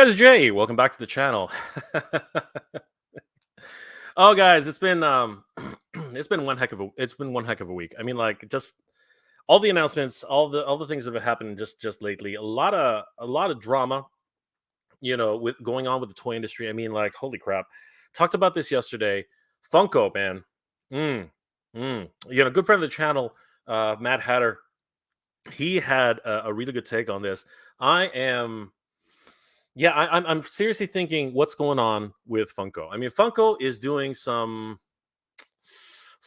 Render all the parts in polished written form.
guys, Jay. Welcome back to the channel. Oh, guys, it's been one heck of a week. I mean, like, just all the announcements, all the things that have happened just lately. A lot of drama, with going on with the toy industry. I mean, like, holy crap. Talked about this yesterday. Funko, man. Mm, good friend of the channel, Matt Hatter. He had a really good take on this. I am Yeah, I'm seriously thinking what's going on with Funko. I mean, Funko is doing some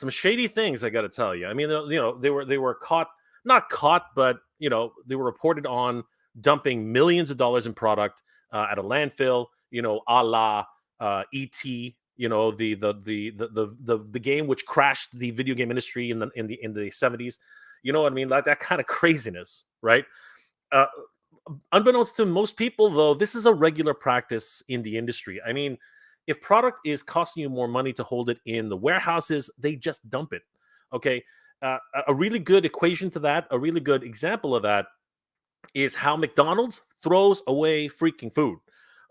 shady things. I got to tell you. I mean, they were caught, not caught, but they were reported on dumping millions of dollars in product at a landfill. A la ET. The game which crashed the video game industry in the 70s. You know what I mean? Like that kind of craziness, right? Uh, Unbeknownst to most people, though, this is a regular practice in the industry. I mean, if product is costing you more money to hold it in the warehouses, they just dump it. Okay. A really good equation to that, a really good example of that is how McDonald's throws away freaking food.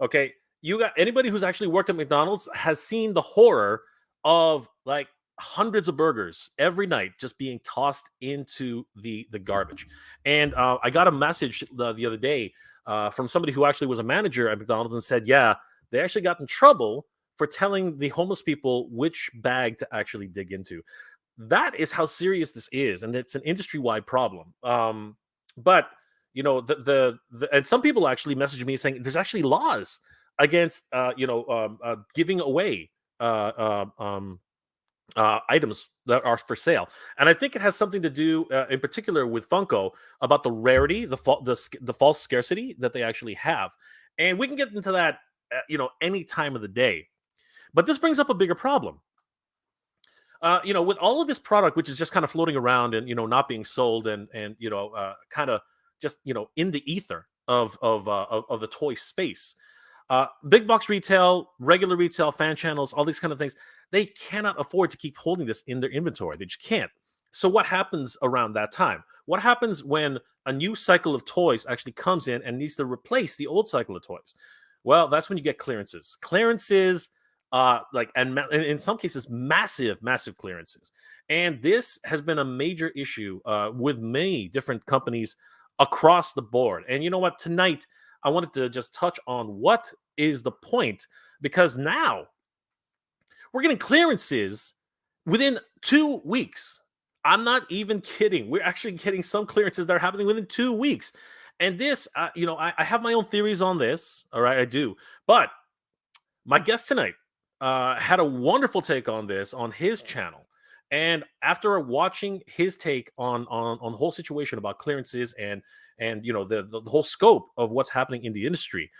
Okay. You got anybody who's actually worked at McDonald's has seen the horror of like hundreds of burgers every night just being tossed into the garbage. And I got a message the other day from somebody who actually was a manager at McDonald's and said, yeah, they actually got in trouble for telling the homeless people which bag to actually dig into. That is how serious this is, and it's an industry-wide problem. But and some people actually messaged me saying there's actually laws against giving away items that are for sale. And I think it has something to do, in particular, with Funko about the rarity, the false scarcity that they actually have. And we can get into that, any time of the day. But this brings up a bigger problem. With all of this product, which is just kind of floating around and not being sold, and kind of just in the ether of the toy space. Big box retail, regular retail, fan channels, all these kind of things, they cannot afford to keep holding this in their inventory. They just can't. So what happens around that time? What happens when a new cycle of toys actually comes in and needs to replace the old cycle of toys? Well, that's when you get clearances. Clearances, and in some cases, massive clearances. And this has been a major issue with many different companies across the board. And you know what? Tonight, I wanted to just touch on what is the point, because now we're getting clearances within 2 weeks. I'm not even kidding. We're actually getting some clearances that are happening within 2 weeks. And this, I have my own theories on this. All right, I do. But my guest tonight had a wonderful take on this on his channel. And after watching his take on the whole situation about clearances and the whole scope of what's happening in the industry,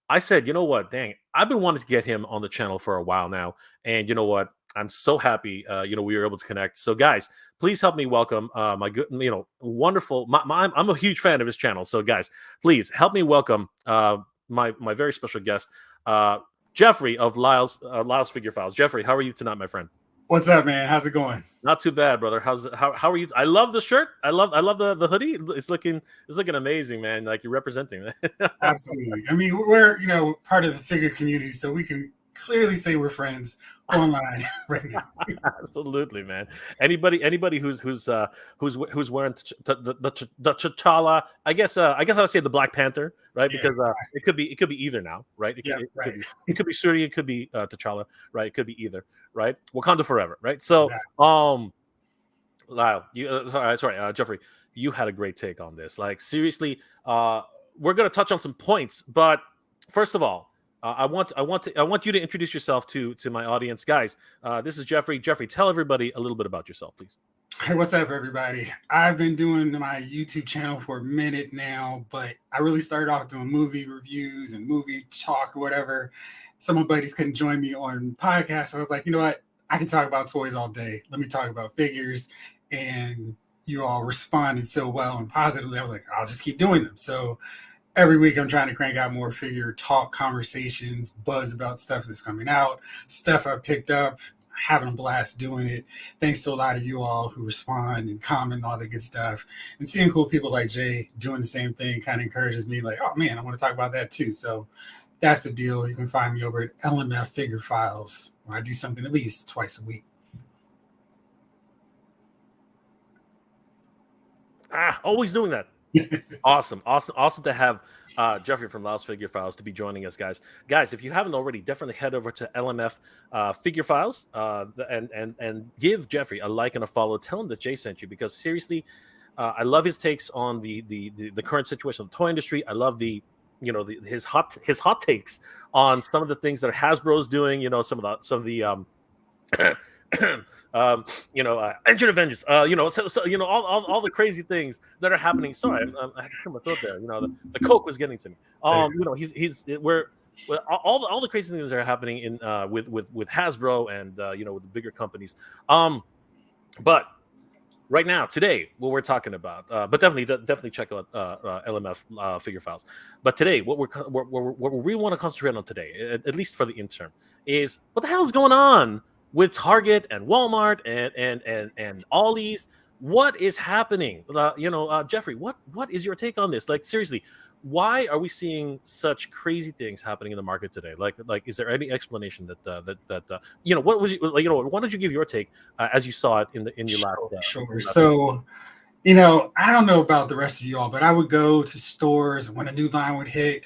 I said, you know what, dang, I've been wanting to get him on the channel for a while now, and you know what, I'm so happy, we were able to connect. So, guys, please help me welcome my good, wonderful. I'm a huge fan of his channel, so guys, please help me welcome my very special guest, Jeffrey of Lyle's Figure Files. Jeffrey, how are you tonight, my friend? What's up, man? How's it going? Not too bad, brother. How are you? I love the shirt. I love the hoodie. It's looking amazing, man. Like you're representing. Absolutely. I mean, we're part of the figure community, so we can clearly say we're friends online right now. Absolutely, man. Anybody who's wearing the T'Challa. I guess I'll say the Black Panther, right? Yeah, Because exactly. it could be either now, right? Yeah, right. It could be Suri, it could be T'Challa, right? It could be either, right? Wakanda forever, right? So, Exactly. Lyle, Jeffrey, you had a great take on this. Like seriously, we're gonna touch on some points, but first of all, I want you to introduce yourself to my audience, guys. This is Jeffrey. Jeffrey, tell everybody a little bit about yourself, please. Hey, what's up, everybody? I've been doing my YouTube channel for a minute now, but I really started off doing movie reviews and movie talk or whatever. Some of my buddies couldn't join me on podcasts, so I was like, you know what? I can talk about toys all day. Let me talk about figures. And you all responded so well and positively. I was like, I'll just keep doing them. So every week I'm trying to crank out more figure talk conversations, buzz about stuff that's coming out, stuff I picked up, having a blast doing it. Thanks to a lot of you all who respond and comment and all the good stuff. And seeing cool people like Jay doing the same thing kind of encourages me like, oh man, I want to talk about that too. So that's the deal. You can find me over at LMF Figure Files, where I do something at least twice a week. Always doing that. Awesome, awesome, awesome to have Jeffrey from Laos Figure Files to be joining us, guys. Guys, if you haven't already, definitely head over to LMF Figure Files and give Jeffrey a like and a follow. Tell him that Jay sent you, because seriously, I love his takes on the current situation of the toy industry. I love his hot takes on some of the things that Hasbro's doing. Some of the engine of vengeance, all the crazy things that are happening. Sorry, I had to clear my throat there. The coke was getting to me. All the crazy things that are happening in with Hasbro and with the bigger companies. But right now, today, what we're talking about, but definitely check out LMF Figure Files. But today, what we really want to concentrate on today, at least for the interim, is what the hell is going on with Target and Walmart and Ollie's. What is happening? Jeffrey, what is your take on this? Like, seriously, why are we seeing such crazy things happening in the market today? Like, is there any explanation what was why don't you give your take as you saw it in your last? Sure. So, I don't know about the rest of you all, but I would go to stores when a new line would hit.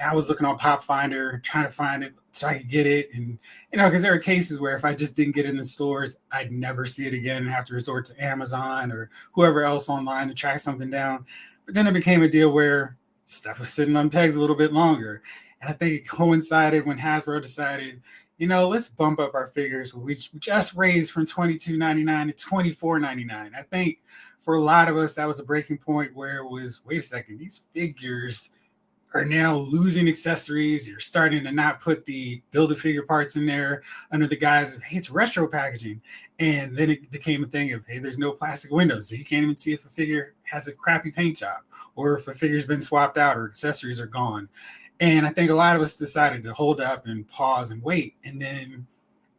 I was looking on Pop Finder, trying to find it so I could get it. And, because there are cases where if I just didn't get it in the stores, I'd never see it again and have to resort to Amazon or whoever else online to track something down. But then it became a deal where stuff was sitting on pegs a little bit longer. And I think it coincided when Hasbro decided, let's bump up our figures. We just raised from $22.99 to $24.99. I think for a lot of us, that was a breaking point where it was, wait a second, these figures are now losing accessories. You're starting to not put the Build-A-Figure parts in there under the guise of, hey, it's retro packaging. And then it became a thing of, hey, there's no plastic windows, so you can't even see if a figure has a crappy paint job or if a figure's been swapped out or accessories are gone. And I think a lot of us decided to hold up and pause and wait. And then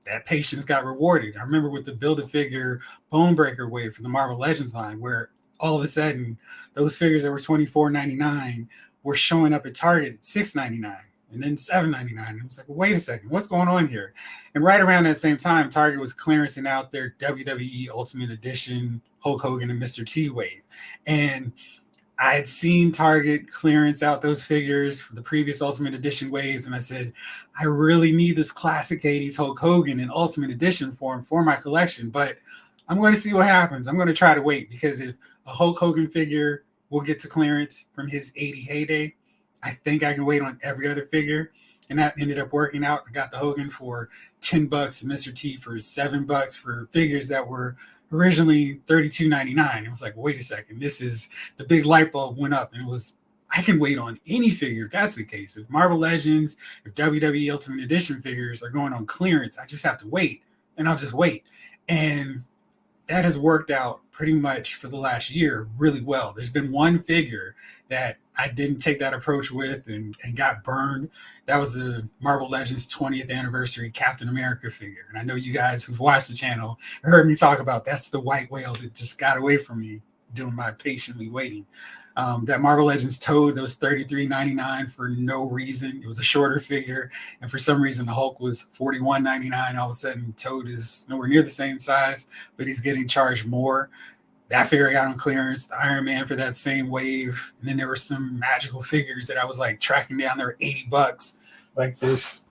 that patience got rewarded. I remember with the Build-A-Figure Bone Breaker wave for the Marvel Legends line, where all of a sudden those figures that were $24.99 were showing up at Target at $6.99 and then $7.99. It was like, wait a second, what's going on here? And right around that same time, Target was clearancing out their WWE Ultimate Edition Hulk Hogan and Mr. T wave. And I had seen Target clearance out those figures for the previous Ultimate Edition waves, and I said, I really need this classic 80s Hulk Hogan in Ultimate Edition form for my collection, but I'm going to see what happens. I'm going to try to wait, because if a Hulk Hogan figure will get to clearance from his 80 heyday, I think I can wait on every other figure. And that ended up working out. I got the Hogan for $10 and Mr. T for $7 for figures that were originally $32.99. It was like, wait a second, this is the big light bulb went up, and it was, I can wait on any figure if that's the case. If Marvel Legends, if WWE Ultimate Edition figures are going on clearance, I just have to wait, and I'll just wait. And that has worked out pretty much for the last year really well. There's been one figure that I didn't take that approach with and got burned. That was the Marvel Legends 20th anniversary Captain America figure. And I know you guys who've watched the channel heard me talk about that's the white whale that just got away from me doing my patiently waiting. That Marvel Legends Toad, that was $33.99 for no reason. It was a shorter figure, and for some reason the Hulk was $41.99. All of a sudden Toad is nowhere near the same size, but he's getting charged more. That figure I got on clearance. The Iron Man for that same wave. And then there were some magical figures that I was like tracking down. They were $80, like this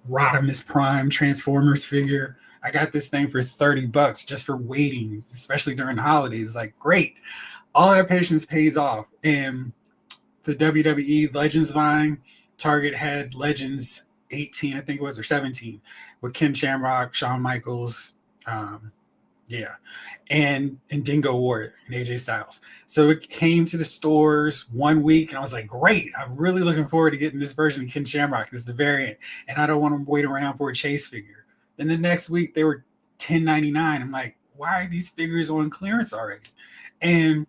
Rodimus Prime Transformers figure. I got this thing for $30 just for waiting, especially during the holidays. Like, great. All that patience pays off. And the WWE Legends line, Target had Legends 18, I think it was, or 17, with Ken Shamrock, Shawn Michaels, and Dingo Warrior and AJ Styles. So it came to the stores 1 week, and I was like, great, I'm really looking forward to getting this version of Ken Shamrock. This is the variant, and I don't want to wait around for a Chase figure. Then the next week, they were $10.99. I'm like, why are these figures on clearance already? And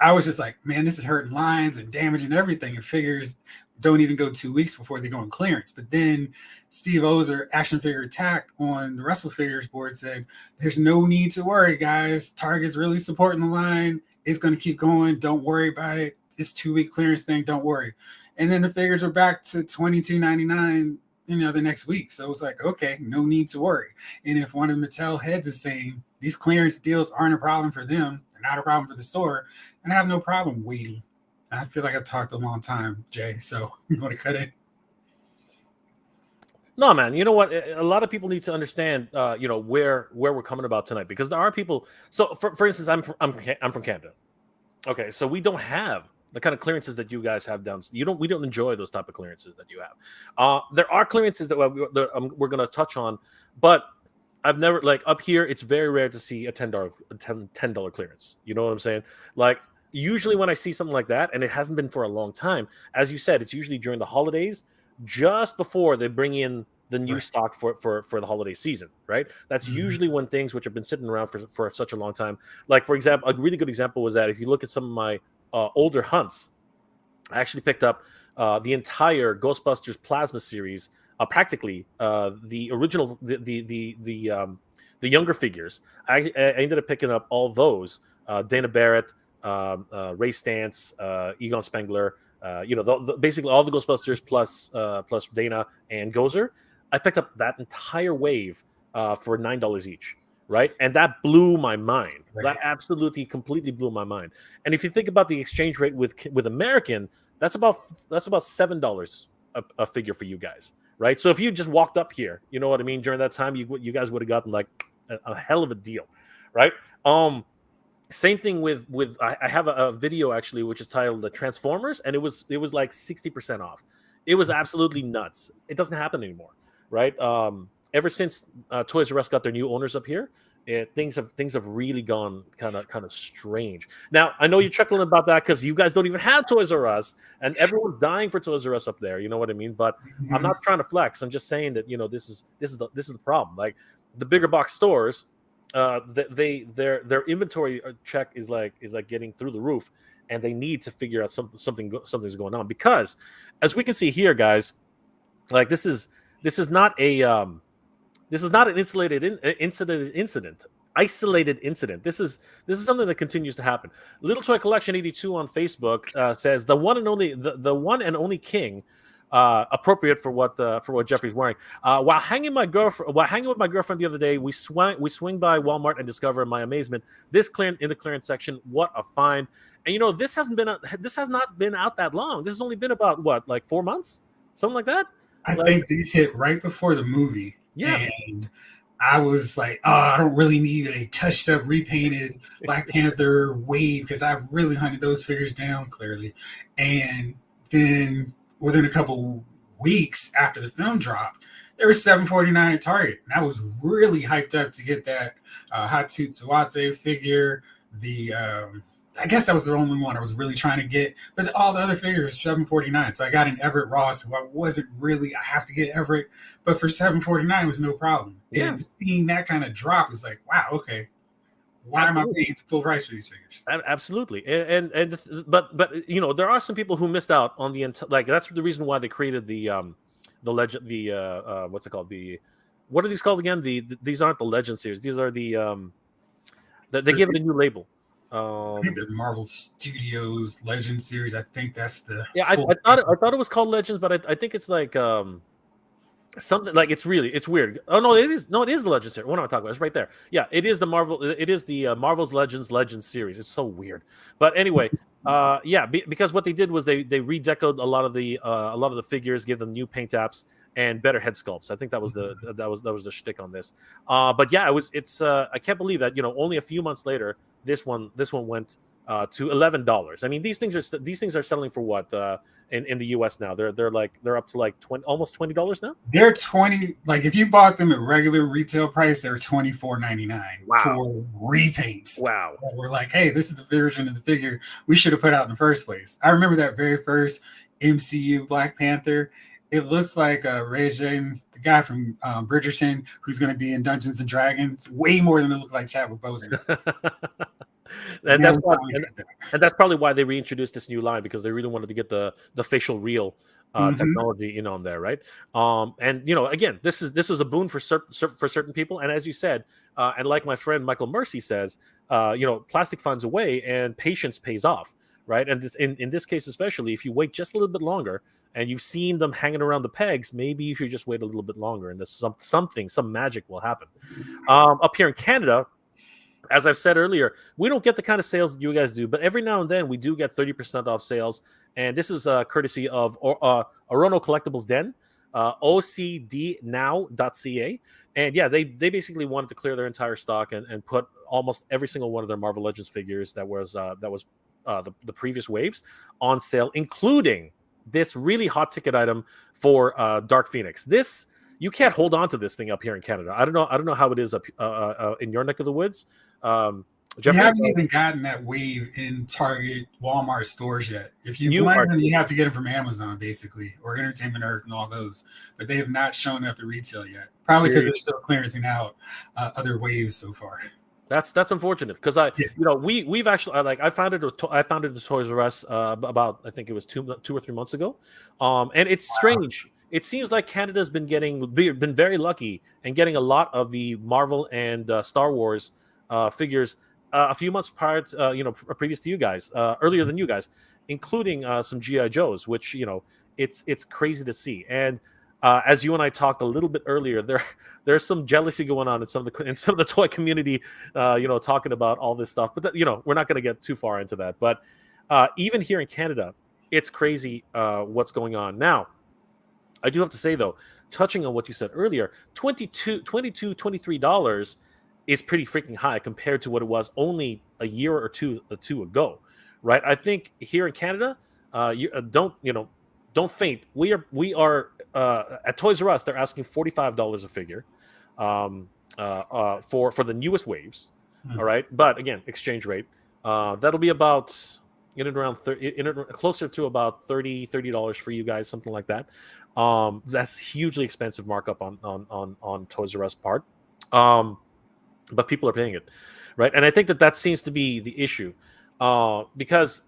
I was just like, man, this is hurting lines and damaging everything. And figures don't even go 2 weeks before they go on clearance. But then Steve Ozer, Action Figure Attack, on the Wrestle Figures board said, there's no need to worry, guys. Target's really supporting the line. It's going to keep going. Don't worry about it. This 2 week clearance thing, don't worry. and then the figures were back to $22.99, the next week. So it was like, okay, no need to worry. And if one of the Mattel heads is saying these clearance deals aren't a problem for them, they're not a problem for the store, and I have no problem waiting. And I feel like I've talked a long time, Jay. So you want to cut it? No, man. You know what? A lot of people need to understand, where we're coming about tonight, because there are people. So, for instance, I'm from Canada. Okay, so we don't have the kind of clearances that you guys have down. We don't enjoy those type of clearances that you have. There are clearances that we're going to touch on, but I've never, like, up here. It's very rare to see a $10 clearance. You know what I'm saying? Like, usually when I see something like that, and it hasn't been for a long time, as you said, it's usually during the holidays, just before they bring in the new Right. stock for the holiday season, right? That's usually when things which have been sitting around for such a long time. Like, for example, a really good example was that if you look at some of my older hunts, I actually picked up the entire Ghostbusters Plasma series, practically the original, the younger figures. I ended up picking up all those: Dana Barrett, Ray Stantz, Egon Spengler. Basically all the Ghostbusters plus Dana and Gozer. I picked up that entire wave for $9 each, right? And that blew my mind. Right. That absolutely, completely blew my mind. And if you think about the exchange rate with American, that's about $7 a figure for you guys, right? So if you just walked up here, you know what I mean, during that time, you guys would have gotten like a hell of a deal, right? Same thing with I have a video actually which is titled "The Transformers," and it was like 60% off. It was absolutely nuts. It doesn't happen anymore, right? Ever since Toys R Us got their new owners up here, things have really gone kind of strange. Now I know you're chuckling about that because you guys don't even have Toys R Us, and everyone's dying for Toys R Us up there. You know what I mean? But I'm not trying to flex. I'm just saying that this is the problem. Like, the bigger box stores, their inventory check is like getting through the roof, and they need to figure out something's going on, because as we can see here, guys, like, this is not an isolated incident. This is something that continues to happen. Little Toy Collection 82 on Facebook says the one and only king, appropriate for what Jeffrey's wearing. While hanging with my girlfriend the other day, we swing by Walmart and discover, my amazement, this in the clearance section. What a find! And this has not been out that long. This has only been about what, like 4 months, something like that. I Like, think these hit right before the movie. yeah. And I was like, oh, I don't really need a touched up, repainted Black Panther wave because I really hunted those figures down clearly. And then within a couple weeks after the film dropped, there was $7.49 at Target. And I was really hyped up to get that Hatu Tawase figure. I guess that was the only one I was really trying to get, but all the other figures were $7.49. So I got an Everett Ross, who I wasn't really, I have to get Everett, but for $7.49 was no problem. Yeah. And seeing that kind of drop was like, wow, okay, why am I paying full price for these figures? Absolutely. But there are some people who missed out on like, that's the reason why they created the legend, what's it called, what are these called again? These aren't the Legend series. These are they give it a new label. I think the Marvel Studios Legend series. I think that's the I thought it was called Legends, but I think it's like something like, it's weird. Oh no, it is the Legends series. What am I talking about? It's right there. Yeah, it is the Marvel's Legends series. It's so weird, but anyway, because what they did was they redecoed a lot of the figures, give them new paint apps and better head sculpts. I think that was the shtick on this. But yeah, it's I can't believe that only a few months later this one went to $11. I mean, these things are selling for what in the US now? They're up to like almost $20 now. They're 20. Like, if you bought them at regular retail price, they're $24.99 for repaints. Wow. We're like, hey, this is the version of the figure we should have put out in the first place. I remember that very first MCU Black Panther. It looks like Regin, the guy from Bridgerton, who's going to be in Dungeons and Dragons, way more than it looked like Chadwick Boseman. and that's probably why they reintroduced this new line, because they really wanted to get the facial reel technology in on there, right? And again, this is a boon for certain people, and as you said, and like my friend Michael Mercy says, plastic finds a way, and patience pays off, right? And in this case, especially, if you wait just a little bit longer and you've seen them hanging around the pegs, maybe you should just wait a little bit longer, and some magic will happen. Up here in Canada, as I've said earlier, we don't get the kind of sales that you guys do, but every now and then we do get 30% off sales. And this is courtesy of Orono Collectibles Den, ocdnow.ca. And yeah, they basically wanted to clear their entire stock and put almost every single one of their Marvel Legends figures that was the previous waves on sale, including this really hot ticket item for Dark Phoenix. This, you can't hold on to this thing up here in Canada. I don't know how it is up in your neck of the woods. We Jeffrey, haven't even gotten that wave in Target, Walmart stores yet. If you you want are them, you have to get them from Amazon, basically, or Entertainment Earth and all those. But they have not shown up at retail yet. Probably because they're still clearancing out other waves so far. That's unfortunate, because we've actually I found it at Toys R Us about, I think it was 2 or 3 months ago, and it's strange. It seems like Canada's been very lucky and getting a lot of the Marvel and Star Wars figures a few months prior to, previous to you guys, earlier than you guys, including some GI Joes, which it's crazy to see. And as you and I talked a little bit earlier, there's some jealousy going on in some of the toy community, talking about all this stuff. But we're not going to get too far into that. But even here in Canada, it's crazy what's going on now. I do have to say, though, touching on what you said earlier, $23 is pretty freaking high compared to what it was only a year or two ago, right? I think here in Canada, don't faint. We are at Toys R Us. They're asking $45 a figure for the newest waves. All right, but again, exchange rate, that'll be about in and around closer to about $30 for you guys, something like that. That's hugely expensive markup on Toys R Us part, but people are paying it, right? And I think that seems to be the issue, because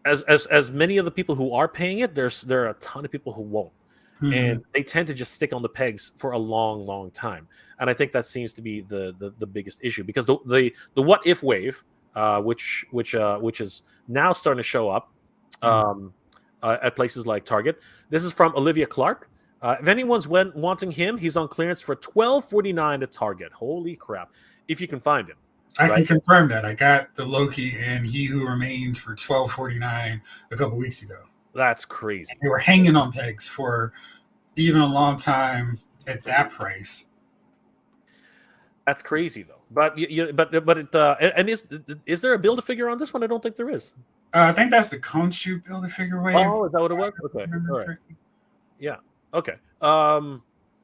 as many of the people who are paying it, there are a ton of people who won't. And they tend to just stick on the pegs for a long time. And I think that seems to be the biggest issue, because the what if wave, which is now starting to show up at places like Target. This is from Olivia Clark. If anyone's wanting him, he's on clearance for $12.49 at Target. Holy crap! If you can find him. I can confirm that. I got the Loki and He Who Remains for $12.49 a couple weeks ago. That's crazy. They were hanging on pegs for even a long time at that price. That's crazy, though. But and is there a Build-A-Figure on this one? I don't think there is. I think that's the Khonshu Build-A-Figure wave. Oh, is that what it was? Okay, all right. Yeah. Okay. But I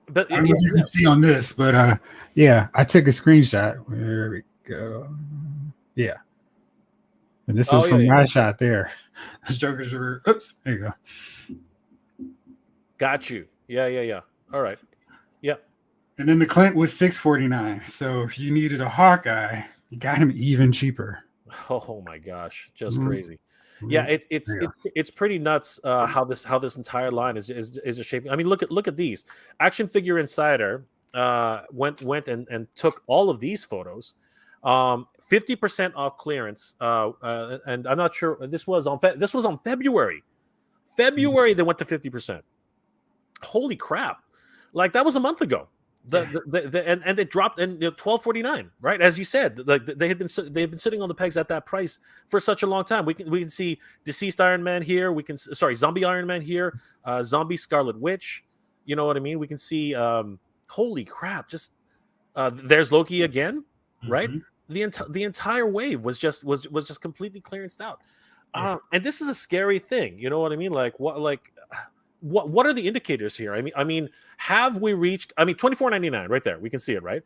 don't know if you can see on this, but yeah, I took a screenshot. There we go. Yeah. And this is from my shot there. The Jokers were, oops, there you go. Got you. Yeah. All right. Yeah. And then the Clint was $6.49. So if you needed a Hawkeye, you got him even cheaper. Oh my gosh, just crazy. Yeah, it's pretty nuts how this entire line is shaping. I mean, look at these. Action Figure Insider went and took all of these photos, 50% off clearance, and I'm not sure this was on February. They went to 50%. Holy crap! Like, that was a month ago. And it dropped in $12.49, right? As you said, like they've been sitting on the pegs at that price for such a long time. We can see Deceased Iron Man here. Zombie Iron Man here. Zombie Scarlet Witch. You know what I mean? We can see. Holy crap! Just there's Loki again, right? The entire wave was just completely clearanced out. And this is a scary thing. You know what I mean? Like what are the indicators here? I mean, have we reached? I mean, $24.99 right there. We can see it, right?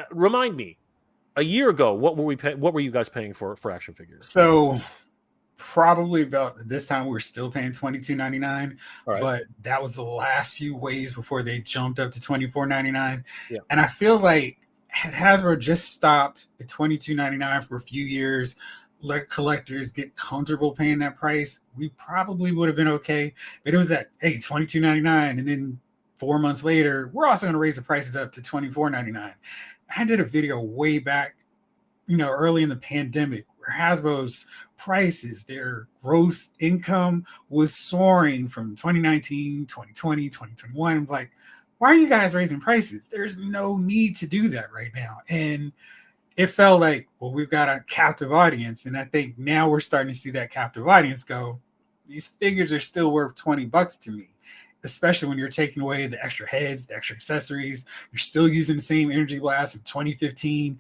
Remind me, a year ago, what were you guys paying for action figures? So probably about this time we were still paying $22.99, but that was the last few waves before they jumped up to $24.99. Yeah. And I feel like had Hasbro just stopped at $22.99 for a few years, let collectors get comfortable paying that price, we probably would have been okay. But it was that, hey, $22.99, and then 4 months later, we're also going to raise the prices up to $24.99. I did a video way back, early in the pandemic, where Hasbro's prices, their gross income was soaring from 2019, 2020, 2021. I'm like, why are you guys raising prices? There's no need to do that right now. And it felt like, well, we've got a captive audience. And I think now we're starting to see that captive audience go, these figures are still worth $20 to me, especially when you're taking away the extra heads, the extra accessories. You're still using the same energy blast of 2015.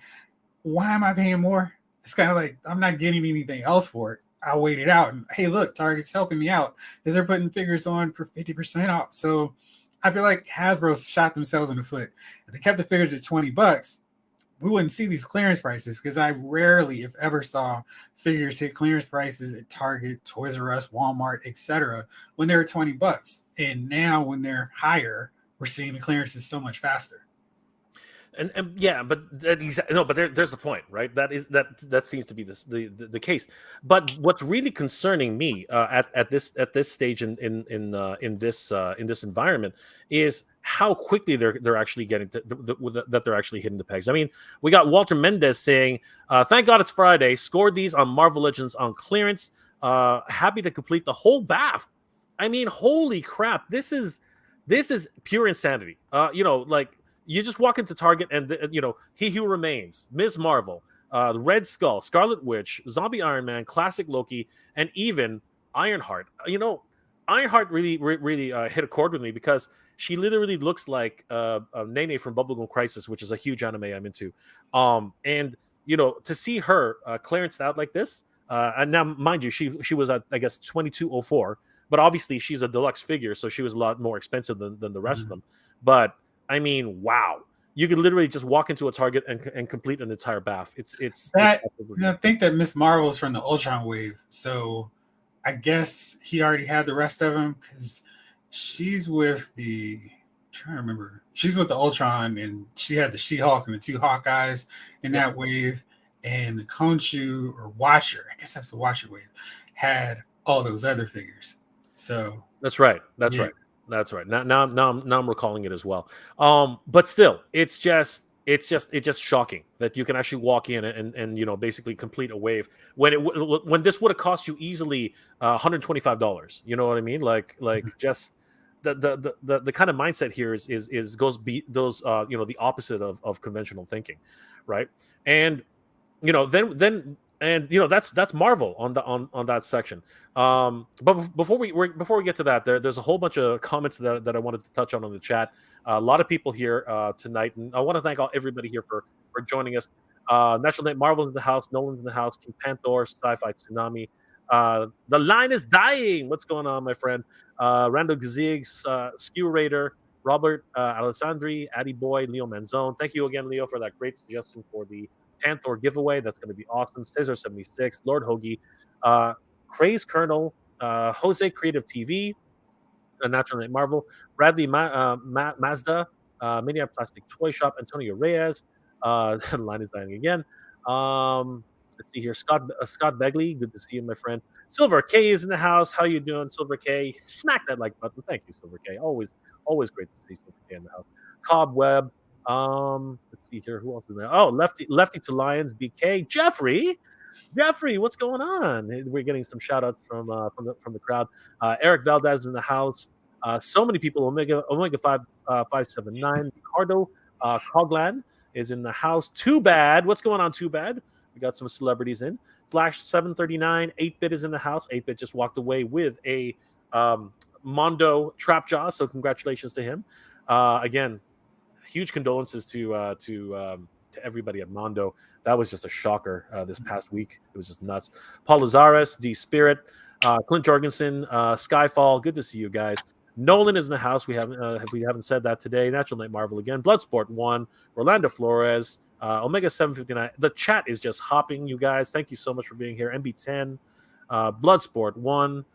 Why am I paying more? It's kind of like I'm not getting anything else for it. I'll wait it out. And hey, look, Target's helping me out because they're putting figures on for 50% off. So I feel like Hasbro shot themselves in the foot. If they kept the figures at $20, we wouldn't see these clearance prices because I rarely, if ever, saw figures hit clearance prices at Target, Toys R Us, Walmart, etc. when they were $20. And now when they're higher, we're seeing the clearances so much faster. And yeah, but no, but there's the point, right? That seems to be the case. But what's really concerning me at this stage in this environment is how quickly they're actually getting that they're actually hitting the pegs. I mean, we got Walter Mendez saying, "Thank God it's Friday. Scored these on Marvel Legends on clearance. Happy to complete the whole bath." I mean, holy crap! This is pure insanity. Like you just walk into Target and He Who Remains, Ms. Marvel, the Red Skull, Scarlet Witch, Zombie Iron Man, Classic Loki, and even Ironheart. Ironheart really hit a chord with me because she literally looks like Nene from Bubblegum Crisis, which is a huge anime I'm into. And to see her clearanced out like this, and now mind you, she was at, I guess, 2204, but obviously she's a deluxe figure, so she was a lot more expensive than the rest of them. But I mean, wow. You could literally just walk into a Target and complete an entire bath. It's I think that Miss Marvel's from the Ultron wave, so I guess he already had the rest of them because she's with the. I'm trying to remember, she's with the Ultron, and she had the She-Hulk and the two Hawkeyes in yeah, that wave, and the Khonshu or Watcher, I guess that's the Watcher wave, had all those other figures. So that's right. That's yeah, right. That's right. Now I'm recalling it as well. But still, it's just shocking that you can actually walk in and basically complete a wave when this would have cost you easily $125. You know what I mean? Like just the kind of mindset here is goes the opposite of conventional thinking, right? And then and that's Marvel on that section. But before we get to that, there's a whole bunch of comments that I wanted to touch on the chat. A lot of people here tonight, and I want to thank everybody here for joining us. National Night Marvel's in the house, Nolan's in the house, King Panther, Sci-Fi Tsunami. The line is dying. What's going on, my friend? Randall Gazigs, Skew Raider, Robert Alessandri, Addy Boy, Leo Manzone. Thank you again, Leo, for that great suggestion for the Panther giveaway. That's going to be awesome. Caesar76, Lord Hoagie, Craze Colonel, Jose Creative TV, Natural Night Marvel, Bradley Mazda, Mania Plastic Toy Shop, Antonio Reyes. The line is dying again. Let's see here. Scott Begley, good to see you, my friend. Silver K is in the house. How you doing, Silver K? Smack that like button. Thank you, Silver K. Always great to see Silver K in the house. Cobweb. Let's see here. Who else is there? Oh, Lefty to Lions, BK, Jeffrey, what's going on? We're getting some shout outs from the crowd. Eric Valdez is in the house. So many people. Omega 579. Ricardo Coglan is in the house. Too bad. What's going on? Too bad. We got some celebrities in. Flash 739. 8-bit is in the house. 8-bit just walked away with a Mondo trap jaw. So congratulations to him. Again, huge condolences to everybody at Mondo. That was just a shocker this past week. It was just nuts. Paul Lazares, D Spirit, Clint Jorgensen, Skyfall. Good to see you guys. Nolan is in the house. We haven't said that today. Natural Night Marvel again. Bloodsport 1. Orlando Flores. Omega 759. The chat is just hopping, you guys. Thank you so much for being here. MB10. Bloodsport 1.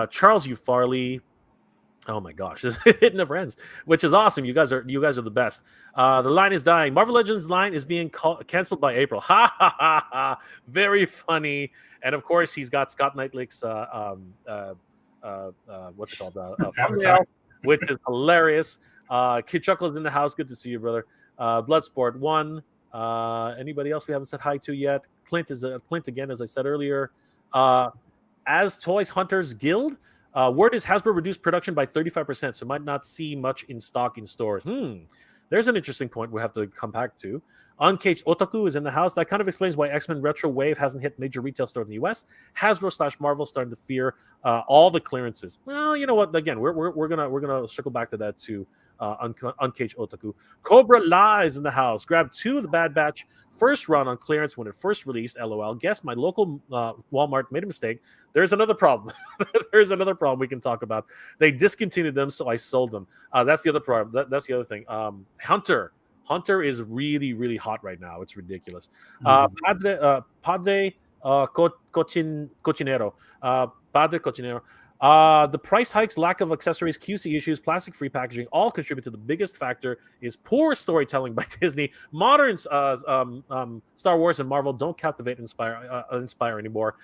Charles U. Farley. Oh my gosh, it never ends, which is awesome. You guys are the best. The line is dying. Marvel Legends line is being canceled by April. Ha ha ha ha! Very funny. And of course, he's got Scott Knightlick's what's it called? Thumbnail, which is hilarious. Kid Chuckle is in the house. Good to see you, brother. Bloodsport 1. Anybody else we haven't said hi to yet? Clint is Clint again, as I said earlier. Uh, as Toys Hunters Guild, word is Hasbro reduced production by 35%, so might not see much in stock in stores. There's an interesting point we have to come back to. Uncaged Otaku is in the house. That kind of explains why X-Men Retro Wave hasn't hit major retail stores in the US. Hasbro/Marvel starting to fear all the clearances. Well, you know what? Again, we're gonna circle back to that too. Uncaged Otaku. Cobra Lies in the house. Grab 2 of the Bad Batch first run on clearance when it first released. LOL. Guess my local Walmart made a mistake. There's another problem. There's another problem we can talk about. They discontinued them, so I sold them. That's the other problem. That's the other thing. Hunter is really, really hot right now. It's ridiculous. Padre Cochinero. Padre Cochinero. The price hikes, lack of accessories, QC issues, plastic-free packaging all contribute to the biggest factor is poor storytelling by Disney. Modern Star Wars and Marvel don't captivate and inspire anymore.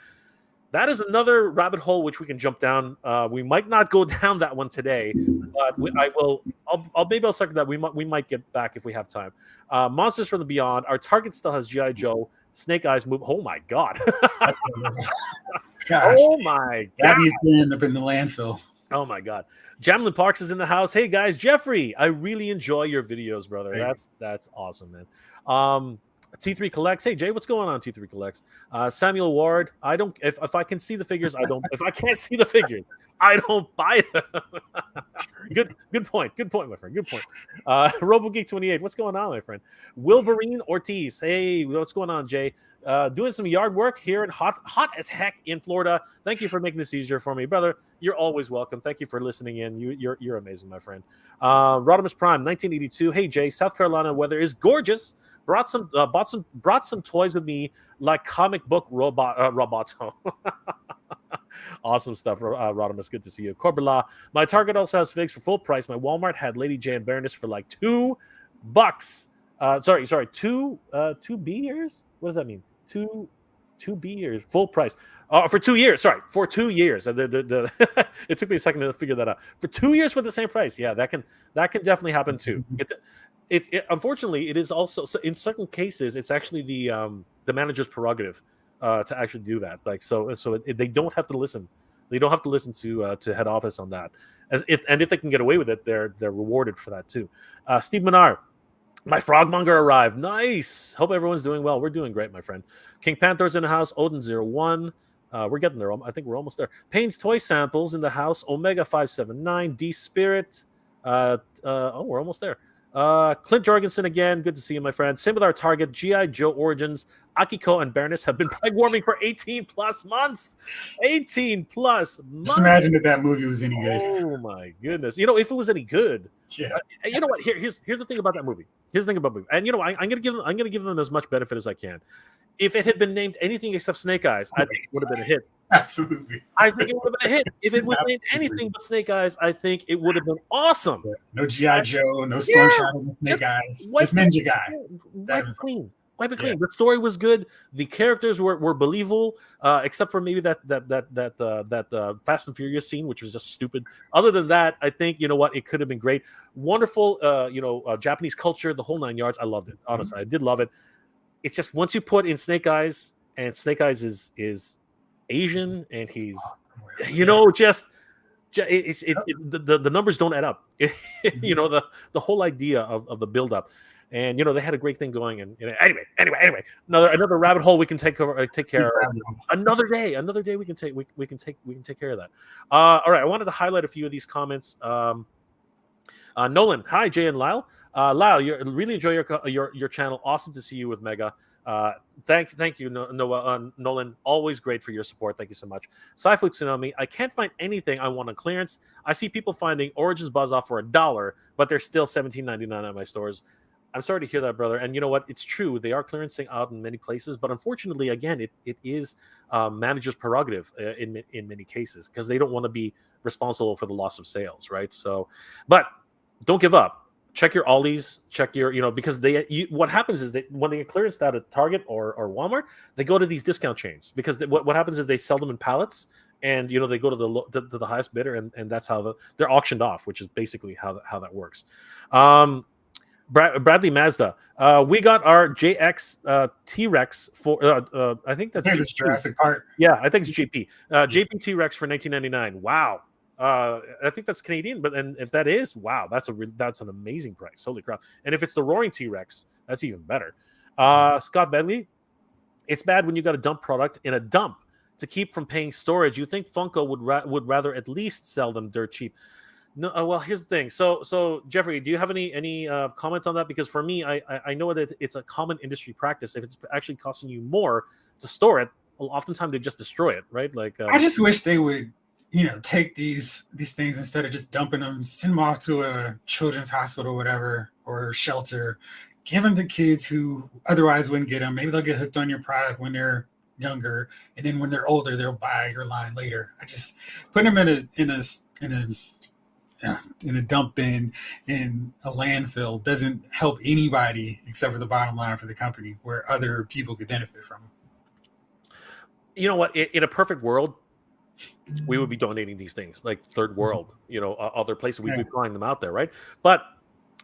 That is another rabbit hole which we can jump down. We might not go down that one today, but I'll circle that. We might get back if we have time. Monsters from the Beyond. Our target still has G.I. Joe. Snake Eyes move. Oh my god! Gosh, oh my god! That needs to end up in the landfill. Oh my god! Jamlin Parks is in the house. Hey guys, Jeffrey, I really enjoy your videos, brother. That's awesome, man. T3 Collects. Hey Jay, what's going on? T3 Collects. Samuel Ward. I don't. If I can see the figures, I don't. If I can't see the figures, I don't buy them. Good point. Good point, my friend. Good point. RoboGeek28. What's going on, my friend? Wolverine Ortiz. Hey, what's going on, Jay? Doing some yard work here in hot as heck in Florida. Thank you for making this easier for me, brother. You're always welcome. Thank you for listening in. You're amazing, my friend. Rodimus Prime 1982. Hey Jay, South Carolina weather is gorgeous. Brought some toys with me like comic book Roboto. Awesome stuff, Rodimus. Good to see you. Corbala. My Target also has figs for full price. My Walmart had Lady J and Baroness for like $2. Sorry, two beers. What does that mean? Two beers, full price. For 2 years. Sorry, for 2 years. It took me a second to figure that out. For 2 years for the same price. Yeah, that can definitely happen too. Unfortunately, it is also in certain cases. It's actually the manager's prerogative to actually do that. Like they don't have to listen. They don't have to listen to head office on that. If they can get away with it, they're rewarded for that too. Steve Menard. My frogmonger arrived. Nice. Hope everyone's doing well. We're doing great, my friend. King Panther's in the house. Odin01. We're getting there. I think we're almost there. Payne's Toy Samples in the house. Omega 579. D Spirit. We're almost there. Clint Jorgensen again. Good to see you, my friend. Same with our target. G.I. Joe Origins. Akiko and Baroness have been peg warming for 18 plus months. 18 plus months. Just imagine if that movie was any good. Oh my goodness. If it was any good. Yeah. You know what? Here's the thing about that movie. Here's the thing about the movie. And I'm gonna give them as much benefit as I can. If it had been named anything except Snake Eyes, I think it would have been a hit. Absolutely. I think it would have been a hit. If it was named anything but Snake Eyes, I think it would have been awesome. No G.I. Joe, no Storm Shadow, no Snake Eyes, just Ninja Guy. Wipe it clean. Wipe it clean. The story was good. The characters were believable, except for maybe that Fast and Furious scene, which was just stupid. Other than that, I think it could have been great. Wonderful, Japanese culture, the whole 9 yards. I loved it. Honestly, I did love it. It's just once you put in Snake Eyes, and Snake Eyes is Asian, and he's the numbers don't add up. The whole idea of the build up. And they had a great thing going. And anyway, another rabbit hole we can take care of another day. Another day we can take care of that. All right, I wanted to highlight a few of these comments. Nolan, hi Jay and Lyle. Lyle, you really enjoy your channel. Awesome to see you with Mega. Thank you, Nolan. Always great for your support. Thank you so much. Saifu Tsunami. I can't find anything I want on clearance. I see people finding Origins Buzz off for $1, but they're still $17.99 at my stores. I'm sorry to hear that, brother. And you know what? It's true. They are clearancing out in many places, but unfortunately, again, it is manager's prerogative in many cases because they don't want to be responsible for the loss of sales, right? So, but don't give up. Check your Ollies. Check your, because what happens is that when they get clearanced out at Target or Walmart, they go to these discount chains because what happens is they sell them in pallets. And they go to the highest bidder, and that's how they're auctioned off, which is basically how that works. Bradley Mazda. We got our JX T-Rex for I think I that's think this JP. Jurassic Park. Yeah, I think it's JP. Yeah. JP T-Rex for 1999. Wow. I think that's Canadian, but and if that is, wow, that's an amazing price. Holy crap! And if it's the Roaring T-Rex, that's even better. Scott Bedley, it's bad when you got a dump product in a dump to keep from paying storage. You think Funko would rather at least sell them dirt cheap? No, well, here's the thing. So Jeffrey, do you have any comment on that? Because for me, I know that it's a common industry practice. If it's actually costing you more to store it, well, oftentimes they just destroy it, right? Like, I just wish they would, take these things instead of just dumping them, send them off to a children's hospital, whatever, or shelter. Give them to kids who otherwise wouldn't get them. Maybe they'll get hooked on your product when they're younger, and then when they're older, they'll buy your line later. I just put them in a dump bin in a landfill doesn't help anybody except for the bottom line for the company, where other people could benefit from them. you know what? In a perfect world, we would be donating these things, like third world, other places. We'd Yeah. be flying them out there, right? But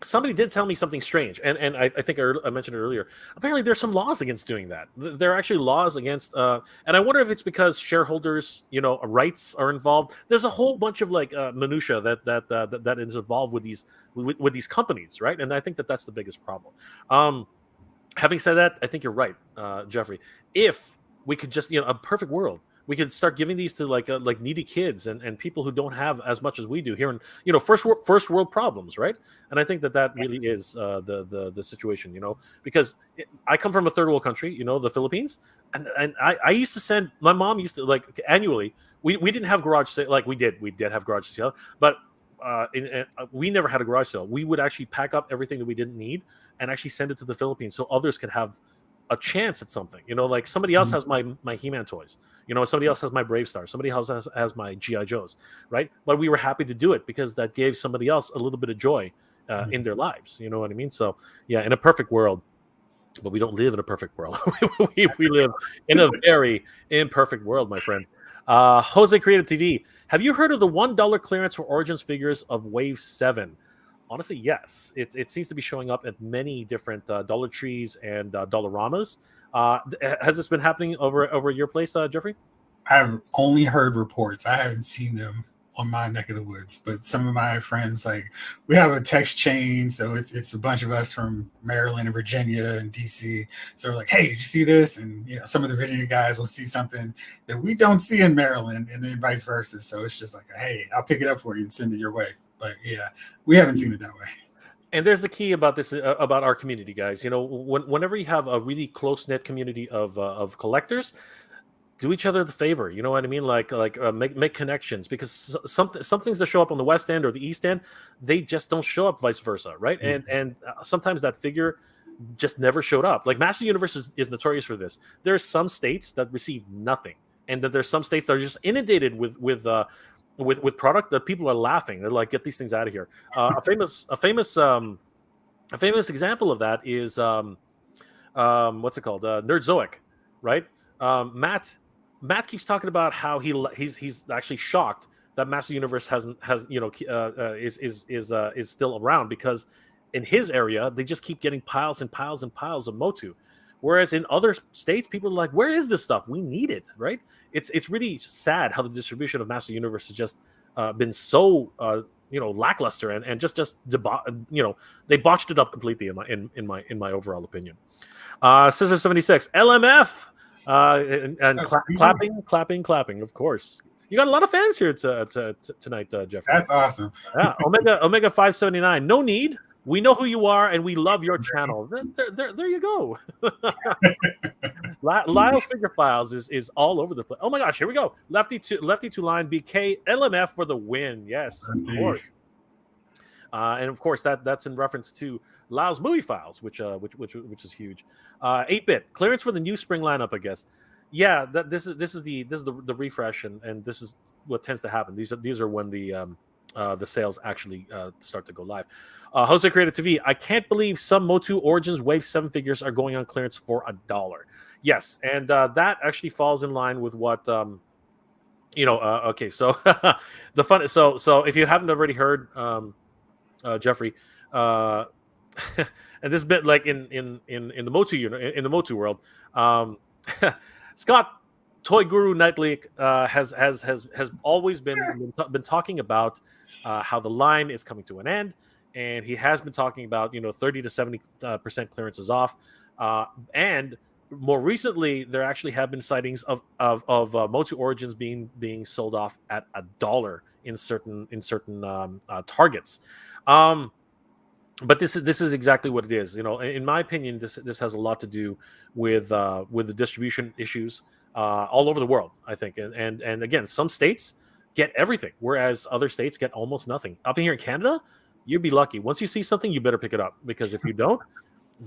somebody did tell me something strange, and I think I mentioned it earlier. Apparently, there's some laws against doing that. There are actually laws against, and I wonder if it's because shareholders, rights are involved. There's a whole bunch of like minutia that is involved with these companies, right? And I think that's the biggest problem. Having said that, I think you're right, Jeffrey. If we could just, a perfect world, we could start giving these to like needy kids and people who don't have as much as we do here, and first world problems, right? And I think that really is the situation, because I come from a third world country, the Philippines, and I used to send my mom used to like annually. We didn't have garage sale, like we did have garage sale, but we never had a garage sale. We would actually pack up everything that we didn't need and actually send it to the Philippines so others could have a chance at something. Like somebody else has my He-Man toys. Somebody else has my Brave Star. Somebody else has my GI Joes, right? But we were happy to do it because that gave somebody else a little bit of joy in their lives. You know what I mean? So yeah, in a perfect world, but we don't live in a perfect world. we live in a very imperfect world, my friend. Jose Creative TV, have you heard of the $1 clearance for Origins figures of Wave 7? Honestly, yes. It seems to be showing up at many different Dollar Trees and Dollaramas. Has this been happening over your place, Jeffrey? I've only heard reports. I haven't seen them on my neck of the woods, but some of my friends, like, we have a text chain, so it's a bunch of us from Maryland and Virginia and DC. So we're like, hey, did you see this? And some of the Virginia guys will see something that we don't see in Maryland, and then vice versa. So it's just like, hey, I'll pick it up for you and send it your way. But yeah, we haven't seen it that way. And there's the key about this, about our community, guys. Whenever you have a really close knit community of collectors, do each other the favor. You know what I mean? Like make connections, because some things that show up on the West End or the East End, they just don't show up vice versa, right? Mm-hmm. And sometimes that figure just never showed up. Like Master Universe is notorious for this. There are some states that receive nothing, and that there's some states that are just inundated with product that people are laughing. They're like, get these things out of here. A famous example of that is what's it called? Nerdzoic, right? Matt keeps talking about how he's actually shocked that Master Universe is still around, because in his area they just keep getting piles and piles and piles of Motu. Whereas in other states, people are like, "Where is this stuff? We need it!" Right? It's really sad how the distribution of Master Universe has just been so lackluster, and they botched it up completely in my overall opinion. Scissor 76 LMF and clapping. Of course, you got a lot of fans here tonight, Jeffrey. That's awesome. Yeah, Omega 579. No need. We know who you are, and we love your channel. There you go. Lyle's Figure Files is all over the place. Oh my gosh, here we go. Lefty to line BK LMF for the win. Yes, of course. And of course that's in reference to Lyle's Movie Files, which is huge. 8-bit clearance for the new spring lineup, I guess. Yeah, this is the refresh, and this is what tends to happen. These are when the sales actually start to go live. Jose Creative TV, I can't believe some Motu Origins Wave 7 figures are going on clearance for $1. Yes, and that actually falls in line with what okay, so the fun. So if you haven't already heard, Jeffrey, and this bit like in the Motu in the Motu world, um, Scott Toy Guru Nightly has always been talking about how the line is coming to an end, and he has been talking about 30 to 70% clearances off, and more recently there actually have been sightings of Motu Origins being sold off at $1 in certain targets. Um, but this is exactly what it is. In my opinion, this has a lot to do with the distribution issues all over the world. I think, and again, some states get everything, whereas other states get almost nothing. Up here in Canada, you'd be lucky. Once you see something, you better pick it up, because if you don't,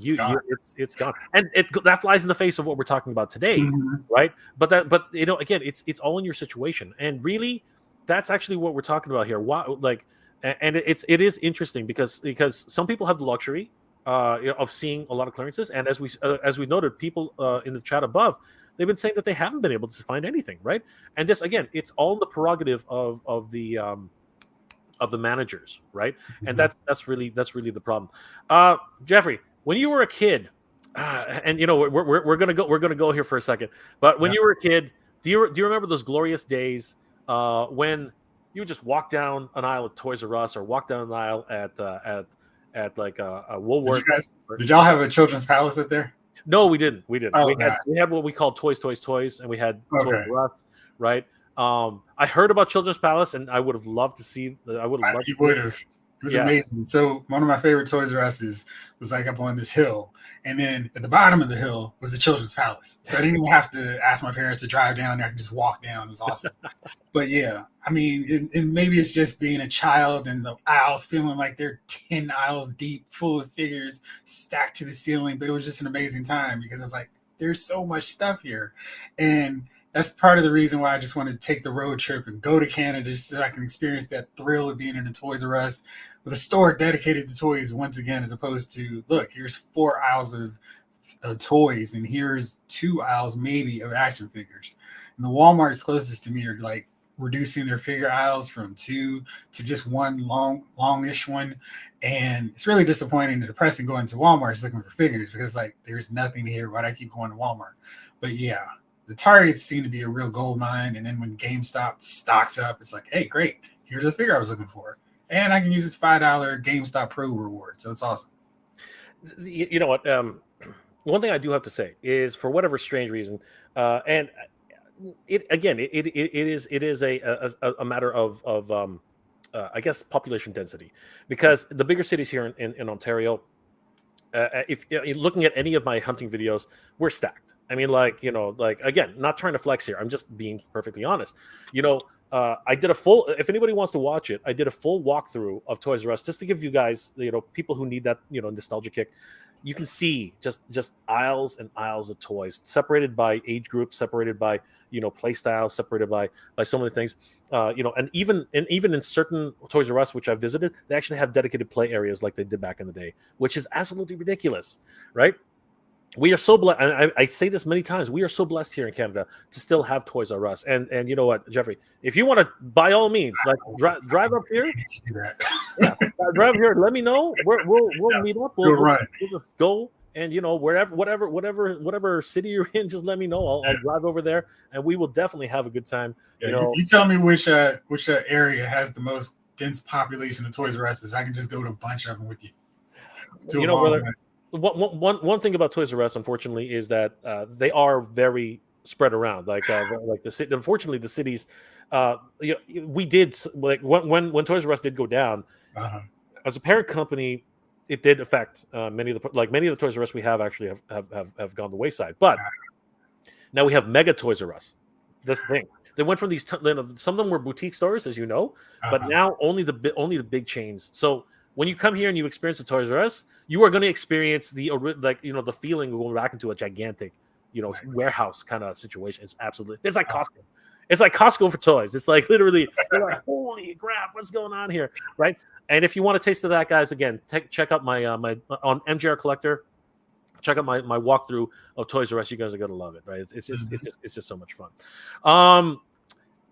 It's gone. it's gone, and that flies in the face of what we're talking about today, Mhm. right? But again, it's all in your situation, and really, that's actually what we're talking about here. Why, like, and it is interesting because some people have the luxury of seeing a lot of clearances, and as we noted, people in the chat above, they've been saying that they haven't been able to find anything, right? And this, again, it's all in the prerogative of the managers, right? And Mhm. that's really the problem. Jeffrey, when you were a kid, and we're gonna go here for a second, but when Yeah. you were a kid, do you remember those glorious days when you would just walk down an aisle at Toys R Us, or walk down an aisle at like a Did you Woolworth? guys? Did y'all have a children's palace up there? No, we didn't. We didn't. Oh We had God. we had what we called toys, toys, toys, and we had Toys Okay. R Us, right? I heard about Children's Palace, and I would have loved to see. I would have loved You to see would it. have. It was Yeah. amazing. So one of my favorite Toys R Us's was like up on this hill, and then at the bottom of the hill was the Children's Palace. So I didn't even have to ask my parents to drive down there. I could just walk down. It was awesome. But yeah, I mean, and maybe it's just being a child and the aisles feeling like they're 10 aisles deep, full of figures stacked to the ceiling. But it was just an amazing time because it's like, there's so much stuff here. And that's part of the reason why I just want to take the road trip and go to Canada just so I can experience that thrill of being in a Toys R Us with a store dedicated to toys once again, as opposed to, look, here's 4 aisles of toys and here's 2 aisles maybe of action figures. And the Walmarts closest to me are like reducing their figure aisles from two to just one longish one. And it's really disappointing and depressing going to Walmart looking for figures because like there's nothing here. Why do I keep going to Walmart? But yeah, the Targets seem to be a real gold mine. And then when GameStop stocks up, it's like, hey, great, here's a figure I was looking for. And I can use this $5 GameStop Pro reward. So it's awesome. You know what? One thing I do have to say is, for whatever strange reason, and it again, it is a matter of I guess, population density, because the bigger cities here in Ontario, if looking at any of my hunting videos, we're stacked. I mean, like, like, again, not trying to flex here. I'm just being perfectly honest. You know, I did a full. If anybody wants to watch it, I did a full walkthrough of Toys R Us just to give you guys, people who need that, nostalgia kick. You can see just aisles and aisles of toys, separated by age groups, separated by play styles, separated by so many things. And even in certain Toys R Us which I've visited, they actually have dedicated play areas like they did back in the day, which is absolutely ridiculous, right? We are so blessed. I say this many times. We are so blessed here in Canada to still have Toys R Us. And you know what, Jeffrey? If you want to, by all means, like, drive up here. Need to do that. Yeah, drive here. Let me know. We'll meet Yes. up. Go We'll, we'll, run. we'll just go, and wherever, whatever city you're in, just let me know. I'll drive over there, and we will definitely have a good time. Yeah, you tell me which area has the most dense population of Toys R Us. I can just go to a bunch of them with you to a long Brother. way. One thing about Toys R Us, unfortunately, is that they are very spread around. Like the city. Unfortunately, the cities. We did, like, when Toys R Us did go down, Uh-huh. as a parent company, it did affect many of the Toys R Us we have actually have gone the wayside. But now we have mega Toys R Us. That's the thing. They went from these. Some of them were boutique stores, as you know, but Uh-huh. now only the big chains. So when you come here and you experience the Toys R Us, you are going to experience the feeling of going back into a gigantic, Nice. warehouse kind of situation. It's like Costco. It's like Costco for toys. It's like, literally, you're like, holy crap, what's going on here, right? And if you want a taste of that, guys, again, check out my on MJR Collector. Check out my walkthrough of Toys R Us. You guys are gonna love it, right? It's just so much fun.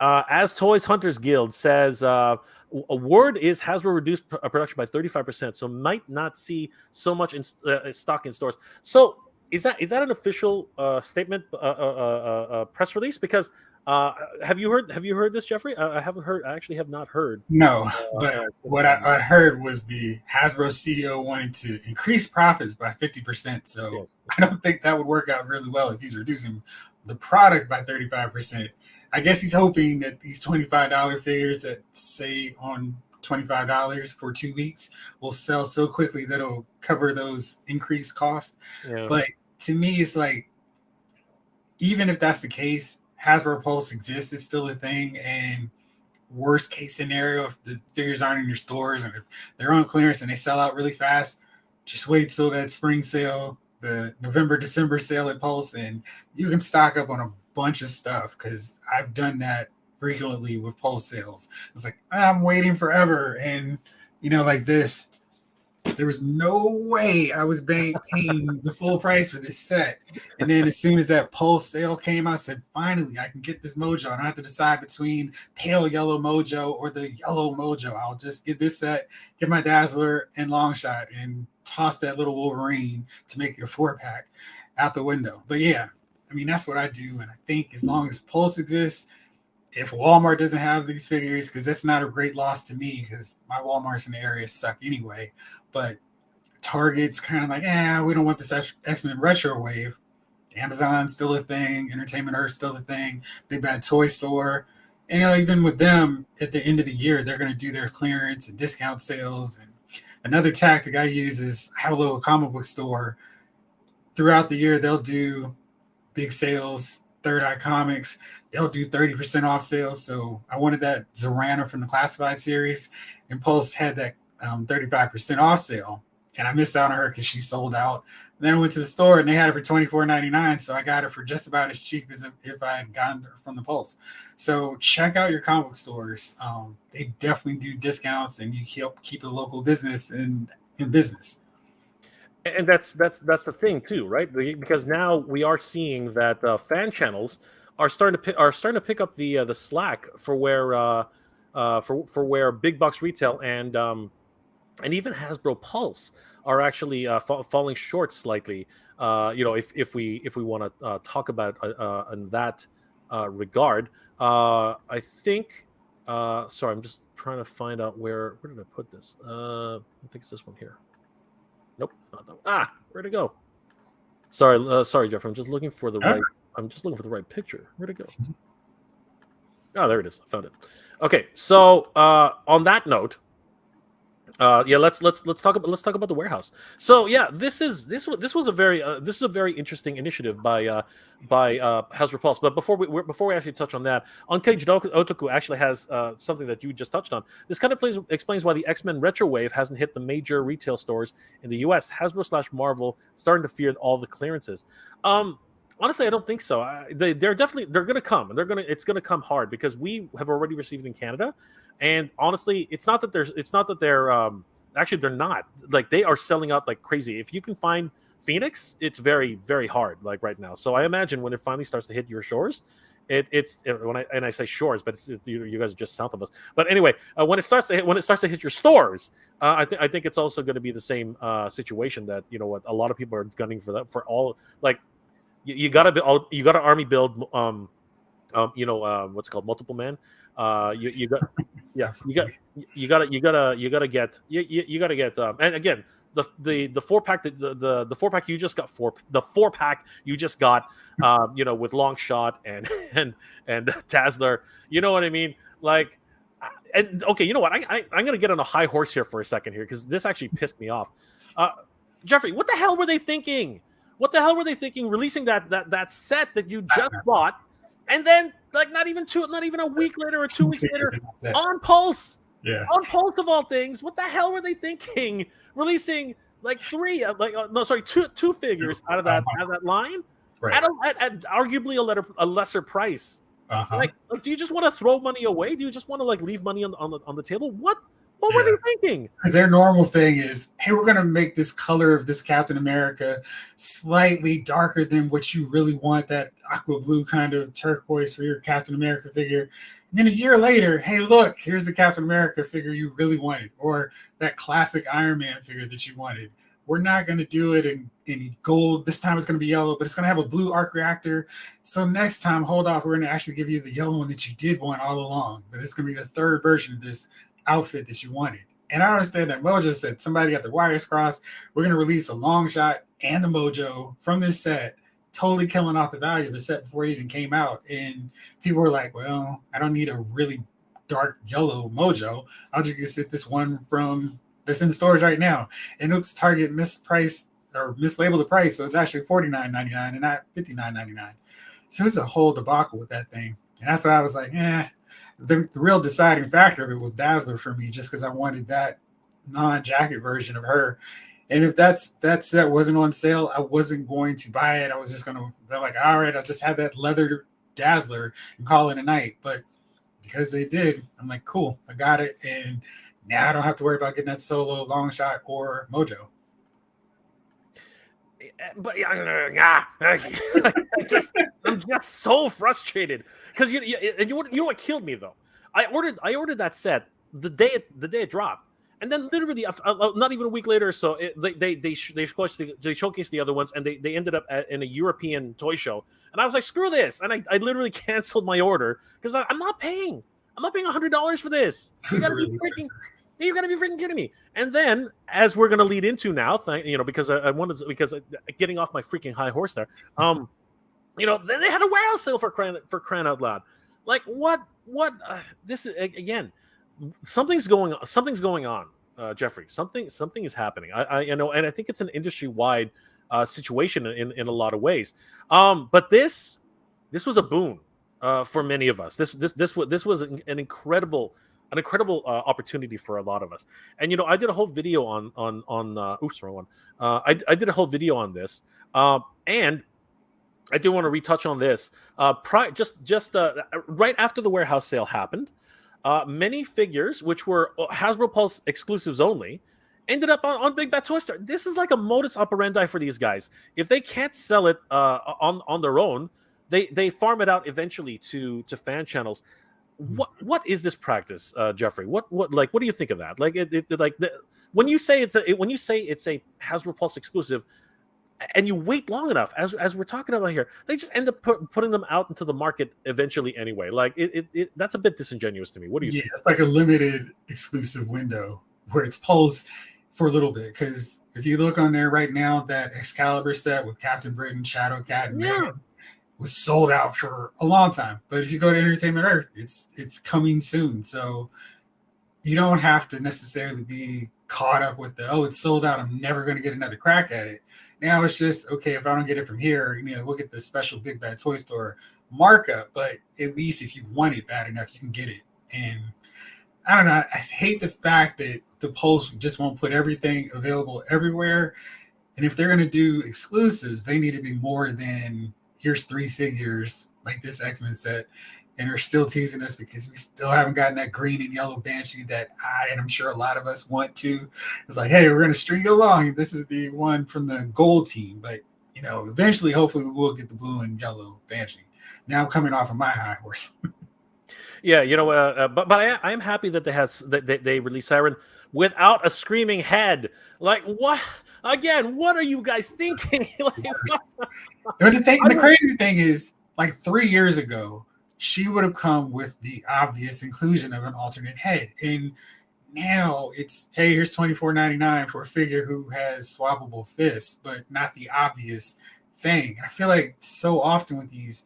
As Toys Hunters Guild says, a word is Hasbro reduced production by 35%, so might not see so much in stock in stores. So is that an official statement, press release? Because have you heard this, Jeffrey? I haven't heard. I actually have not heard. No, Uh, but this, what I heard was the Hasbro CEO wanted to increase profits by 50%. So yes. I don't think that would work out really well if he's reducing the product by 35%. I guess he's hoping that these $25 figures that say on $25 for 2 weeks will sell so quickly that it'll cover those increased costs. Yeah. But to me, it's like, even if that's the case, Hasbro Pulse exists, it's still a thing. And worst case scenario, if the figures aren't in your stores and if they're on clearance and they sell out really fast, just wait till that spring sale, the November, December sale at Pulse, and you can stock up on a bunch of stuff, because I've done that frequently with Pulse sales. It's like, I'm waiting forever. And, like this, there was no way I was paying the full price for this set. And then as soon as that Pulse sale came, I said, finally, I can get this Mojo. I don't have to decide between pale yellow Mojo or the yellow Mojo. I'll just get this set, get my Dazzler and Longshot, and toss that little Wolverine to make it a 4-pack out the window. But yeah, I mean, that's what I do. And I think as long as Pulse exists, if Walmart doesn't have these figures, because that's not a great loss to me, because my Walmarts in the area suck anyway. But Target's kind of like, we don't want this X-Men retro wave. Amazon's still a thing. Entertainment Earth's still a thing. Big Bad Toy Store. And even with them, at the end of the year, they're going to do their clearance and discount sales. And another tactic I use is I have a little comic book store. Throughout the year, they'll do big sales. Third Eye Comics, they'll do 30% off sales. So I wanted that Zorana from the Classified series, and Pulse had that 35% off sale, and I missed out on her because she sold out. Then I went to the store and they had it for $24.99, so I got it for just about as cheap as if I had gotten her from the Pulse. So check out your comic book stores. They definitely do discounts, and you keep the local business in business. And that's the thing too, right? Because now we are seeing that fan channels are starting to pick up the slack for where for where big box retail and even Hasbro Pulse are actually falling short slightly. If we want to talk about in that regard, I think. Sorry, I'm just trying to find out where did I put this? I think it's this one here. Nope, not that one. Where'd it go? Sorry, Jeff. I'm just looking for the right. I'm just looking for the right picture. Where'd it go? Oh, there it is. I found it. Okay, so on that note, let's talk about the warehouse. So yeah, this was a very interesting initiative by Hasbro Pulse. But before we actually touch on that, Uncaged Otaku actually has something that you just touched on. This kind of explains why the X-Men retro wave hasn't hit the major retail stores in the U.S. Hasbro/Marvel starting to fear all the clearances. Honestly, I don't think so. They're going to come, and it's going to come hard, because we have already received in Canada, and honestly, it's not that they're actually, they're not, like, they are selling out like crazy. If you can find Phoenix, it's very, very hard, like, right now. So I imagine when it finally starts to hit your shores, when I say shores, but you guys are just south of us. But anyway, when it starts to hit your stores, I think it's also going to be the same situation that, what a lot of people are gunning for, that for all, like. You gotta army build, what's it called, multiple man. You got to get. And again, the 4-pack, the 4-pack you just got, the 4-pack you just got, with Longshot and Dazzler. You know what I mean? Like, and okay, you know what? I'm gonna get on a high horse here for a second here, because this actually pissed me off. Jeffrey, what the hell were they thinking? What the hell were they thinking, releasing that set that you just bought, and then, like, not even a week later or 2 weeks later on Pulse? Yeah. On Pulse of all things, what the hell were they thinking, releasing like two figures out of that line, right, at arguably a lesser price? Uh-huh. Like, do you just want to throw money away? Do you just want to, like, leave money on the table? What What were Yeah. they thinking? Because their normal thing is, hey, we're going to make this color of this Captain America slightly darker than what you really want, that aqua blue kind of turquoise for your Captain America figure. And then a year later, hey, look, here's the Captain America figure you really wanted, or that classic Iron Man figure that you wanted. We're not going to do it in gold. This time it's going to be yellow, but it's going to have a blue arc reactor. So next time, hold off. We're going to actually give you the yellow one that you did want all along. But it's going to be the third version of this outfit that you wanted. And I understand that Mojo said somebody got the wires crossed. We're going to release a long shot and the Mojo from this set, totally killing off the value of the set before it even came out. And people were like, well, I don't need a really dark yellow Mojo. I'll just get this one from that's in stores right now. And oops, Target mispriced or mislabeled the price. So it's actually $49.99 and not $59.99. So it's a whole debacle with that thing. And that's why I was like, the real deciding factor of it was Dazzler for me, just because I wanted that non-jacket version of her. And if that set wasn't on sale, I wasn't going to buy it. I was just going to be like, all right, I'll just have that leather Dazzler and call it a night. But because they did, I'm like, cool, I got it. And now I don't have to worry about getting that solo, long shot, or Mojo. But I'm just so frustrated because you know what killed me though. I ordered that set the day it dropped, and then literally not even a week later or so, they showcased the other ones, and they ended up in a European toy show, and I was like, screw this, and I literally canceled my order because I'm not paying. I'm not paying $100 for this. You gotta be Really freaking you got to be freaking kidding me. And then, as we're going to lead into now, because I wanted because getting off my freaking high horse there, then they had a warehouse sale for crying out loud. Like this is again, something's going on, Jeffrey. Something is happening. And I think it's an industry wide situation in a lot of ways. But this was a boon for many of us. This was an incredible opportunity for a lot of us. And I did a whole video on oops, wrong one. I did a whole video on this, and I do want to retouch on this. Right after the warehouse sale happened, many figures which were Hasbro Pulse exclusives only ended up on Big Bad Toy Store. This is like a modus operandi for these guys. If they can't sell it on their own, they farm it out eventually to fan channels. What is this practice, Jeffrey? What do you think of that? Like when you say it's a Hasbro Pulse exclusive, and you wait long enough, as we're talking about here, they just end up putting them out into the market eventually anyway. Like that's a bit disingenuous to me. What do you Yeah, think? it's like a limited exclusive window where it's Pulse for a little bit. Because if you look on there right now, that Excalibur set with Captain Britain, Shadow Cat, and Yeah, Man was sold out for a long time. But if you go to Entertainment Earth, it's coming soon. So you don't have to necessarily be caught up with it's sold out, I'm never going to get another crack at it. Now it's just, okay, if I don't get it from here, we'll get the special Big Bad Toy Store markup. But at least if you want it bad enough, you can get it. And I don't know, I hate the fact that the Pulse just won't put everything available everywhere. And if they're going to do exclusives, they need to be more than here's 3 figures like this X-Men set. And they're still teasing us because we still haven't gotten that green and yellow Banshee that and I'm sure a lot of us want to. It's like, hey, we're going to string you along. This is the one from the gold team. But, eventually, hopefully, we will get the blue and yellow Banshee. Now I'm coming off of my high horse. yeah. But I am happy that they release Siren without a screaming head. Like what? Again, what are you guys thinking? The crazy thing is, like 3 years ago, she would have come with the obvious inclusion of an alternate head. And now it's, hey, here's $24.99 for a figure who has swappable fists, but not the obvious thing. And I feel like so often with these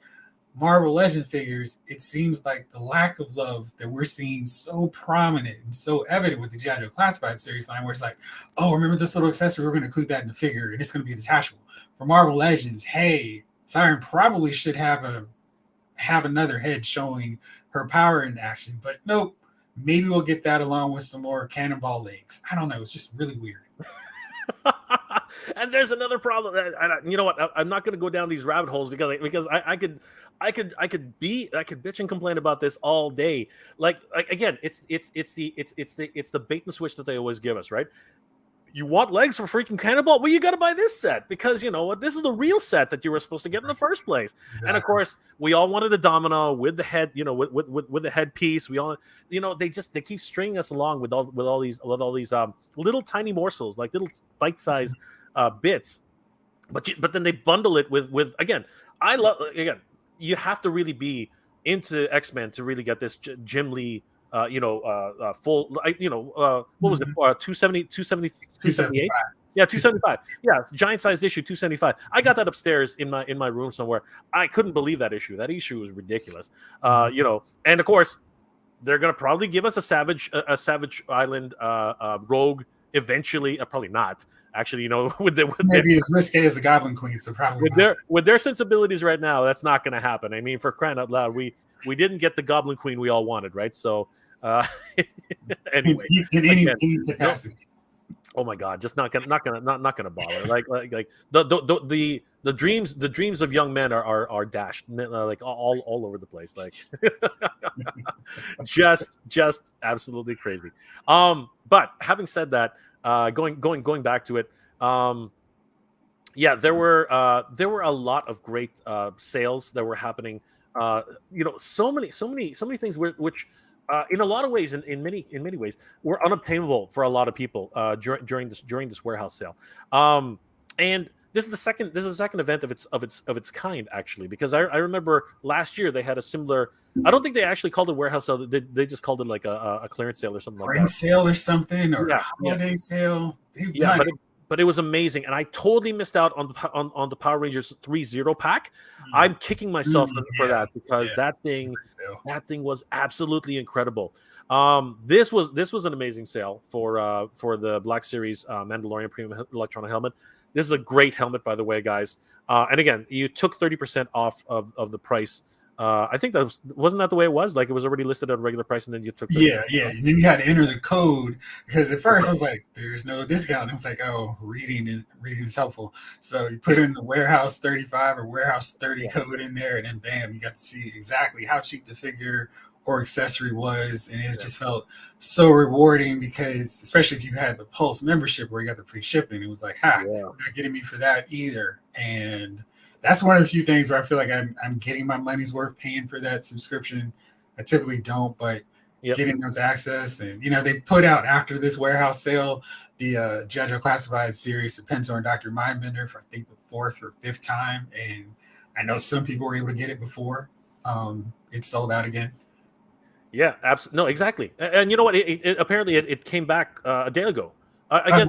Marvel Legend figures, it seems like the lack of love that we're seeing so prominent and so evident with the G.I. Joe Classified series line, where it's like, oh, remember this little accessory? We're going to include that in the figure, and it's going to be detachable. For Marvel Legends, hey, Siren probably should have another head showing her power in action, but nope. Maybe we'll get that along with some more cannonball legs. I don't know. It's just really weird. And there's another problem. You know what? I'm not going to go down these rabbit holes because I could bitch and complain about this all day. Like again, it's the bait and switch that they always give us, right? You want legs for freaking cannonball? Well, you got to buy this set because you know what? This is the real set that you were supposed to get in the first place. And of Exactly. course, we all wanted a domino with the head, you know, with the headpiece. We all, you know, they keep stringing us along with all these little tiny morsels, like little bite size bits. But then they bundle it with again. I love again. You have to really be into X-Men to really get this Jim Lee full, what was it? Mhm. 270, 270, 278? 275. Yeah, 275. Yeah, it's giant sized issue 275. I got that upstairs in my room somewhere. I couldn't believe that issue. That issue was ridiculous. Mhm. And of course, they're gonna probably give us a Savage Island Rogue eventually. Probably not. Actually, Maybe as risque as a Goblin Queen, so probably not. with their sensibilities right now, that's not going to happen. I mean, for crying out loud, we didn't get the Goblin Queen we all wanted, right? So, uh, In, anyway, in again, any no, capacity. oh my god, just not gonna bother. Like the dreams of young men are dashed like all over the place, like just absolutely crazy. But having said that, going back to it, yeah, there were a lot of great sales that were happening. So many things which in a lot of ways, in many ways, were unobtainable for a lot of people during this warehouse sale. And this is the second event of its kind actually, because I remember last year they had a similar. I don't think they actually called it warehouse sale. They just called it like a clearance sale or something like Spring that. sale or something, or a Yeah, yeah, holiday sale. They've yeah. done But it was amazing, and I totally missed out on on the Power Rangers 3.0 pack. it. I'm kicking myself for Yeah, that because yeah. Sale. that thing was absolutely incredible. This was an amazing sale for the Black Series Mandalorian Premium Electronic Helmet. This is a great helmet, by the way, guys. And again, you took 30% off of the price. I think wasn't that the way it was. Like it was already listed at a regular price, and then you took 30% Yeah, yeah. off. And then you had to enter the code because at first I Correct. was like, "There's no discount." And I was like, "Oh, reading is helpful." So you put in the warehouse 35 or warehouse 30 Yeah, code in there, and then bam, you got to see exactly how cheap the figure or accessory was, and it yeah, just felt so rewarding because, especially if you had the Pulse membership where you got the free shipping, it was like, "Ha, yeah, you're not getting me for that either." And that's one of the few things where I feel like I'm getting my money's worth paying for that subscription. I typically don't, but yep, getting those access. And they put out after this warehouse sale the JoJo Classified series of Pinto and Dr. Mindbender for I think the fourth or fifth time. And I know some people were able to get it before it sold out again. yeah. Absolutely, no, exactly. And you know what? Apparently it came back a day ago. Uh, Again,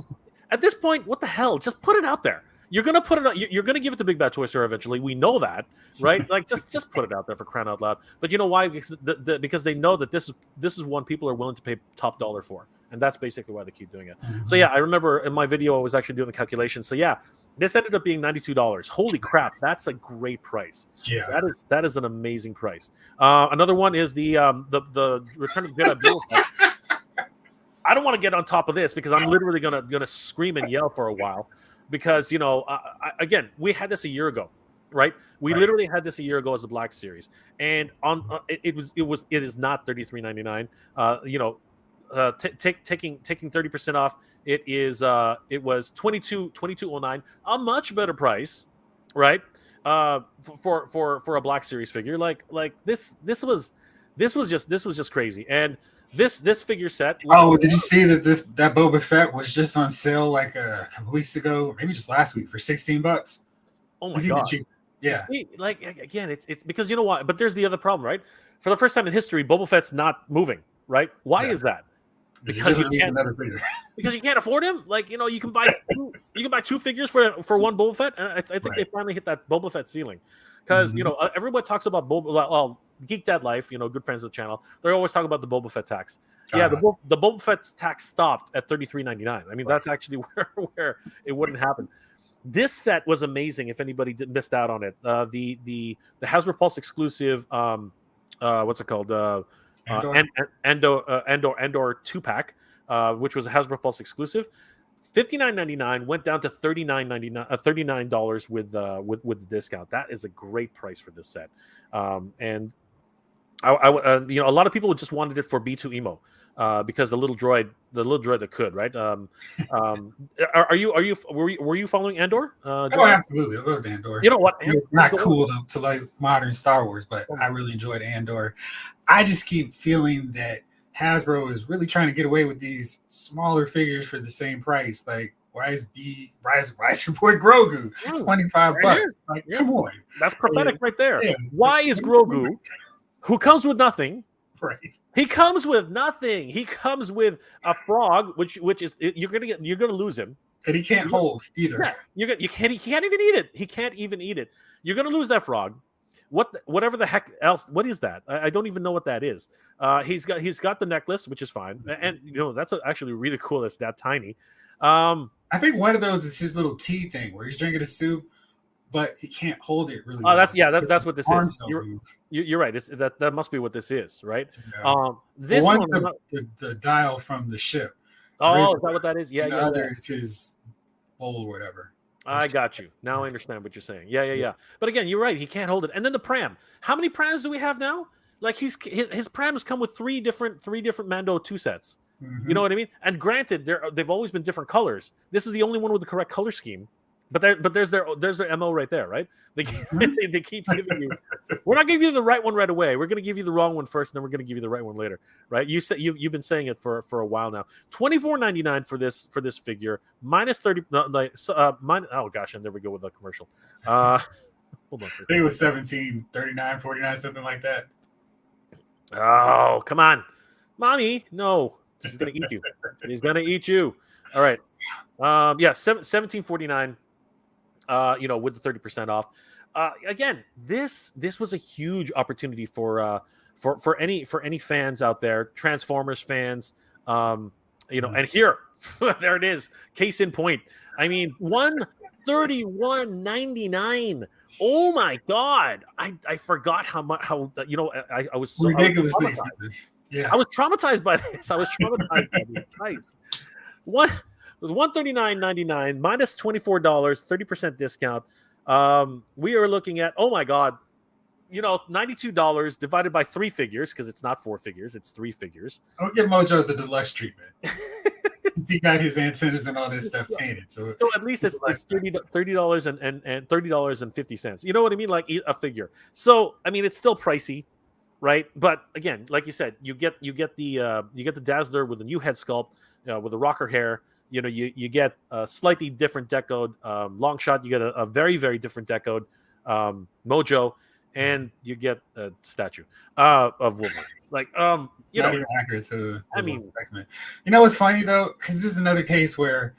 at this point, what the hell? Just put it out there. You're gonna put it. You're gonna give it to Big Bad Toy Store eventually. We know that, right? Like just put it out there for crying out loud. But you know why? Because they know that this is one people are willing to pay top dollar for, and that's basically why they keep doing it. So mhm. yeah, I remember in my video I was actually doing the calculation. So yeah, this ended up being $92. Holy crap, that's a great price. Yeah. That is an amazing price. Another one is the Return of the Jedi Duel Set. I don't want to get on top of this because I'm literally gonna scream and yell for a while because again we had this a year ago, right? We Right. literally had this a year ago as a Black Series, and on it is not $33.99. Taking 30% off, it was 22.09, a much better price, right? For a Black Series figure like this was just crazy. And this figure set, which Oh, did you see that Boba Fett was just on sale like a couple weeks ago, maybe just last week for $16? oh my It's even god. cheaper. You Yeah. see, like again, it's because you know what? But there's the other problem, right? For the first time in history, Boba Fett's not moving, right? Why Yeah. is that? Because you Because just you released can't another figure. afford him. Like you can buy two figures for one Boba Fett, and I think they Right. finally hit that Boba Fett ceiling. Because Mhm. everyone talks about Boba. Well, Geek Dad Life, good friends of the channel, they're always talking about the Boba Fett tax. Yeah, Uh-huh. The Boba Fett tax stopped at $33.99. I mean, Right. that's actually where it wouldn't happen. This set was amazing. If anybody missed out on it, the Hasbro Pulse exclusive, what's it called? Andor. Andor 2 pack, which was a Hasbro Pulse exclusive. $59.99 went down to $39.99, with the discount. That is a great price for this set. And a lot of people just wanted it for B2 emo, because the little droid that could, right? Were you following Andor, Oh, Jordan? absolutely. I love Andor. You know what? It's not Andor. cool to like modern Star Wars, but Oh I my really enjoyed Andor. I just keep feeling that Hasbro is really trying to get away with these smaller figures for the same price. Like, why is your boy Grogu God. 25 Right here. bucks? Like, Yeah, come on. that's prophetic And, right there. yeah, it's like, Why is Grogu, who comes with nothing? right. He comes with nothing. He comes with a frog, which is, you're gonna lose him. And he can't hold either. Yeah, you can't. He can't even eat it. He can't even eat it. You're gonna lose that frog. Whatever the heck else? What is that? I don't even know what that is. He's got the necklace, which is fine, and that's actually really cool. It's that tiny. I think one of those is his little tea thing where he's drinking a soup, but he can't hold it really Oh, well. that's His what this is. arms don't move. You're right. That must be what this is, right? Yeah. This One's one. the dial from the ship. Oh, is that what that is? Yeah, And the yeah, other yeah. is his bowl or whatever. I got you. Now I understand what you're saying. Yeah, yeah, yeah. But again, you're right. He can't hold it. And then the pram. How many prams do we have now? Like his prams come with three different Mando 2 sets. You know Mm-hmm. what I mean? And granted, they've always been different colors. This is the only one with the correct color scheme. But there's their MO right there, right? They Mm-hmm. they keep giving you. We're not giving you the right one right away. We're going to give you the wrong one first, and then we're going to give you the right one later, right? You've been saying it for a while now. $24.99 for this figure, minus 30. No, oh gosh, and there we go with the commercial. Hold on. I think it was 17, 39, 49, something like that. Oh, come on, mommy! No, she's gonna eat you. She's gonna eat you. All right. Yeah, 17.49. With the 30% off. Again, this was a huge opportunity for any fans out there, Transformers fans. And here, there it is. Case in point. I mean, 131.99. Oh my God! I forgot how much. I was Ridiculously expensive. Yeah. I was traumatized by this. I was traumatized by this price. One $139.99 minus $24, 30% discount. We are looking at, oh my God, $92 divided by 3 figures, because it's not 4 figures, it's 3 figures. I'll give Mojo the deluxe treatment. He got his antennas and all this stuff painted. So at least it's $30 and $30.50. You know what I mean? Like a figure. So I mean, it's still pricey, right? But again, like you said, you get the Dazzler with a new head sculpt, with the rocker hair. You get a slightly different decode long shot. You get a very, very different decode Mojo, and you get a statue of Wolverine. Like it's not even accurate to X-Men. You know what's funny though? Because this is another case where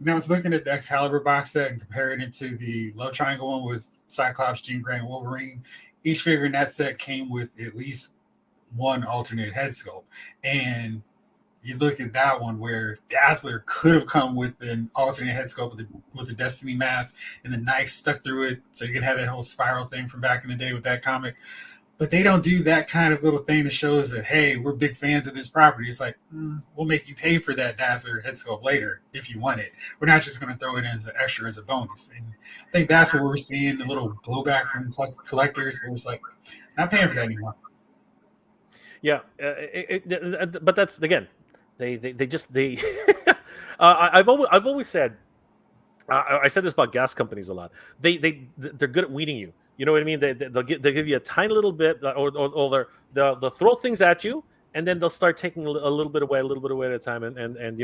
I was looking at the Excalibur box set and comparing it to the Love Triangle one with Cyclops, Jean Grey, and Wolverine. Each figure in that set came with at least one alternate head sculpt. And you look at that one where Dazzler could have come with an alternate head sculpt with the Destiny mask and the knife stuck through it, so you could have that whole spiral thing from back in the day with that comic. But they don't do that kind of little thing that shows that, hey, we're big fans of this property. It's like, we'll make you pay for that Dazzler head sculpt later if you want it. We're not just going to throw it in as an extra, as a bonus. And I think that's what we're seeing, the little blowback from plus collectors. Where it's like, not paying for that anymore. Yeah, but that's, again, they I've always said, I said this about gas companies a lot. They're good at weeding you. You know what I mean? They'll give you a tiny little bit, or they'll throw things at you, and then they'll start taking a little bit away at a time, and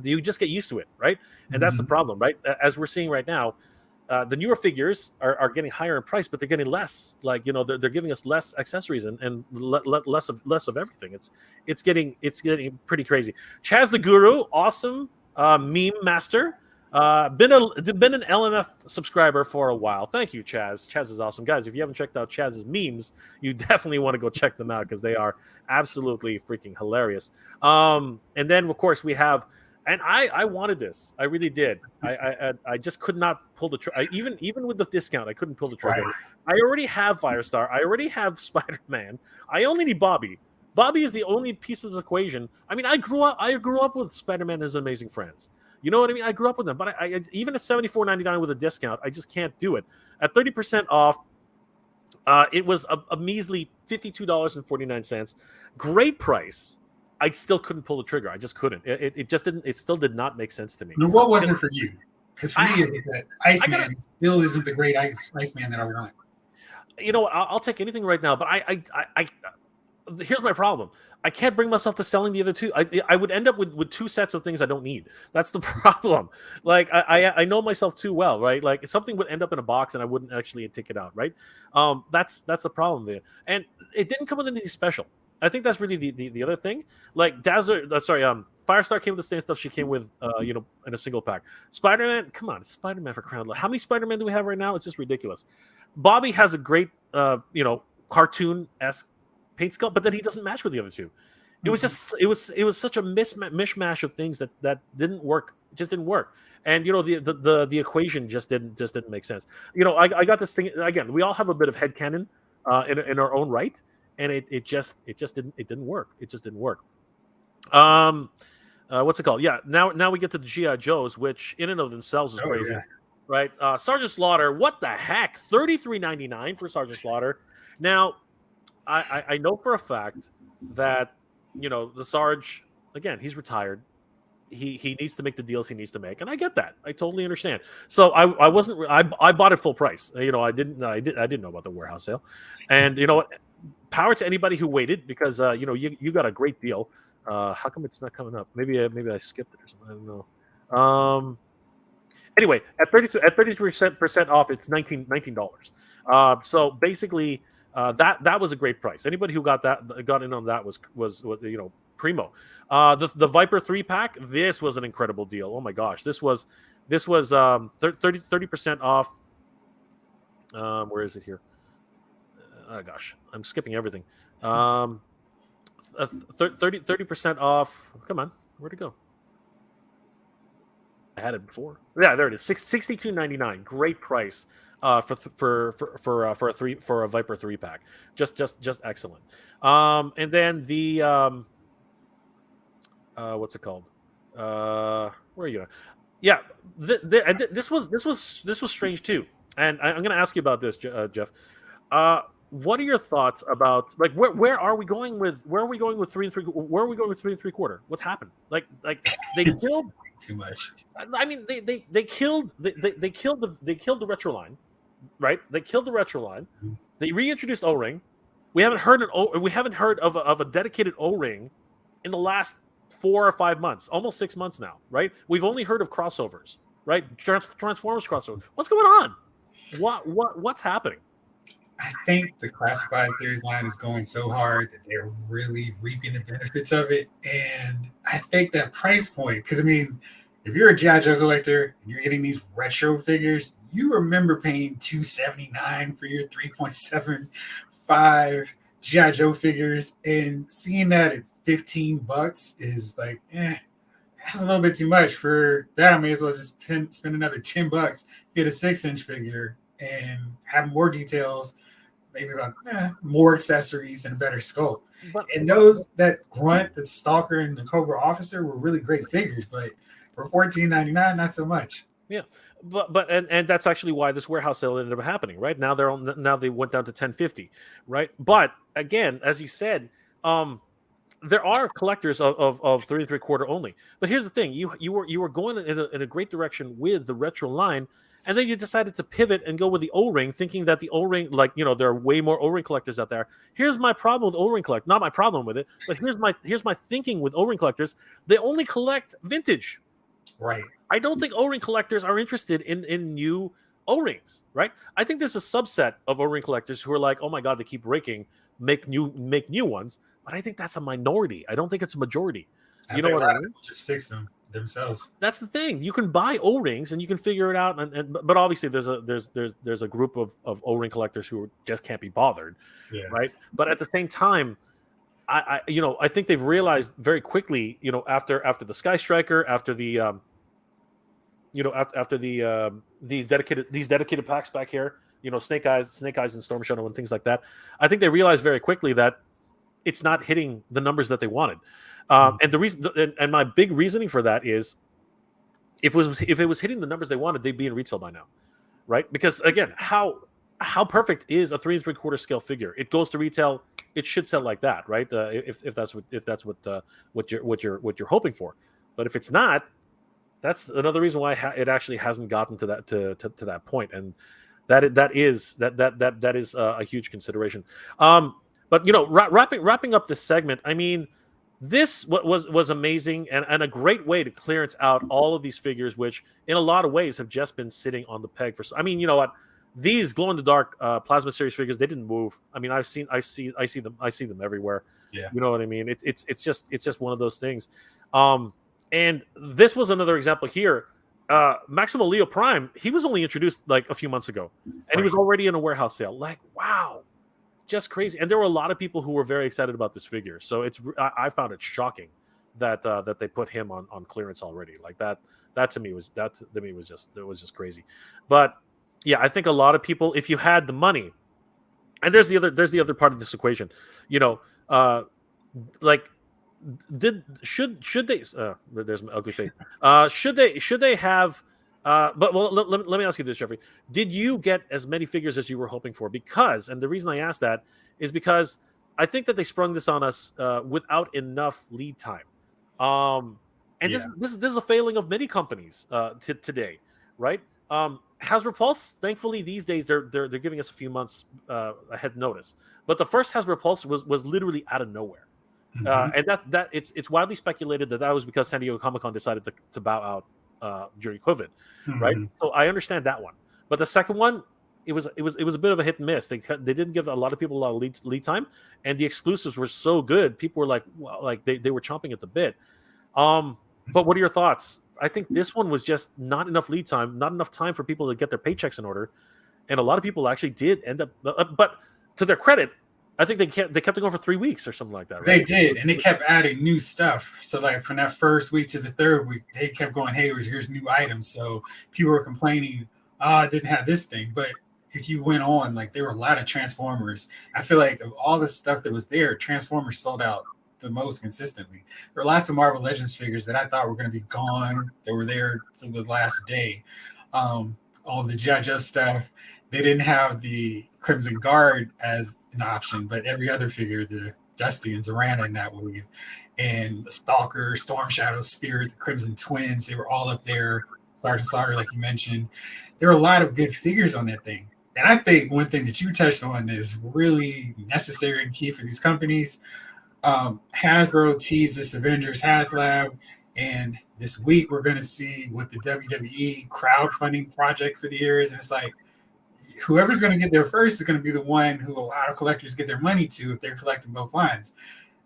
you just get used to it, right? And that's the problem, right? As we're seeing right now, the newer figures are getting higher in price, but they're getting less. Like, they're giving us less accessories and less of everything. It's getting pretty crazy. Chaz the Guru, awesome meme master. Been an LMF subscriber for a while. Thank you, Chaz. Chaz is awesome, guys. If you haven't checked out Chaz's memes, you definitely want to go check them out, because they are absolutely freaking hilarious. And then of course we have. And I wanted this. I really did. I just could not pull the trigger. Even with the discount, I couldn't pull the trigger. Right. I already have Firestar. I already have Spider-Man. I only need Bobby. Bobby is the only piece of this equation. I mean, I grew up with Spider-Man and His Amazing Friends. You know what I mean? I grew up with them, but even at $74.99 with a discount, I just can't do it. At 30% off, it was a measly $52.49. Great price. I still couldn't pull the trigger. I just couldn't. It just didn't. It still did not make sense to me. Now, what was it for you? Because for me, I it's that I gotta. Iceman still isn't the great Iceman that I want. You know, I'll take anything right now. But here's my problem. I can't bring myself to selling the other two. I would end up with two sets of things I don't need. That's the problem. Like I know myself too well, right? Like something would end up in a box and I wouldn't actually take it out, right? That's the problem there. And it didn't come with anything special. I think that's really the other thing. Like Dazzler, Firestar came with the same stuff she came with, in a single pack. Spider-Man, come on, it's Spider-Man for crying out loud. How many Spider-Man do we have right now? It's just ridiculous. Bobby has a great, cartoon-esque paint sculpt, but then he doesn't match with the other two. It was just it was such a mishmash of things that didn't work. It just didn't work. And the equation just didn't make sense. I got this thing again. We all have a bit of headcanon in our own right, and it just didn't work. It just didn't work. What's it called? Yeah. Now we get to the GI Joes, which in and of themselves is crazy, Yeah. right? Sergeant Slaughter. What the heck? $33.99 for Sergeant Slaughter. Now, I know for a fact that the Sarge, again, he's retired. He needs to make the deals he needs to make, and I get that. I totally understand. So I wasn't. I bought it full price. I didn't know about the warehouse sale, and you know what? Power to anybody who waited because you got a great deal. How come it's not coming up? Maybe I skipped it or something. I don't know. Anyway, at 33% off, it's $19. So basically, that was a great price. Anybody who got in on that was primo. The Viper 3-pack, this was an incredible deal. Oh my gosh, this was 30% off. Where is it here? Oh gosh, I'm skipping everything. 30% off. Come on, where'd it go? I had it before. Yeah, there it is. $62.99. Great price for a Viper 3-pack. Just excellent. And then the what's it called? Where are you? Yeah, this was strange too. And I'm going to ask you about this, Jeff. What are your thoughts about where are we going with 3 and 3? Where are we going with 3 and 3/4? What's happened? Like they killed too much. I mean they killed the retro line, right? They killed the retro line. They reintroduced O-ring. We haven't heard of a dedicated O-ring in the last 4 or 5 months, almost 6 months now, right? We've only heard of crossovers, right? Transformers crossover. What's going on? What's happening? I think the classified series line is going so hard that they're really reaping the benefits of it. And I think that price point, because I mean, if you're a G.I. Joe collector and you're getting these retro figures, you remember paying $279 for your 3.75 G.I. Joe figures, and seeing that at $15 is like, that's a little bit too much. For that, I may as well just spend another $10, get a 6-inch figure, and have more details, maybe about more accessories and a better scope. And those that Grunt, the Stalker, and the Cobra Officer were really great figures, but for $14.99, not so much. Yeah, but that's actually why this warehouse sale ended up happening, right? Now they went down to $10.50, right? But again, as you said, there are collectors of 3 3/4 only. But here's the thing: you were going in a great direction with the retro line. And then you decided to pivot and go with the O-ring, thinking that the O-ring, there are way more O-ring collectors out there. Here's my problem with O-ring collect. Not my problem with it, but here's my thinking with O-ring collectors. They only collect vintage. Right. I don't think O-ring collectors are interested in new O-rings, right? I think there's a subset of O-ring collectors who are like, oh my God, they keep breaking, make new ones. But I think that's a minority. I don't think it's a majority. You know what I mean? Just fix them themselves. That's the thing. You can buy O-rings and you can figure it out, but obviously there's a group of O-ring collectors who just can't be bothered, right? But at the same time, I think they've realized very quickly, after the Sky Striker, after the after the these dedicated packs back here, Snake Eyes and Storm Shadow and things like that. I think they realized very quickly that it's not hitting the numbers that they wanted. And the reason, and my big reasoning for that is, if it was hitting the numbers they wanted, they'd be in retail by now, right? Because again, how perfect is a 3 3/4 scale figure? It goes to retail, it should sell like that, right? If that's what you're hoping for. But if it's not, that's another reason why it actually hasn't gotten to that point, and that is a huge consideration. But wrapping up this segment, I mean, this was amazing and a great way to clearance out all of these figures, which in a lot of ways have just been sitting on the peg for. I mean, you know what? These glow in the dark plasma series figures, they didn't move. I mean, I see them everywhere. Yeah. You know what I mean? It's just one of those things. Um, and this was another example here. Maximo Leo Prime, he was only introduced like a few months ago, and he was already in a warehouse sale. Like, wow, just crazy. And there were a lot of people who were very excited about this figure. So I found it shocking that that they put him on clearance already. Like that to me was just crazy. But yeah, I think a lot of people, if you had the money, and there's the other part of this equation, you know, like should they there's my ugly face, should they have but well let me ask you this, Jeffrey, did you get as many figures as you were hoping for? Because, and the reason I asked that is because I think that they sprung this on us without enough lead time, and Yeah. this is a failing of many companies today, right? Hasbro Pulse, thankfully these days they're giving us a few months ahead notice, but the first Hasbro Pulse was literally out of nowhere. Mhm. And that it's widely speculated that was because San Diego Comic-Con decided to bow out during COVID, right? Mhm. So I understand that one, but the second one, it was a bit of a hit and miss. They didn't give a lot of people a lot of lead time, and the exclusives were so good, people were like, well, like they were chomping at the bit. But what are your thoughts? I think this one was just not enough lead time, not enough time for people to get their paychecks in order, and a lot of people actually did end up. But to their credit, I think they kept it going for 3 weeks or something like that, right? They did, and they kept adding new stuff. So, like from that first week to the third week, they kept going, "Hey, here's new items." So people were complaining, "Oh, I didn't have this thing." But if you went on, like there were a lot of Transformers. I feel like of all the stuff that was there, Transformers sold out the most consistently. There were lots of Marvel Legends figures that I thought were going to be gone that were there for the last day. All the G.I. Joe stuff. They didn't have the Crimson Guard as an option, but every other figure, the Dusty and Zorana in that wave, and the Stalker, Storm Shadow, Spirit, the Crimson Twins, they were all up there. Sergeant Slaughter, like you mentioned. There were a lot of good figures on that thing. And I think one thing that you touched on that is really necessary and key for these companies. Hasbro teased this Avengers HasLab, and this week we're going to see what the WWE crowdfunding project for the year is. And it's like, whoever's going to get there first is going to be the one who a lot of collectors get their money to if they're collecting both lines.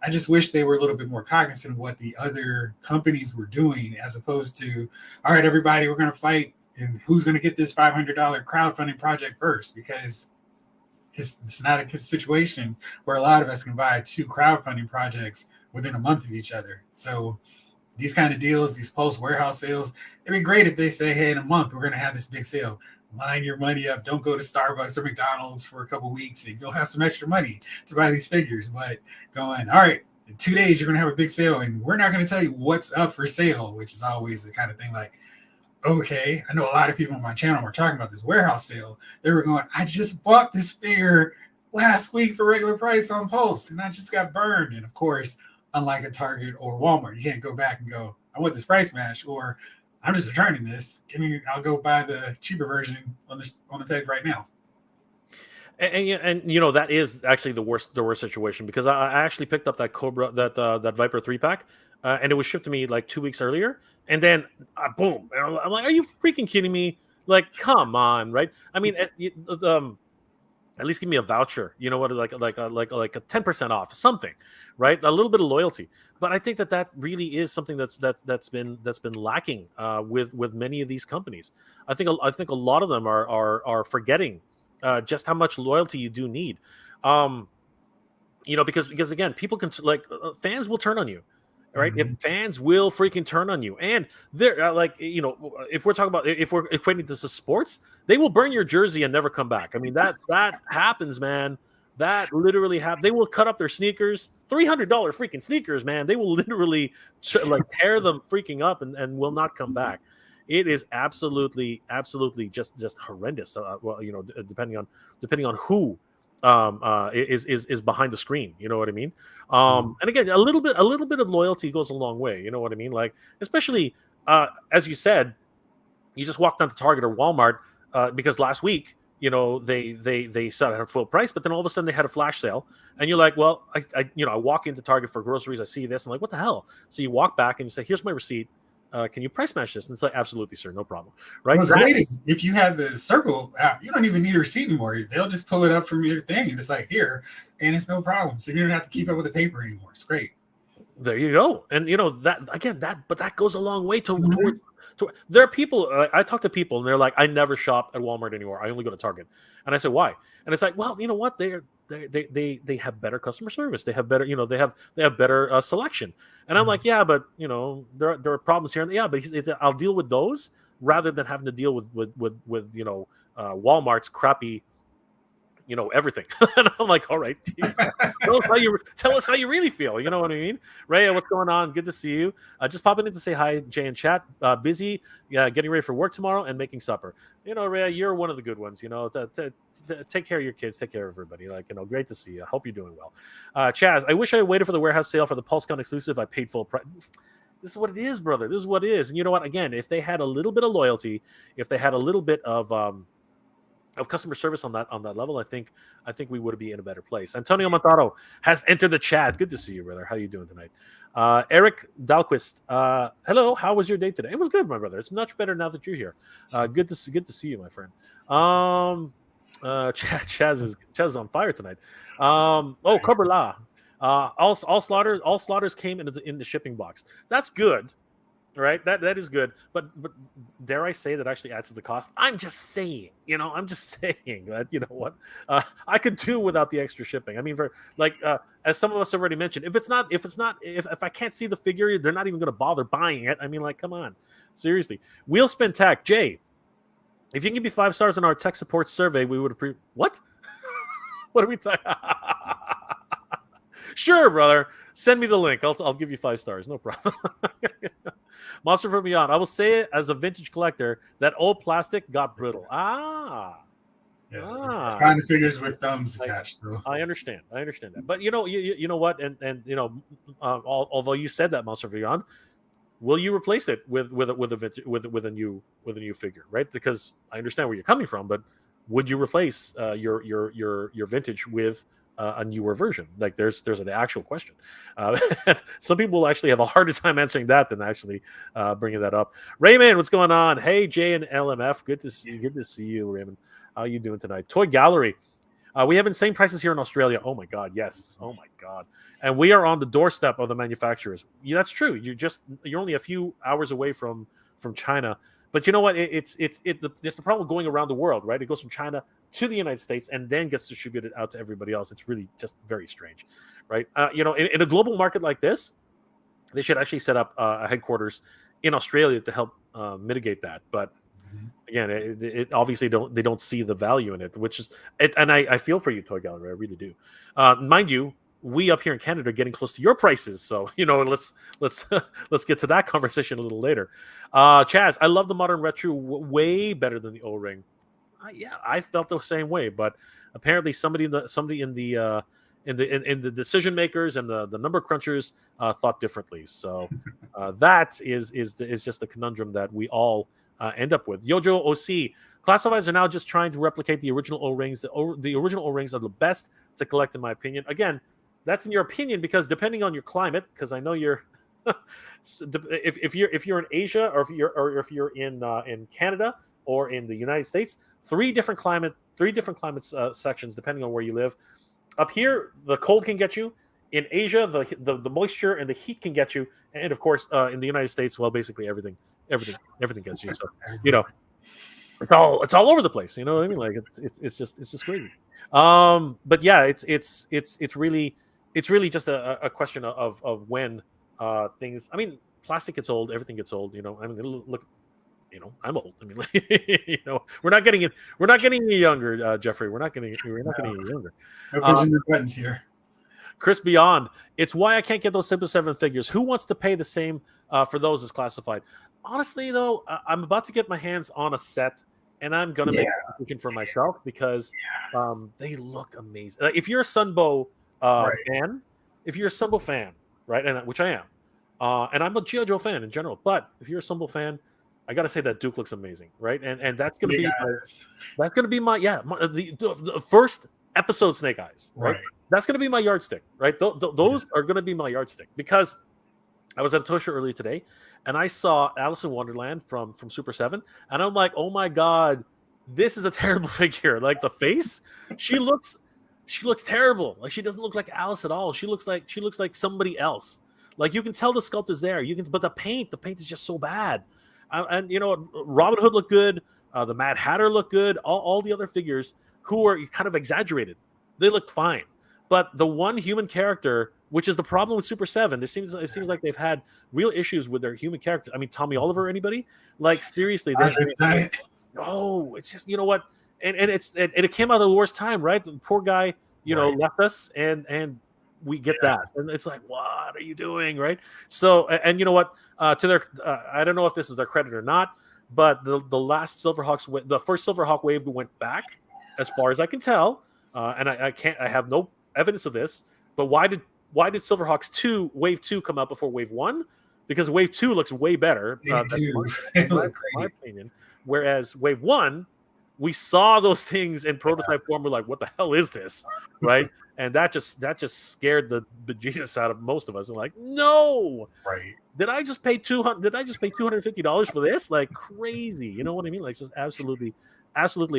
I just wish they were a little bit more cognizant of what the other companies were doing, as opposed to, all right, everybody, we're going to fight, and who's going to get this $500 crowdfunding project first? Because it's not a situation where a lot of us can buy 2 crowdfunding projects within a month of each other. So these kind of deals, these post warehouse sales, it'd be great if they say, hey, in a month, we're going to have this big sale. Line your money up. Don't go to Starbucks or McDonald's for a couple of weeks, and you'll have some extra money to buy these figures. But going, all right, in 2 days, you're going to have a big sale, and we're not going to tell you what's up for sale, which is always the kind of thing like, okay, I know a lot of people on my channel were talking about this warehouse sale. They were going, I just bought this figure last week for regular price on Post, and I just got burned. And of course, unlike a Target or Walmart, you can't go back and go, I want this price match, or I'm just returning this. I'll go buy the cheaper version on the peg right now. And you know, that is actually the worst situation, because I actually picked up that Cobra, that Viper 3 pack, and it was shipped to me like 2 weeks earlier, and then boom, and I'm like, are you freaking kidding me? Like, come on, right? I mean, at least give me a voucher, you know what, like a 10% off, something, right? A little bit of loyalty. But I think that really is something that's been lacking with many of these companies. I think a lot of them are forgetting just how much loyalty you do need. You know, because again, people can, like, fans will turn on you, right? If Mm-hmm. fans will freaking turn on you, and they're like, you know, if we're talking about, if we're equating this to sports, they will burn your jersey and never come back. I mean, that happens, man. That literally happens. They will cut up their sneakers, $300 freaking sneakers, man. They will literally like tear them freaking up and will not come back. It is absolutely just horrendous. Well, depending on who is behind the screen. You know what I mean? Mhm. And again, a little bit of loyalty goes a long way. You know what I mean? Like, especially as you said, you just walk down to Target or Walmart because last week, they set it at full price, but then all of a sudden they had a flash sale, and you're like, well, I walk into Target for groceries, I see this, I'm like, what the hell? So you walk back and you say, here's my receipt. Can you price match this? And it's like, absolutely, sir, no problem. Right? What's great is if you have the Circle app, you don't even need a receipt anymore. They'll just pull it up from your thing and it's like here, and it's no problem. So you don't have to keep up with the paper anymore. It's great. There you go. And that again, but that goes a long way Mhm. to there are people. I talk to people and they're like, I never shop at Walmart anymore. I only go to Target. And I say, why? And it's like, well, you know what? They have better customer service. They have better, they have better selection. And I'm like, Mhm. yeah, but there are problems here. And yeah, but I'll deal with those rather than having to deal with Walmart's crappy everything. And I'm like, all right, geez, tell us how you really feel. You know what I mean? Ray, what's going on? Good to see you. Just popping in to say hi, Jay and chat. Busy, yeah, getting ready for work tomorrow and making supper. Ray, you're one of the good ones. Take care of your kids, take care of everybody. Like, great to see you. I hope you're doing well. Chaz, I wish I had waited for the warehouse sale for the PulseCon exclusive. I paid full price. This is what it is, brother. This is what it is. And you know what? Again, if they had a little bit of loyalty, if they had a little bit of customer service on that level, I think we would be in a better place. Antonio Montaro has entered the chat. Good to see you, brother. How you doing tonight? Eric Dalquist. Hello. How was your day today? It was good, my brother. It's much better now that you're here. Good to see you, my friend. Chaz is on fire tonight. Nice. Cobra La. All slaughters came in the shipping box. That's good. Right, that is good, but dare I say that actually adds to the cost? I'm just saying, I'm just saying that what I could do without the extra shipping. I mean, for like as some of us have already mentioned, if I can't see the figure, they're not even going to bother buying it. I mean, like, come on, seriously. Wheelspin Tech, Jay, if you can give me 5 stars on our tech support survey, we would appreciate. What? What are we talking? Sure, brother. Send me the link. I'll give you 5 stars. No problem. Monster from Beyond. I will say it as a vintage collector. That old plastic got brittle. Yes. I Ah. find the figures with thumbs I, attached. So I understand. I understand that. But you know what? And although you said that, Monster from Beyond, will you replace it with a new figure? Right? Because I understand where you're coming from, but would you replace your vintage with a newer version? Like, there's an actual question. Uh, some people will actually have a harder time answering that than actually bringing that up. Raymond, what's going on? Hey, Jay and LMF, good to see you, Raymond. How you doing tonight? Toy Gallery. We have insane prices here in Australia. Oh my god, yes. Oh my god, and we are on the doorstep of the manufacturers. Yeah, that's true. You're only a few hours away from China, but you know what? It's the problem going around the world, right? It goes from China to the United States and then gets distributed out to everybody else. It's really just very strange, right? In a global market like this, they should actually set up a headquarters in Australia to help mitigate that. But mhm. again, it obviously they don't see the value in it, which is it. And I feel for you, Toy Gallery, I really do. Mind you, we up here in Canada are getting close to your prices, so let's let's get to that conversation a little later. Chaz, I love the modern retro way better than the O ring. Yeah, I felt the same way, but apparently somebody in the decision makers and the number crunchers thought differently. So that is just a conundrum that we all end up with. Yojo OC, classifieds are now just trying to replicate the original O rings. The original O rings are the best to collect, in my opinion. Again, that's in your opinion because depending on your climate, because I know you're. If you're in Asia or if you're in Canada or in the United States, three different climate sections depending on where you live. Up here, the cold can get you. In Asia, the moisture and the heat can get you, and of course, in the United States, well, basically everything gets you. So you know, it's all over the place. You know what I mean? Like it's just crazy. But yeah, it's really just a question of when things. I mean, plastic gets old, everything gets old. I mean, look. I'm old. I mean, we're not getting any younger, Jeffrey. We're not getting any younger. No Uh, Benjamin Buttons here. Chris Beyond, it's why I can't get those Simple 7 figures. Who wants to pay the same for those as classified? honestly though, I'm about to get my hands on a set, and I'm gonna Yeah, make a decision for myself because they look amazing. Like, if you're a Sunbow right. fan, if you're a Sunbow fan, right, and which I am, and I'm a GI Joe fan in general, but if you're a Sunbow fan, I gotta say that Duke looks amazing, right? And that's gonna You be guys, my yeah the first episode Snake Eyes, right? right. That's gonna be my yardstick, right? Those are gonna be my yardstick because I was at a toy show earlier today, and I saw Alice in Wonderland from Super Seven, and I'm like, oh my god, this is a terrible figure. Like the face, she looks she looks terrible. Like she doesn't look like Alice at all. She looks like somebody else. Like you can tell the sculpt is there. You can, but the paint is just so bad. And you know, Robin Hood looked good. The Mad Hatter looked good. All the other figures who are kind of exaggerated, they looked fine. But the one human character, which is the problem with Super Seven, it seems like they've had real issues with their human character. I mean, Tommy Oliver, anybody? Like seriously, Andre the Giant. oh, it's just, you know what, and it came out at the worst time, right? The poor guy, you know, Right. left us, and we get Yeah. that, and it's like, what are you doing, right? So, and you know what? To their, I don't know if this is their credit or not, but the last Silverhawks, the first Silverhawk wave went back, as far as I can tell, and I can't, I have no evidence of this, but why did Silverhawks Wave Two come out before Wave One? Because Wave Two looks way better. They That's do. in They look my great. opinion. Whereas Wave One, we saw those things in prototype form. We're like, what the hell is this, right? And that just scared the bejesus out of most of us. And like, no, Right. did I just pay 200? Did I just pay $250 for this? Like crazy, you know what I mean? Like it's just absolutely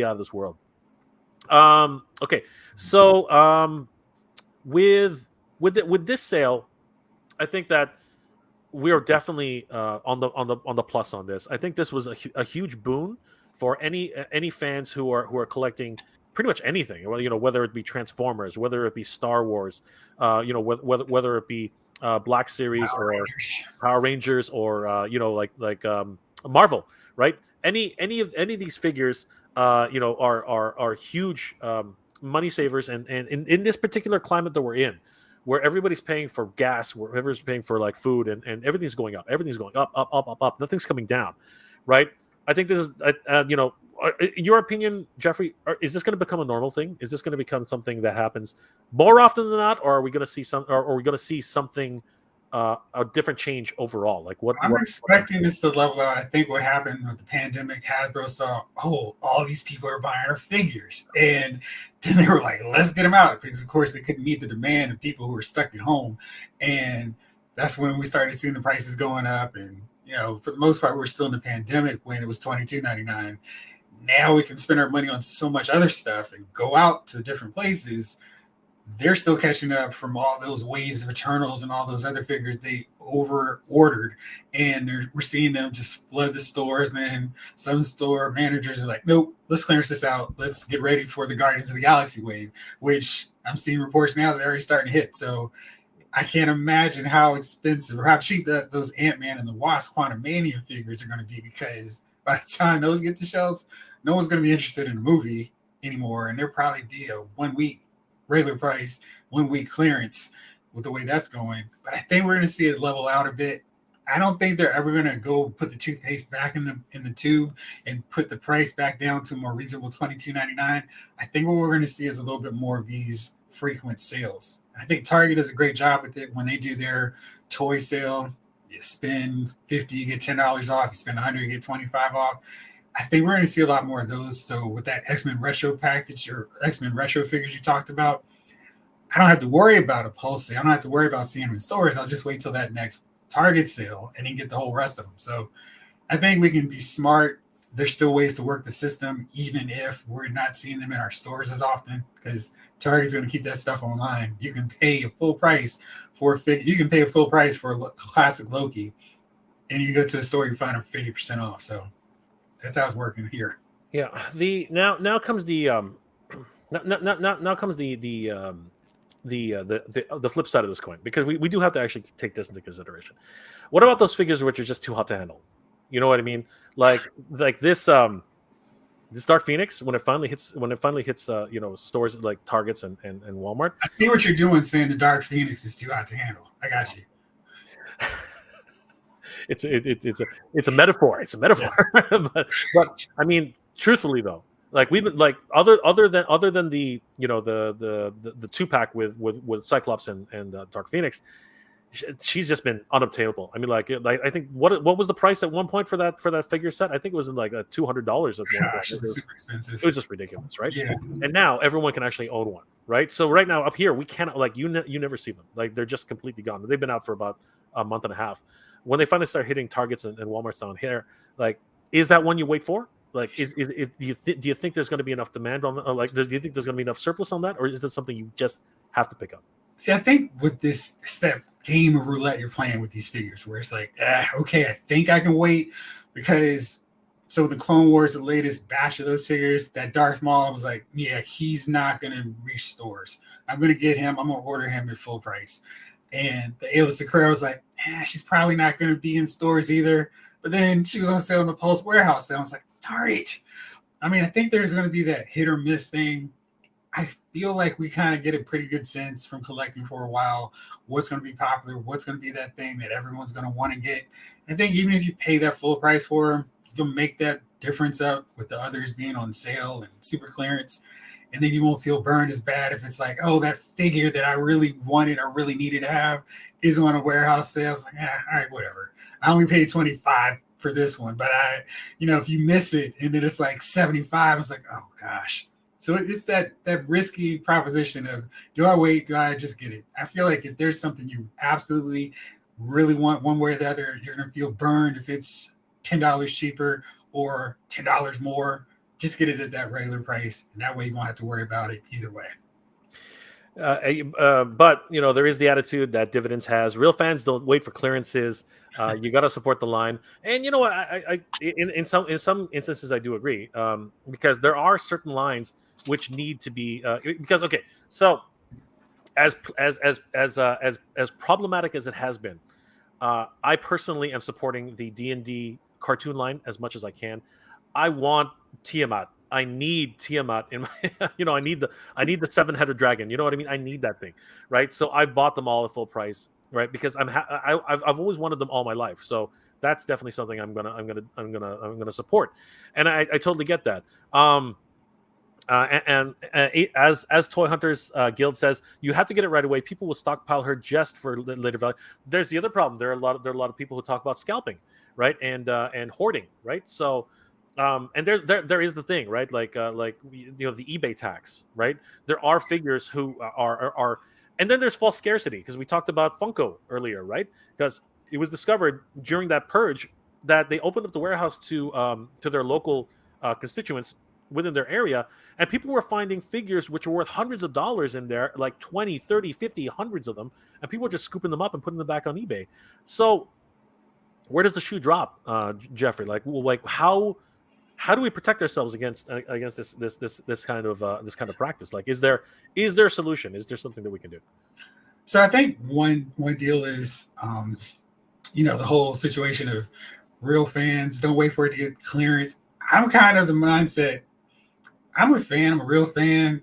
out of this world. Okay, so with with this sale, I think that we are definitely on the plus on this. I think this was a huge boon for any fans who are collecting pretty much anything. Well, you know, whether it be Transformers, whether it be Star Wars, you know, whether it be Black Series Power or Rangers. Power Rangers or you know, like Marvel, right? Any of these figures, you know, are huge money savers, and in this particular climate that we're in, where everybody's paying for gas, where everybody's paying for like food, and everything's going up. Everything's going up, up, up, up, up. Nothing's coming down, right? I think this is, you know, in your opinion, Jeffrey, is this going to become a normal thing? Is this going to become something that happens more often than not, or are we going to see or are we going to see something, a different change overall? Like I'm what expecting this to level out. I think what happened with the pandemic, Hasbro saw, oh, all these people are buying our figures. And then they were like, let's get them out. Because, of course, they couldn't meet the demand of people who were stuck at home. And that's when we started seeing the prices going up. And, you know, for the most part, we're still in the pandemic when it was $22.99. Now we can spend our money on so much other stuff and go out to different places. They're still catching up from all those Waves of Eternals and all those other figures they over ordered, and we're seeing them just flood the stores. And then some store managers are like, "Nope, let's clearance this out. Let's get ready for the Guardians of the Galaxy wave," which I'm seeing reports now they're already starting to hit. So I can't imagine how expensive or how cheap those Ant-Man and the Wasp Quantumania figures are going to be, because by the time those get to shelves, no one's going to be interested in the movie anymore, and there'll probably be a 1 week regular price, 1 week clearance with the way that's going. But I think we're going to see it level out a bit. I don't think they're ever going to go put the toothpaste back in the tube and put the price back down to a more reasonable $22.99. I think what we're going to see is a little bit more of these frequent sales. I think Target does a great job with it when they do their toy sale. You spend 50, you get $10 off. You spend 100, you get 25 off. I think we're going to see a lot more of those. So with that X-Men Retro package or X-Men Retro figures you talked about, I don't have to worry about a pulse sale. I don't have to worry about seeing them in stores. I'll just wait till that next Target sale and then get the whole rest of them. So I think we can be smart. There's still ways to work the system, even if we're not seeing them in our stores as often, because Target's going to keep that stuff online. You can pay a full price for a figure. You can pay a full price for a classic Loki, and you go to a store, you find them 50% off. So that's how it's working here. Yeah, the now comes the now comes the flip side of this coin, because we do have to actually take this into consideration. What about those figures which are just too hot to handle? You know what I mean? Like this Dark Phoenix, when it finally hits you know, stores like Targets and Walmart. I see what you're doing saying the Dark Phoenix is too hot to handle. I got you. it's a metaphor. It's a metaphor. Yes. But I mean, truthfully though, like we've been like other than the the 2 pack with Cyclops and Dark Phoenix, she's just been unobtainable. I mean, like I think what was the price at one point for that figure set? I think it was in like $200 at one point. Gosh, it was super expensive. It was just ridiculous, right? Yeah. And now everyone can actually own one, right? So right now up here we cannot like you never see them. Like they're just completely gone. They've been out for about a month and a half. When they finally start hitting Targets and Walmart's down here, like is that one you wait for? Like do you think there's going to be enough demand on like do you think there's going to be enough surplus on that, or is this something you just have to pick up? See, I think with this, it's that game of roulette you're playing with these figures, where it's like, okay, I think I can wait because. So the Clone Wars, the latest batch of those figures, that Darth Maul, I was like, yeah, he's not gonna reach stores. I'm gonna get him. I'm gonna order him at full price. And the Ayla Secura was like, she's probably not gonna be in stores either. But then she was on sale in the Pulse warehouse, and I was like, darn it. I mean, I think there's gonna be that hit or miss thing. I feel like we kind of get a pretty good sense from collecting for a while what's going to be popular, what's going to be that thing that everyone's going to want to get. And I think even if you pay that full price for them, you'll make that difference up with the others being on sale and super clearance. And then you won't feel burned as bad if it's like, oh, that figure that I really wanted or really needed to have is on a warehouse sale. It's like, all right, whatever. I only paid $25 for this one, but if you miss it and then it's like $75, it's like, oh gosh. So it's that risky proposition of, do I wait? Do I just get it? I feel like if there's something you absolutely really want one way or the other, you're going to feel burned if it's $10 cheaper or $10 more. Just get it at that regular price. And that way you won't have to worry about it either way. But there is the attitude that Dividends has. Real fans don't wait for clearances. You got to support the line, and you know what? In some instances I do agree, because there are certain lines which need to be because okay, so as problematic as it has been, I personally am supporting the D&D cartoon line as much as I can. I want Tiamat. I need Tiamat in my, I need the 7-headed dragon. You know what I mean? I need that thing, right? So I bought them all at full price, right? Because I've always wanted them all my life. So that's definitely something I'm gonna support, and I totally get that. As Toy Hunters Guild says, you have to get it right away. People will stockpile her just for later value. There's the other problem. There are a lot of people who talk about scalping, right, and hoarding, right? So, and there is the thing, right? Like the eBay tax, right? There are figures who are, and then there's false scarcity because we talked about Funko earlier, right? Because it was discovered during that purge that they opened up the warehouse to their local constituents within their area, and people were finding figures which were worth hundreds of dollars in there, like 20, 30, 50, hundreds of them, and people were just scooping them up and putting them back on eBay. So where does the shoe drop, Jeffrey? Like how do we protect ourselves against this kind of practice? Like, is there a solution? Is there something that we can do? So I think one deal is the whole situation of real fans don't wait for it to get clearance. I'm kind of the mindset, I'm a fan, I'm a real fan,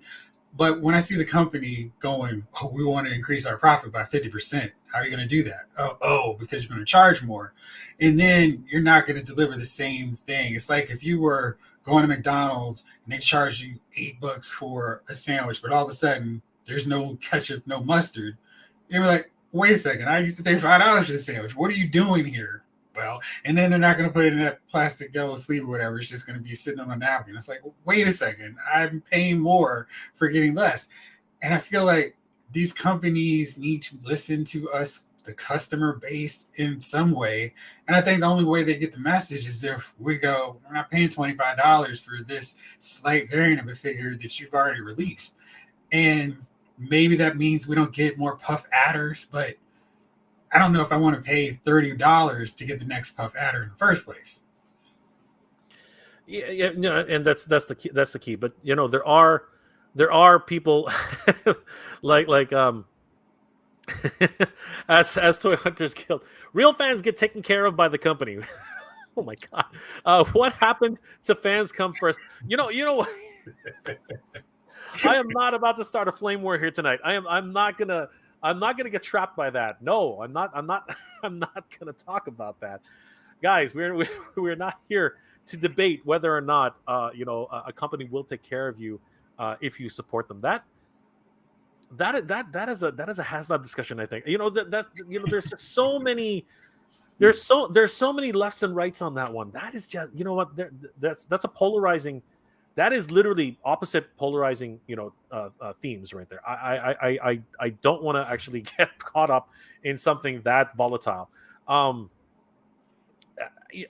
but when I see the company going, oh, we want to increase our profit by 50%, how are you going to do that? Oh, because you're going to charge more. And then you're not going to deliver the same thing. It's like if you were going to McDonald's and they charge you $8 for a sandwich, but all of a sudden there's no ketchup, no mustard. You're like, wait a second, I used to pay $5 for the sandwich. What are you doing here? Well, and then they're not going to put it in that plastic yellow sleeve or whatever. It's just going to be sitting on a napkin. It's like, wait a second, I'm paying more for getting less. And I feel like these companies need to listen to us, the customer base, in some way. And I think the only way they get the message is if we go, we're not paying $25 for this slight variant of a figure that you've already released. And maybe that means we don't get more puff adders, but I don't know if I want to pay $30 to get the next puff adder in the first place. Yeah, no, and that's the key. That's the key. But there are people like as Toy Hunters Guild, real fans get taken care of by the company. Oh my god, what happened to fans come first? You know what? I am not about to start a flame war here tonight. I'm not gonna I'm not going to get trapped by that. No, I'm not. I'm not. I'm not going to talk about that, guys. We're not here to debate whether or not a company will take care of you if you support them. That is a HasLab discussion. I think there's just so many. There's so many lefts and rights on that one. That is just that's a polarizing. That is literally opposite polarizing themes right there. I don't want to actually get caught up in something that volatile.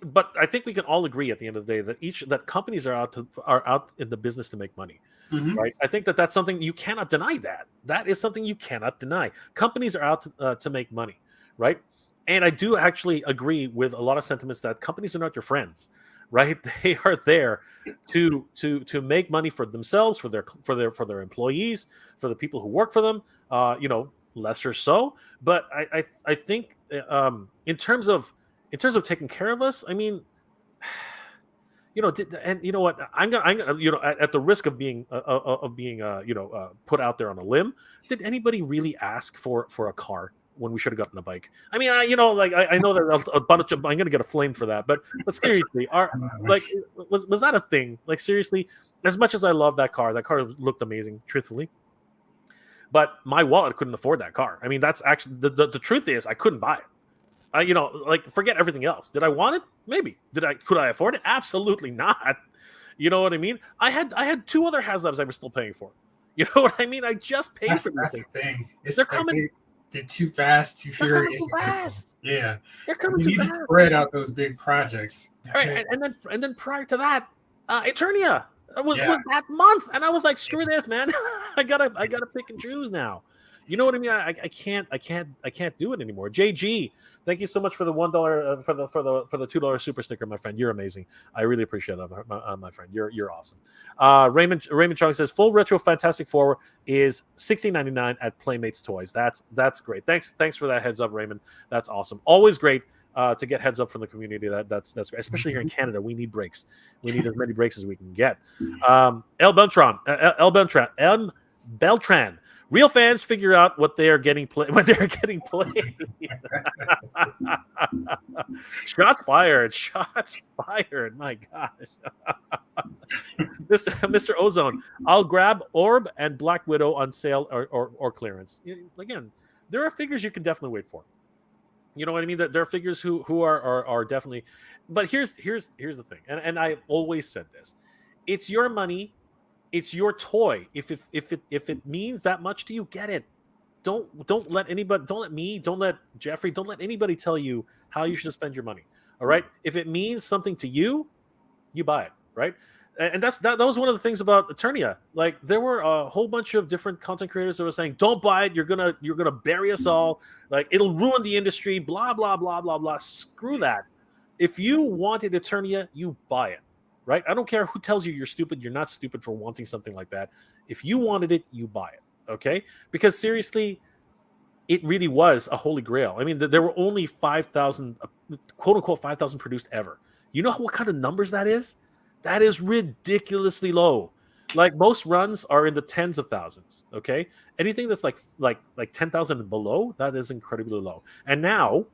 But I think we can all agree at the end of the day that companies are out in the business to make money, Mhm. right? I think that's something you cannot deny. That is something you cannot deny. Companies are out to make money, right? And I do actually agree with a lot of sentiments that companies are not your friends, right? They are there to make money for themselves, for their employees, for the people who work for them. Lesser so, but I think in terms of taking care of us, I mean, and you know what? I'm gonna, at the risk of being put out there on a limb. Did anybody really ask for a car when we should have gotten a bike? I mean, I know that a bunch of I'm gonna get a flame for that, but seriously, like was that a thing? Like seriously, as much as I love that car looked amazing, truthfully. But my wallet couldn't afford that car. I mean, that's actually the truth is I couldn't buy it. Forget everything else. Did I want it? Maybe. Could I afford it? Absolutely not. You know what I mean? I had two other HasLabs I was still paying for. You know what I mean? I just paid for these That's the things. thing. It's They're like coming. they're too fast, too They're coming furious too with this. fast. Yeah, They're coming you too need to fast. spread out those big projects. All right, and then prior to that, Eternia was Yeah, that month, and I was like, screw this, man. I gotta pick and choose now. You know what I mean? I can't do it anymore. JG, thank you so much for the $1 for the $2 super sticker, my friend. You're amazing. I really appreciate that, my friend. You're awesome. Raymond Chong says full retro Fantastic Four is $16.99 at Playmates Toys. That's great. Thanks for that heads up, Raymond. That's awesome. Always great to get heads up from the community. That's great. Especially here in Canada, we need breaks. We need as many breaks as we can get. Beltran. Real fans figure out what they are getting when they're getting played. Shots fired. Shots fired. My gosh. Mr. Ozone. I'll grab Orb and Black Widow on sale or clearance. Again, there are figures you can definitely wait for. You know what I mean? There are figures who are definitely, but here's the thing, and I always said this: it's your money, it's your toy. If it means that much to you, get it. Don't let anybody, don't let me, don't let Jeffrey, don't let anybody tell you how you should spend your money. All right, if it means something to you, you buy it, right? And that was one of the things about Eternia. Like there were a whole bunch of different content creators that were saying, "Don't buy it. You're gonna bury us all. Like it'll ruin the industry." Blah blah blah blah blah. Screw that. If you wanted Eternia, you buy it, right? I don't care who tells you you're stupid. You're not stupid for wanting something like that. If you wanted it, you buy it. Okay? Because seriously, it really was a holy grail. I mean, there were only 5,000, quote unquote, 5,000 produced ever. You know what kind of numbers that is? That is ridiculously low. Like most runs are in the tens of thousands. Okay, anything that's like 10,000 and below, that is incredibly low. And now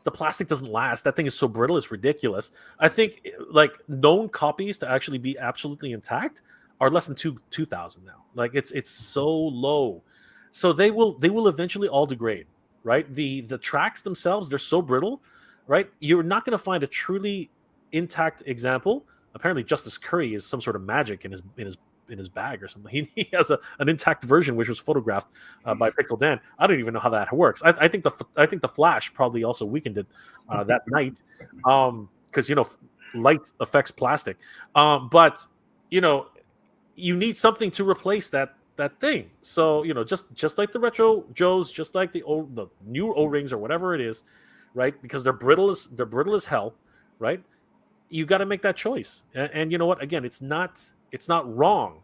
the plastic doesn't last. That thing is so brittle, it's ridiculous. I think like known copies to actually be absolutely intact are less than 2,000 now. Like it's so low. So they will eventually all degrade, right? The tracks themselves, they're so brittle, right? You're not going to find a truly intact example. Apparently, Justice Curry is some sort of magic in his bag or something. He has an intact version which was photographed by Pixel Dan. I don't even know how that works. I think the Flash probably also weakened it that night because light affects plastic. But you know you need something to replace that thing. So just like the retro Joes, just like the new O rings or whatever it is, right? Because they're brittle as hell, right? You got to make that choice. And you know what? Again, it's not wrong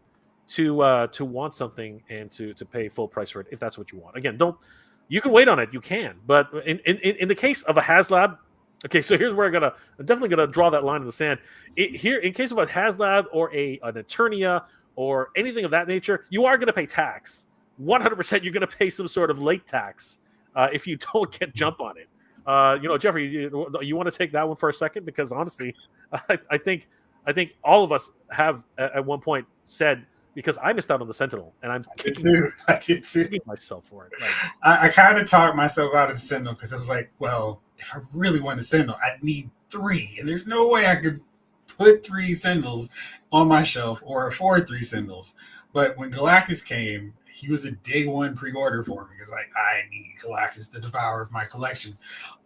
to want something and to pay full price for it if that's what you want. Again, don't you can wait on it, you can, but in the case of a HasLab, okay, so here's where I'm definitely gonna draw that line in the sand. Here, in case of a HasLab or an Eternia or anything of that nature, you are gonna pay tax. 100% you're going to pay some sort of late tax if you don't get jump on it. Jeffrey, you want to take that one for a second? Because honestly, I think all of us have at one point said, because I missed out on the Sentinel, and I'm I did too. I did too. kicking myself for it. Like, I kind of talked myself out of the Sentinel because I was like, well, if I really want a Sentinel, I'd need 3, and there's no way I could put 3 Sentinels on my shelf or afford 3 Sentinels. But when Galactus came, he was a day one pre-order for me because like I need Galactus to devour my collection.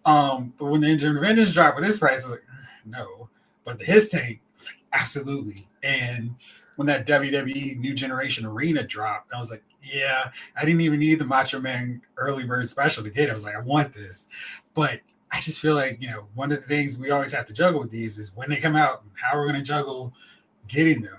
But when the Engine of Vengeance dropped with this price, I was like, no. But the His Tank was like, absolutely. And when that WWE New Generation Arena dropped, I was like, yeah, I didn't even need the Macho Man early bird special to get it. I was like, I want this. But I just feel like, one of the things we always have to juggle with these is when they come out and how we're going to juggle getting them.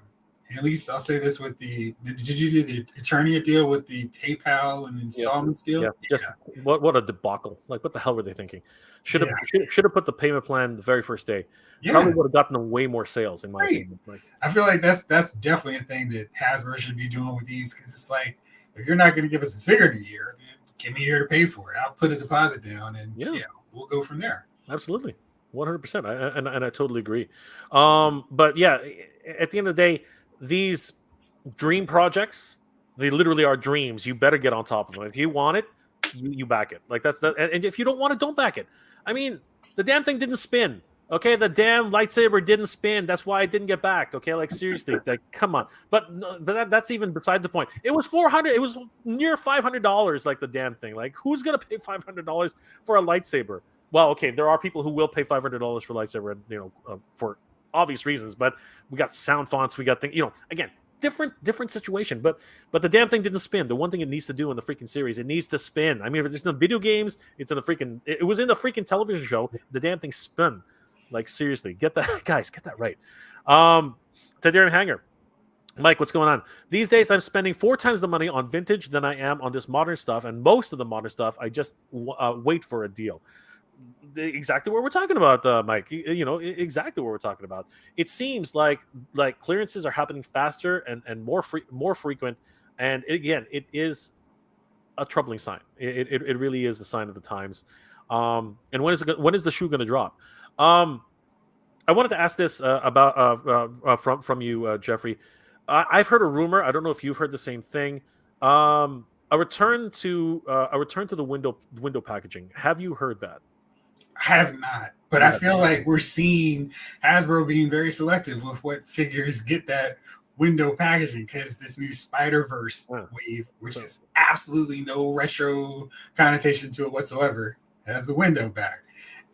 And at least I'll say this with did you do the Eternia deal with the PayPal and installments deal? Yeah. Just what a debacle. Like, what the hell were they thinking? Should have put the payment plan the very first day. Yeah. Probably would have gotten them way more sales, in my opinion. Like, I feel like that's definitely a thing that Hasbro should be doing with these, because it's like, if you're not going to give us a figure in a year, then give me a year to pay for it. I'll put a deposit down, and we'll go from there. Absolutely, 100%, and I totally agree. But yeah, at the end of the day, these dream projects, they literally are dreams. You better get on top of them. If you want it, you back it. Like, that's that. And if you don't want it, don't back it. I mean, the damn thing didn't spin. Okay, the damn lightsaber didn't spin. That's why it didn't get backed. Okay, like, seriously, like, come on. But that's even beside the point. It was $400. It was near $500. Like, the damn thing. Like, who's gonna pay $500 for a lightsaber? Well, okay, there are people who will pay $500 for lightsaber, for obvious reasons. But we got sound fonts. We got things. Again, different situation. But the damn thing didn't spin. The one thing it needs to do in the freaking series, it needs to spin. I mean, if it's in the video games, it's in the freaking. It was in the freaking television show. The damn thing spun. Like, seriously, get that, guys, get that right. Tadarian Hanger, Mike, what's going on? These days, I'm spending 4 times the money on vintage than I am on this modern stuff, and most of the modern stuff, I just wait for a deal. Exactly what we're talking about, Mike. Exactly what we're talking about. It seems like clearances are happening faster and more frequent, and it is a troubling sign. It really is the sign of the times. And when is the shoe going to drop? I wanted to ask this from you, Jeffrey. I've heard a rumor. I don't know if you've heard the same thing. A return to the window packaging. Have you heard that? I have not, but I feel like we're seeing Hasbro being very selective with what figures get that window packaging, because this new Spider-Verse wave, which is absolutely no retro connotation to it whatsoever, has the window back.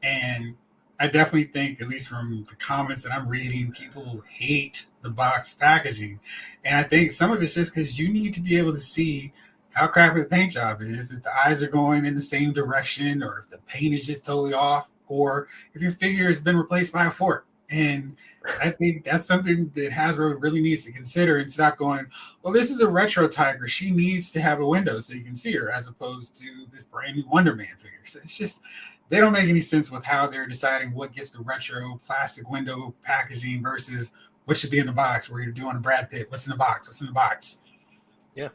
And I definitely think, at least from the comments that I'm reading, people hate the box packaging. And I think some of it's just because you need to be able to see how crappy the paint job is, if the eyes are going in the same direction, or if the paint is just totally off, or if your figure has been replaced by a fork. And I think that's something that Hasbro really needs to consider, and stop going, well, this is a retro tiger, she needs to have a window so you can see her, as opposed to this brand new Wonder Man figure. So it's just, they don't make any sense with how they're deciding what gets the retro plastic window packaging versus what should be in the box, where you're doing a Brad Pitt. What's in the box? What's in the box? Yeah.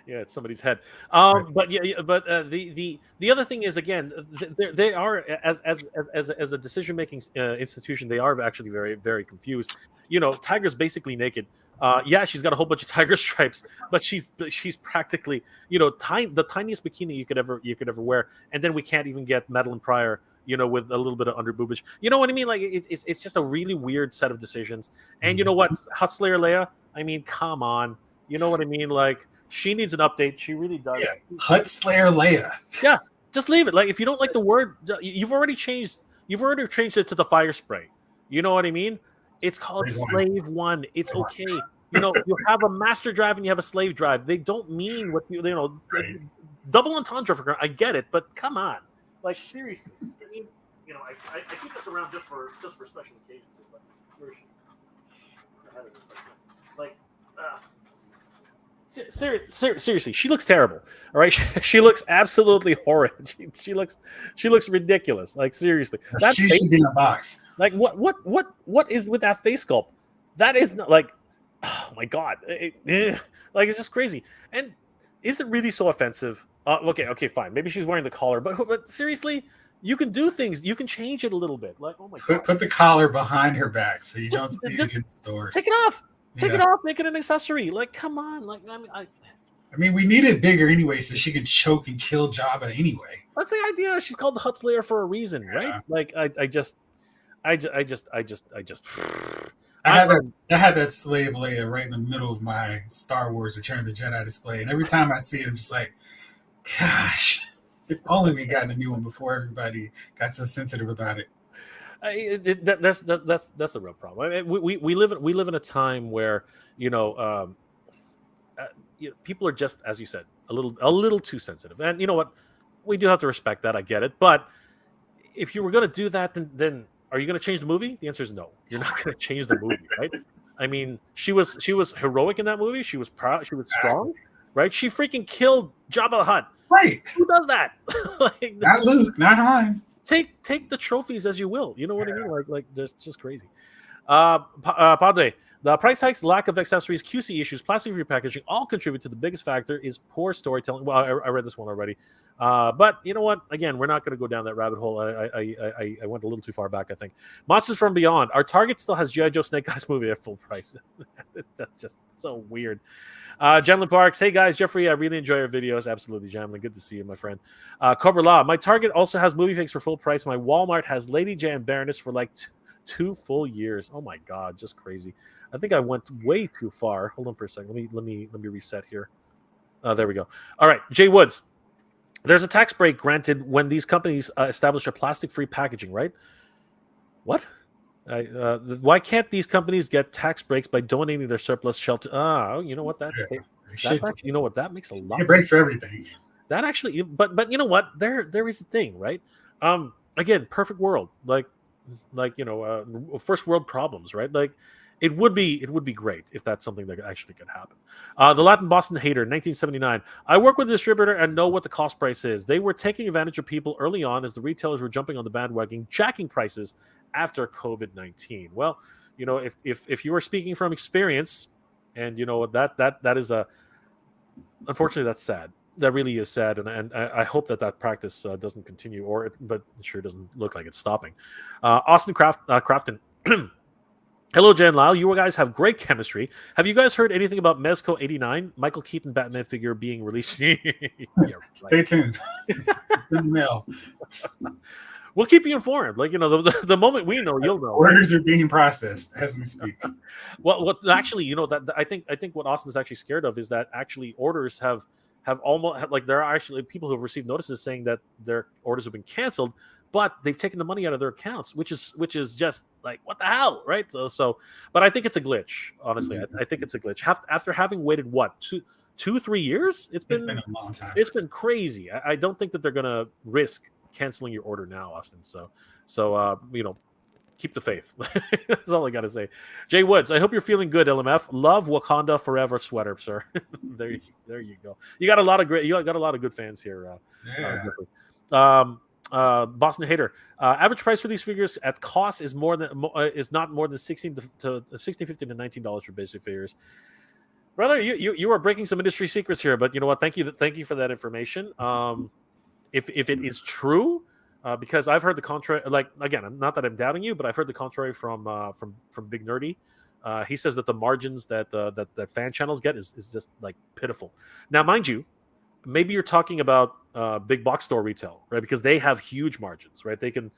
Yeah, it's somebody's head. But the other thing is, again, they are, as a decision making institution, they are actually very, very confused. Tiger's basically naked. Yeah, she's got a whole bunch of tiger stripes, but she's practically, the tiniest bikini you could ever wear, and then we can't even get Madeline Pryor, with a little bit of under boobage. You know what I mean? Like, it's just a really weird set of decisions. And you know what, Hot Slayer Leia? I mean, come on. You know what I mean? Like, she needs an update. She really does. Yeah, Hut Slayer Leia. Yeah, just leave it. Like, if you don't like the word, you've already changed it to the fire spray. You know what I mean? It's called Slave One. It's okay. You have a master drive and you have a slave drive. They don't mean what Right. Double entendre for. I get it, but come on, like, seriously. I mean, I keep this around just for special occasions. But where is she? Like, seriously, she looks terrible. All right, she looks absolutely horrid. She looks ridiculous. Like, seriously, that she should be in a box. Like, what is with that face sculpt? That is not like. oh my god, like it's just crazy. And is it really so offensive? Okay, fine. Maybe she's wearing the collar, but seriously, you can do things. You can change it a little bit. Like, oh my god, Put the collar behind her back so you put, don't see just it in take stores. it off. Take it Yeah. off. Make it an accessory. Like, come on. Like, I mean, we need it bigger anyway, so she can choke and kill Jabba anyway. that's the idea. She's called the Hut Slayer for a reason, right? Yeah. Like, I just. I I'm, had that I'm I had that slave Leia right in the middle of my Star Wars Return of the Jedi display, and every time I see it, I'm just like, gosh, if only we gotten a new one before everybody got so sensitive about it. that's a real problem. I mean, we live in a time where you know uh, people are just, as you said, a little too sensitive. And you know what? We do have to respect that. I get it. But if you were going to do that, then are you going to change the movie? The answer is no. You're not going to change the movie, right? I mean, she was heroic in that movie. She was proud. She was Exactly. strong, right? She freaking killed Jabba the Hutt. Right. Who does that? Like, Not Luke, not Han. take the trophies as you will. You know what I mean? Like just crazy. Padre, the price hikes, lack of accessories, QC issues, plastic free packaging all contribute to the biggest factor is poor storytelling. Well, I read this one already, but you know what? Again, we're not going to go down that rabbit hole. I went a little too far back. I think Monsters from Beyond. Our Target still has GI Joe Snake Eyes movie at full price. That's just so weird. Janlin Parks, hey guys, Jeffrey, I really enjoy your videos. Absolutely, Janlin, good to see you, my friend. Cobra Law, my Target also has movie fakes for full price. My Walmart has Lady J and Baroness for like 2 full years. Oh my god, just crazy. I think I went way too far. Hold on for a second. Let me reset here. There we go. All right, Jay Woods. There's a tax break granted when these companies establish a plastic-free packaging, right? What? Why can't these companies get tax breaks by donating their surplus shelter? You know what? Yeah, That's actually, you know what, that makes a lot it more breaks for everything. that actually, but you know what? There is a thing, right? Again, perfect world, like first world problems, right? Like it would be great if that's something that actually could happen. The Latin Boston hater, 1979. I work with a distributor and know what the cost price is. They were taking advantage of people early on as the retailers were jumping on the bandwagon, jacking prices after COVID-19. Well, if you are speaking from experience, and you know that is a unfortunately, that's sad. That really is sad, and I hope that practice doesn't continue, but it sure doesn't look like it's stopping. Austin Crafton. Hello, Jan Lau. You guys have great chemistry. Have you guys heard anything about Mezco 89, Michael Keaton Batman figure being released? Yeah, right. Stay tuned. It's in the mail. We'll keep you informed. Like, the moment we know, you'll know. Right? Orders are being processed as we speak. Well, what actually, that I think what Austin is actually scared of is that actually orders have almost like there are actually people who have received notices saying that their orders have been canceled, but they've taken the money out of their accounts, which is just like what the hell, right? So but I think it's a glitch. Honestly, I think it's a glitch. After having waited what 2, 3 years, It's been a long time. it's been crazy. I don't think that they're gonna risk canceling your order now, Austin. So keep the faith. That's all I got to say. Jay Woods, I hope you're feeling good, LMF. Love Wakanda Forever sweater, sir. there you go. You got a lot of good fans here. Yeah. Boston Hater. Average price for these figures at cost is not more than 16.50 to $19 for basic figures. Brother, you are breaking some industry secrets here, but you know what? Thank you for that information. If it is true, because I've heard the contrary. Like again, not that I'm doubting you, but I've heard the contrary from Big Nerdy. He says that the margins that fan channels get is just like pitiful. Now, mind you, maybe you're talking about big box store retail, right? Because they have huge margins, right? They can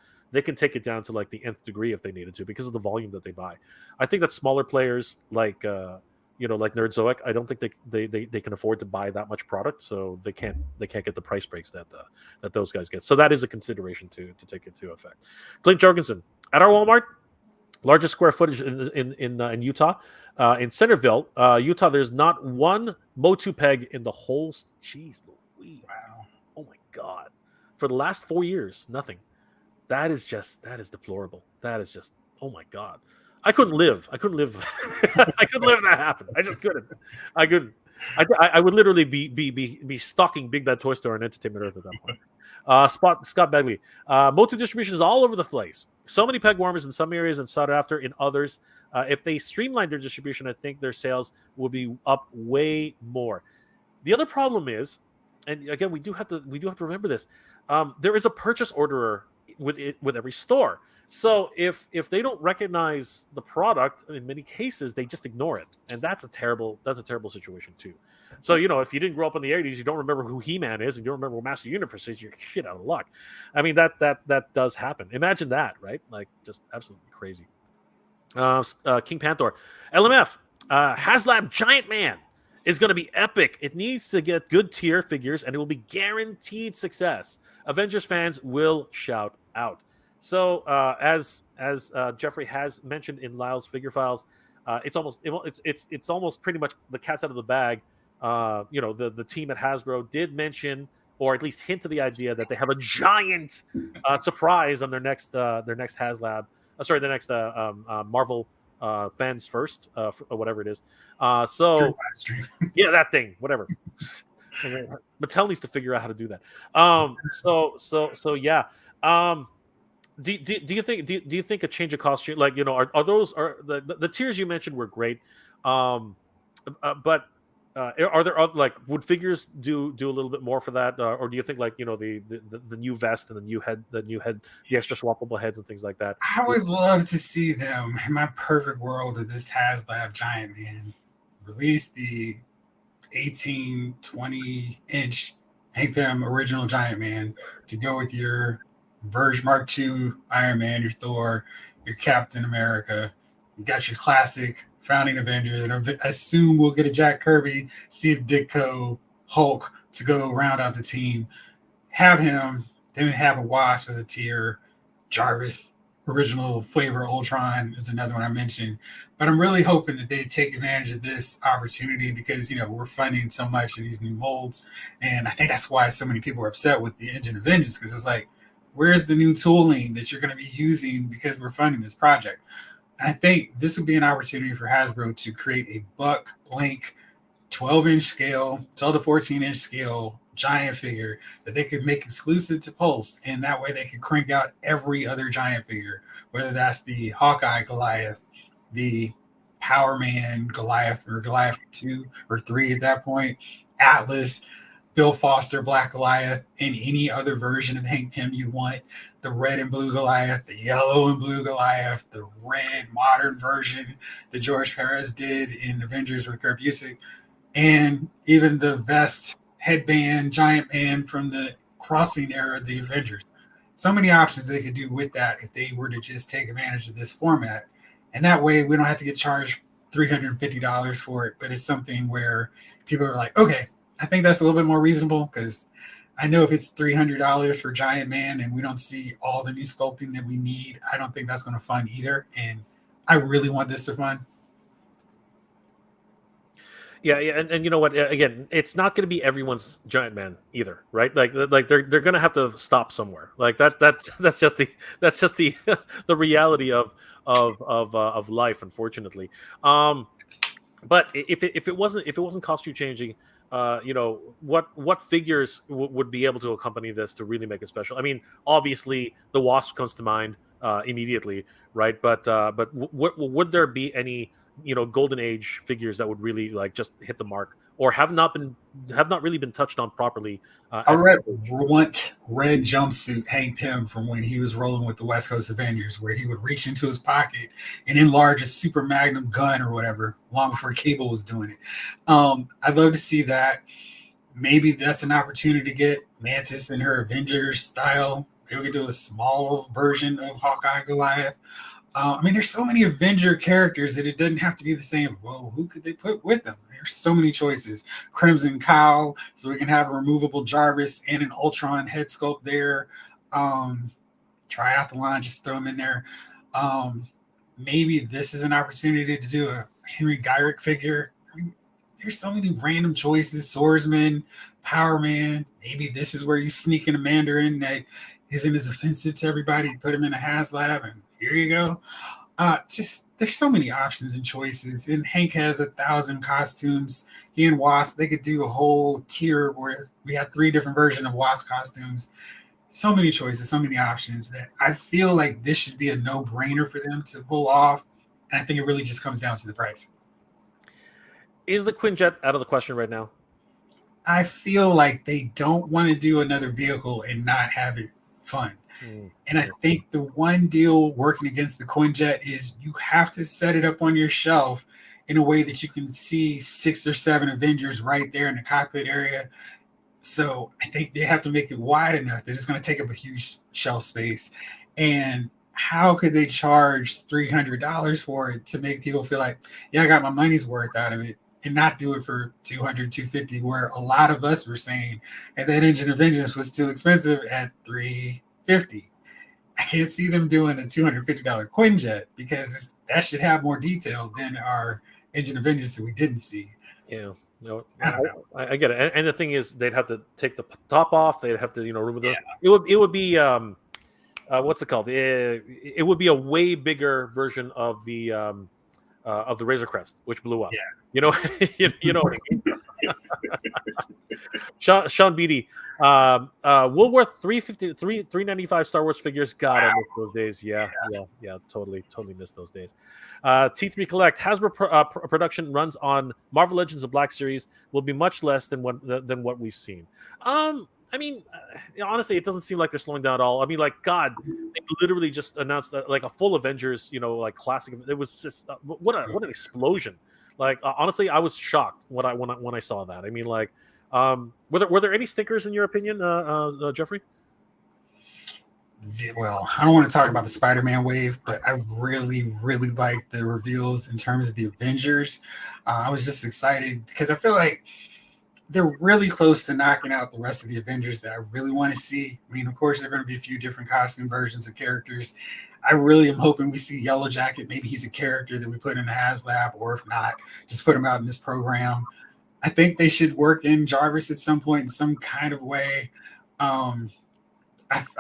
take it down to like the nth degree if they needed to because of the volume that they buy. I think that smaller players like Nerdzoic, I don't think they can afford to buy that much product, so they can't get the price breaks that those guys get. So that is a consideration to take into effect. Clint Jorgensen at our Walmart, largest square footage in Utah, in Centerville, Utah. There's not one Motu peg in the whole. Jeez Louise! Wow. Oh my god! For the last 4 years, nothing. That is deplorable. That is just, oh my god. I couldn't live. I couldn't live. I couldn't live that happened. I just couldn't. I couldn't. I would literally be stalking Big Bad Toy Store and Entertainment Earth at that point. Scott Begley. Multi distribution is all over the place. So many peg warmers in some areas and sought after in others. If they streamline their distribution, I think their sales will be up way more. The other problem is, and again, we do have to remember this. There is a purchase orderer with every store. So if they don't recognize the product, in many cases they just ignore it, and that's a terrible situation too. So if you didn't grow up in the '80s, you don't remember who He-Man is, and you don't remember who Master Universe is, you're shit out of luck. I mean that does happen. Imagine that, right? Like just absolutely crazy. King Panther, LMF, HasLab Giant Man is going to be epic. It needs to get good tier figures, and it will be guaranteed success. Avengers fans will shout out. So, as Jeffrey has mentioned in Lyle's figure files, it's almost pretty much the cat's out of the bag. The team at Hasbro did mention, or at least hint to the idea that they have a giant surprise on their next HasLab. The next Marvel Fans First, or whatever it is. So yeah, that thing, whatever. Mattel needs to figure out how to do that. So yeah. Do you think a change of costume, like are those the tiers you mentioned were great, but are there other, like, would figures do a little bit more for that, or do you think like the new vest and the new head, the extra swappable heads and things like that? I would love to see them in my perfect world of this HasLab Giant Man release the 18, 20-inch Hank Pym original Giant Man to go with your Verge Mark II Iron Man, your Thor, your Captain America. You got your classic Founding Avengers, and I assume we'll get a Jack Kirby, Steve Ditko, Hulk to go round out the team. Have him, then have a Wasp as a tier, Jarvis, original flavor Ultron is another one I mentioned. But I'm really hoping that they take advantage of this opportunity because, we're funding so much of these new molds. And I think that's why so many people are upset with the Engine of Vengeance, because it's like, where's the new tooling that you're going to be using because we're funding this project? And I think this would be an opportunity for Hasbro to create a buck length 12-inch scale, 12 to 14-inch scale giant figure that they could make exclusive to Pulse. And that way they could crank out every other giant figure, whether that's the Hawkeye Goliath, the Power Man Goliath, or Goliath 2 or 3 at that point, Atlas, Bill Foster, Black Goliath, and any other version of Hank Pym you want. The red and blue Goliath, the yellow and blue Goliath, the red modern version that George Perez did in Avengers with Kurt Busiek, and even the vest, headband, Giant Man from the Crossing era of the Avengers. So many options they could do with that if they were to just take advantage of this format. And that way we don't have to get charged $350 for it, but it's something where people are like, okay, I think that's a little bit more reasonable, because I know if it's $300 for Giant Man and we don't see all the new sculpting that we need, I don't think that's going to fund either. And I really want this to fund. Yeah, and you know what? Again, it's not going to be everyone's Giant Man either, right? Like they're going to have to stop somewhere. Like that's just the the reality of life, unfortunately. But if it wasn't costume changing, what figures would be able to accompany this to really make it special? I mean, obviously the Wasp comes to mind immediately, right? But would there be any golden age figures that would really like just hit the mark, or have not really been touched on properly? I want red jumpsuit Hank Pym from when he was rolling with the West Coast Avengers, where he would reach into his pocket and enlarge a super magnum gun or whatever, long before Cable was doing it. I'd love to see that. Maybe that's an opportunity to get Mantis in her Avengers style. Maybe we could do a small version of Hawkeye Goliath. I mean, there's so many Avenger characters that it doesn't have to be the same. Well, who could they put with them? There's so many choices. Crimson Cow, so we can have a removable Jarvis and an Ultron head sculpt there. Triathlon, just throw them in there. Maybe this is an opportunity to do a Henry Gyrick figure. I mean, there's so many random choices. Swordsman, Power Man. Maybe this is where you sneak in a Mandarin that isn't as offensive to everybody. Put him in a HasLab, and here you go. Just there's so many options and choices, and Hank has 1,000 costumes. He and Wasp, they could do a whole tier where we have 3 different versions of Wasp costumes. So many choices, so many options that I feel like this should be a no-brainer for them to pull off. And I think it really just comes down to the price. Is the Quinjet out of the question right now? I feel like they don't want to do another vehicle and not have it fun. And I think the one deal working against the Quinjet is you have to set it up on your shelf in a way that you can see 6 or 7 Avengers right there in the cockpit area. So I think they have to make it wide enough that it's going to take up a huge shelf space. And how could they charge $300 for it to make people feel like, yeah, I got my money's worth out of it, and not do it for 200, 250, where a lot of us were saying, and that Engine of Vengeance was too expensive at 350. I can't see them doing a $250 Quinjet because that should have more detail than our Engine of Vengeance that we didn't see. Yeah. No, I don't know. I get it. And the thing is, they'd have to take the top off. They'd have to, remove the. Yeah. It would be what's it called? It would be a way bigger version of the Razor Crest, which blew up. Yeah. You know what I mean? Sean Beatty, Woolworth 395 Star Wars figures. God, I miss those days. Yeah, totally missed those days. T3 Collect, Hasbro production runs on Marvel Legends of Black series will be much less than what we've seen. I mean, honestly, it doesn't seem like they're slowing down at all. I mean, like, God, they literally just announced that, like, a full Avengers, like, classic. It was just what an explosion. Like, honestly, I was shocked when I saw that. I mean, like, were there any stinkers in your opinion, Jeffrey? Well, I don't want to talk about the Spider-Man wave, but I really, really like the reveals in terms of the Avengers. I was just excited because I feel like they're really close to knocking out the rest of the Avengers that I really want to see. I mean, of course, there are going to be a few different costume versions of characters. I really am hoping we see Yellow Jacket. Maybe he's a character that we put in the HasLab, or if not, just put him out in this program. I think they should work in Jarvis at some point in some kind of way. I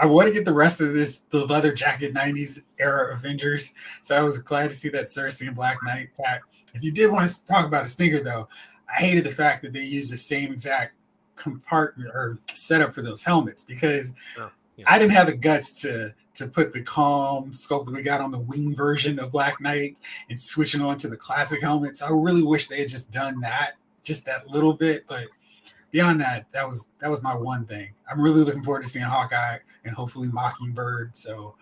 want to get the rest of the leather jacket 90s era Avengers. So I was glad to see that Cersei and Black Knight pack. If you did want to talk about a stinker, though, I hated the fact that they used the same exact compartment or setup for those helmets, because I didn't have the guts to put the calm scope that we got on the wing version of Black Knight and switching on to the classic helmets. I really wish they had just done that, just that little bit. But beyond that, that was my one thing. I'm really looking forward to seeing Hawkeye and hopefully Mockingbird. So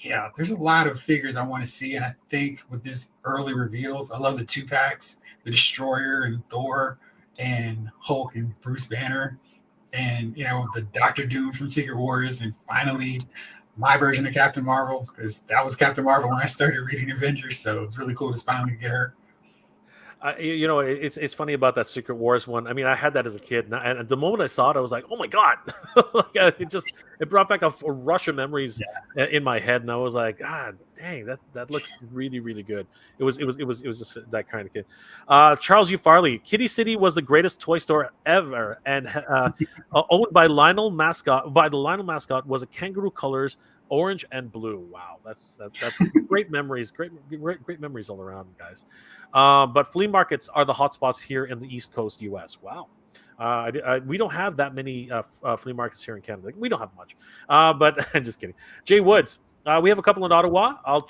yeah, there's a lot of figures I want to see. And I think with this early reveals, I love the 2-packs, the Destroyer and Thor and Hulk and Bruce Banner, and the Doctor Doom from Secret Wars, and finally my version of Captain Marvel, because that was Captain Marvel when I started reading Avengers. So it's really cool to finally get her. It's funny about that Secret Wars one. I mean, I had that as a kid, and the moment I saw it, I was like, "Oh my God!" It brought back a rush of memories in my head, and I was like, "God, dang, that looks really, really good." It was just that kind of kid. Charles U. Farley, Kitty City was the greatest toy store ever, and owned by Lionel Mascot. By the Lionel Mascot was a kangaroo colors, orange and blue. Wow, that's great memories. Great memories all around, guys. But flea markets are the hotspots here in the East Coast U.S. Wow. We don't have that many flea markets here in Canada. We don't have much. But I'm just kidding. Jay Woods, we have a couple in Ottawa.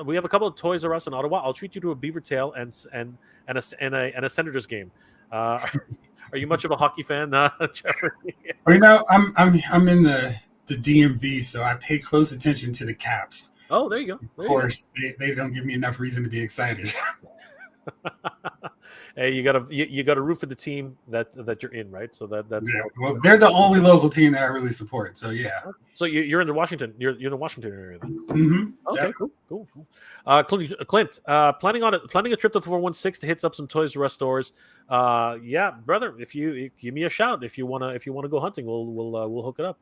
We have a couple of Toys R Us in Ottawa. I'll treat you to a beaver tail and a Senators game. Are you much of a hockey fan, Jeffrey? I'm in the DMV, so I pay close attention to the Caps. Oh, there you go. Of course, they don't give me enough reason to be excited. Hey, you gotta root for the team that you're in, right? So that's well, they're the only local team that I really support. So yeah. So you're in the Washington. You're in the Washington area then. Mm-hmm. Okay, cool. Clint, planning a trip to 416 to hit up some Toys R Us stores. Yeah, brother. If you give me a shout if you wanna go hunting, we'll hook it up.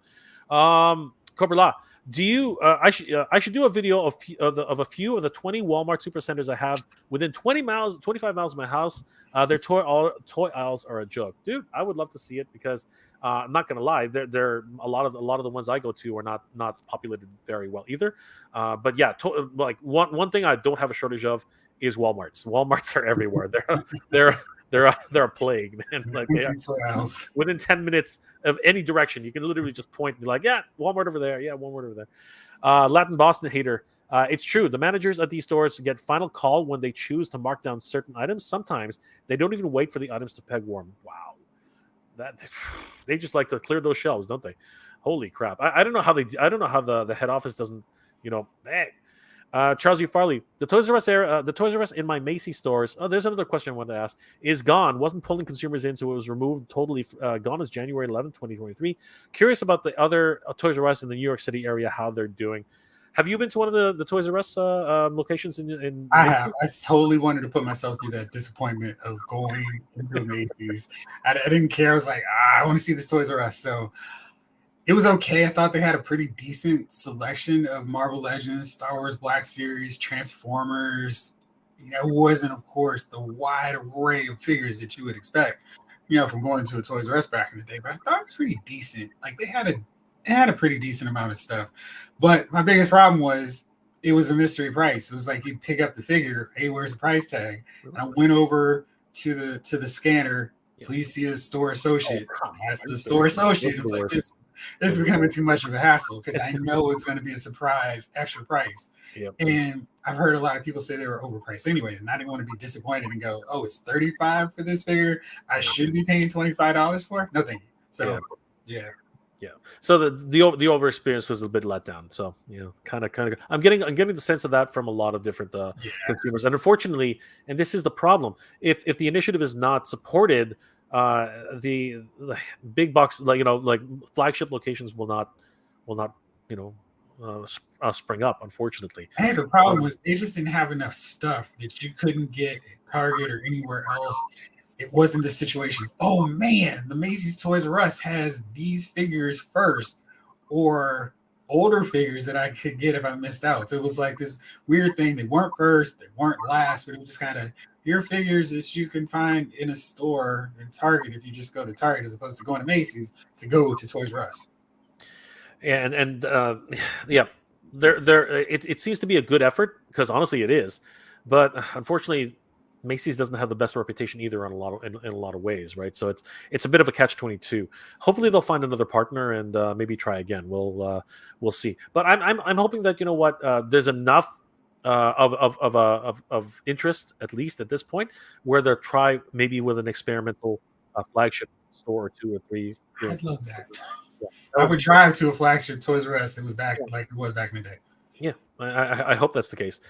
Cobra Law. Do you? I should do a video of a few of the 20 Walmart supercenters I have within 25 miles of my house. Their toy aisles are a joke, dude. I would love to see it because I'm not gonna lie, they're a lot of the ones I go to are not populated very well either. But yeah, like one thing I don't have a shortage of is WalMarts. WalMarts are everywhere. They're they're a plague, man. Like they are, Empty soils. within 10 minutes of any direction, you can literally just point and be like, yeah, Walmart over there. Yeah, Walmart over there. Latin Boston hater. It's true. The managers at these stores get final call when they choose to mark down certain items. Sometimes they don't even wait for the items to peg warm. Wow. That they just like to clear those shelves, don't they? Holy crap. I don't know how I don't know how the head office doesn't, hey. Charles U. Farley, the Toys R Us in my Macy's stores. Oh, there's another question I wanted to ask. Is gone. Wasn't pulling consumers in, so it was removed totally. Gone as January 11th, 2023. Curious about the other Toys R Us in the New York City area, how they're doing. Have you been to one of the Toys R Us locations in I have. Macy's? I totally wanted to put myself through that disappointment of going into a Macy's. I didn't care. I was like, I want to see this Toys R Us. So it was okay. I thought they had a pretty decent selection of Marvel Legends, Star Wars Black Series, Transformers. It wasn't, of course, the wide array of figures that you would expect, from going to a Toys R Us back in the day. But I thought it was pretty decent. Like they had a pretty decent amount of stuff. But my biggest problem was it was a mystery price. It was like you pick up the figure, hey, where's the price tag? And I went over to the scanner. Yeah. Please see a store Oh, associate. come That's on. the store associate. Those It are was the like worst. this is becoming too much of a hassle because I know it's going to be a surprise extra price. Yep. And I've heard a lot of people say they were overpriced anyway, and I didn't want to be disappointed and go, "Oh, it's 35 for this figure. I should be paying $25 for it." No, thank you. So, yeah. Yeah. So the over experience was a bit let down. So kind of. I'm getting the sense of that from a lot of different consumers, and unfortunately, and this is the problem. If the initiative is not supported, the big box, like flagship locations will not spring up. Unfortunately. Hey, the problem was they just didn't have enough stuff that you couldn't get at Target or anywhere else. It wasn't the situation. Oh man, the Macy's Toys R Us has these figures first, or older figures that I could get if I missed out. So it was like this weird thing. They weren't first, they weren't last, but it was just kind of your figures that you can find in a store in Target if you just go to Target as opposed to going to Macy's to go to Toys R Us. And yeah, it seems to be a good effort because honestly it is, but unfortunately Macy's doesn't have the best reputation either in a lot of ways, right? So it's a bit of a catch-22. Hopefully they'll find another partner and maybe try again. We'll see. But I'm hoping that there's enough of interest, at least at this point, where they'll try maybe with an experimental flagship store or two or three. I'd love that. Yeah. I would drive to a flagship Toys R Us that was back like it was back in the day. Yeah, I hope that's the case.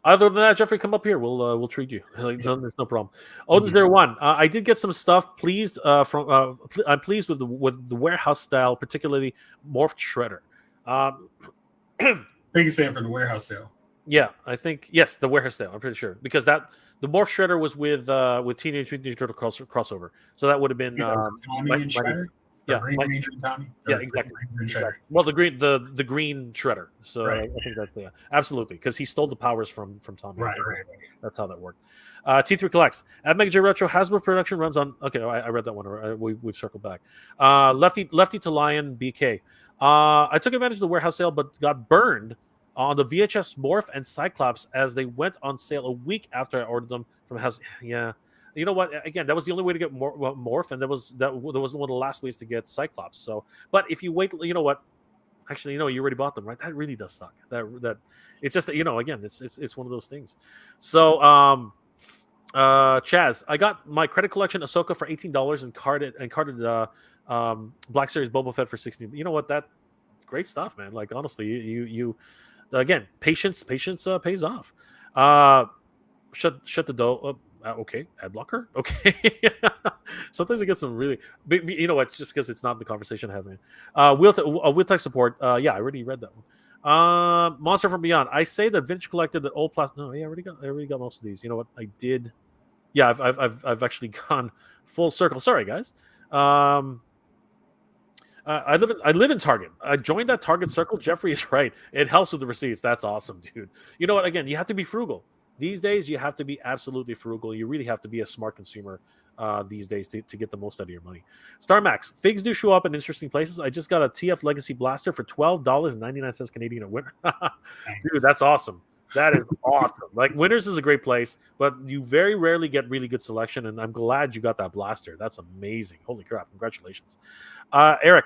Other than that, Jeffrey, come up here. We'll treat you. There's no problem. Odin01, I did get some stuff. Pleased I'm pleased with the warehouse style, particularly morphed shredder. Big Sam from the warehouse sale. Yeah, I think yes, the warehouse sale. I'm pretty sure because the morph shredder was with Teenage Mutant Ninja Turtle crossover, so that would have been Tommy and Shredder. Yeah, Green Ranger and Tommy. Yeah, exactly. Shredder. Well, the green shredder. So right. I think that's absolutely because he stole the powers from Tommy. Right. That's how that worked. T3 collects at Mega J Retro. Hasbro production runs on. Okay, I read that one. We've circled back. Lefty to Lion BK. I took advantage of the warehouse sale, but got burned on the VHS Morph and Cyclops as they went on sale a week after I ordered them from House. Yeah. You know what? Again, that was the only way to get Morph, and that was one of the last ways to get Cyclops. So, but if you wait, you know what? Actually, you already bought them, right? That really does suck. That it's just that, again, it's one of those things. So, Chaz, I got my credit collection Ahsoka for $18 and carded Black Series Boba Fett for $16. You know what? That great stuff, man. Like honestly, you again, patience pays off. Shut the door. Okay, ad blocker. Okay. Sometimes I get some really, you know what? It's just because it's not the conversation having. Wheel tech support. Yeah, I already read that one. Monster from Beyond. I say that vintage collected that old plastic. No, yeah, I already got most of these. You know what? I did. Yeah, I've actually gone full circle. Sorry, guys. I live in Target. I joined that Target circle. Jeffrey is right. It helps with the receipts. That's awesome, dude. You know what? Again, you have to be frugal. These days, you have to be absolutely frugal. You really have to be a smart consumer these days to get the most out of your money. Star Max, figs do show up in interesting places. I just got a TF Legacy Blaster for $12.99 Canadian at Winter. Dude, Thanks. that's awesome. That is awesome. Like Winners is a great place, but you very rarely get really good selection. And I'm glad you got that blaster. That's amazing. Holy crap! Congratulations, Eric.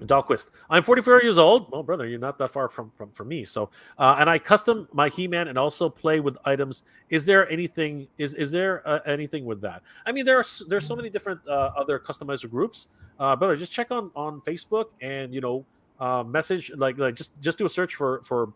Dahlquist. I'm 44 years old. Well, brother, you're not that far from me. So, and I custom my He-Man and also play with items. Is there anything? Is there anything with that? I mean, there's so many different other customizer groups. Brother, just check on Facebook and message just do a search for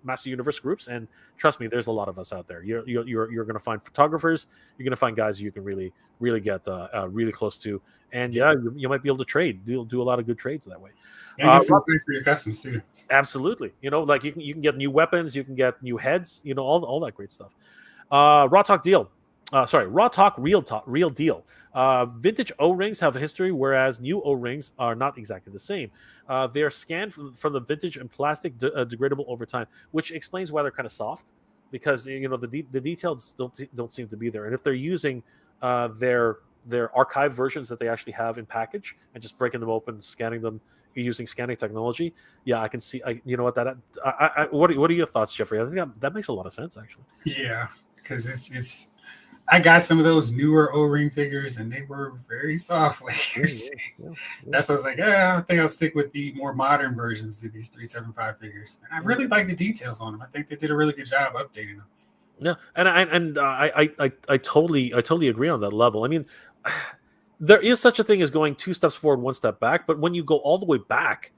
Master Universe groups, and trust me, there's a lot of us out there. You're going to find photographers. You're going to find guys you can really get really close to, and Yeah. yeah, you might be able to trade. You'll do a lot of good trades that way. And get some place for your customs too. Absolutely, like you can get new weapons, you can get new heads, all that great stuff. Raw Talk deal. Raw Talk, real deal. Vintage O-rings have a history, whereas new O-rings are not exactly the same. They are scanned from the vintage and plastic degradable over time, which explains why they're kind of soft, because the details don't seem to be there. And if they're using their archive versions that they actually have in package and just breaking them open, scanning them using scanning technology, yeah, I can see. You know what that? What are your thoughts, Jeffrey? I think that makes a lot of sense, actually. Yeah, because it's. I got some of those newer O-ring figures, and they were very soft, like you're saying. Yeah, yeah. That's why I was like, I think I'll stick with the more modern versions of these 375 figures. And I really like the details on them. I think they did a really good job updating them. Yeah, I totally agree on that level. I mean, there is such a thing as going two steps forward, one step back, but when you go all the way back,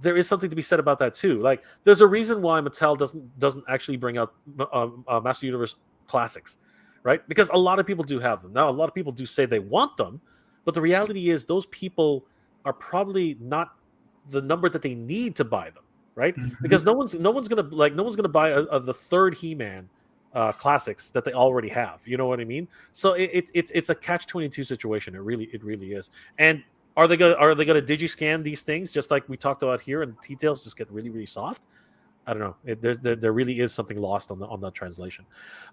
there is something to be said about that too. Like, there's a reason why Mattel doesn't actually bring out Master Universe classics, right? Because a lot of people do have them now. A lot of people do say they want them, but the reality is those people are probably not the number that they need to buy them, right? Mm-hmm. Because no one's gonna buy the third He-Man classics that they already have. You know what I mean? So it's a catch-22 situation. It really is. And are they gonna digi-scan these things just like we talked about here, and details just get really soft? I don't know. There really is something lost on that translation.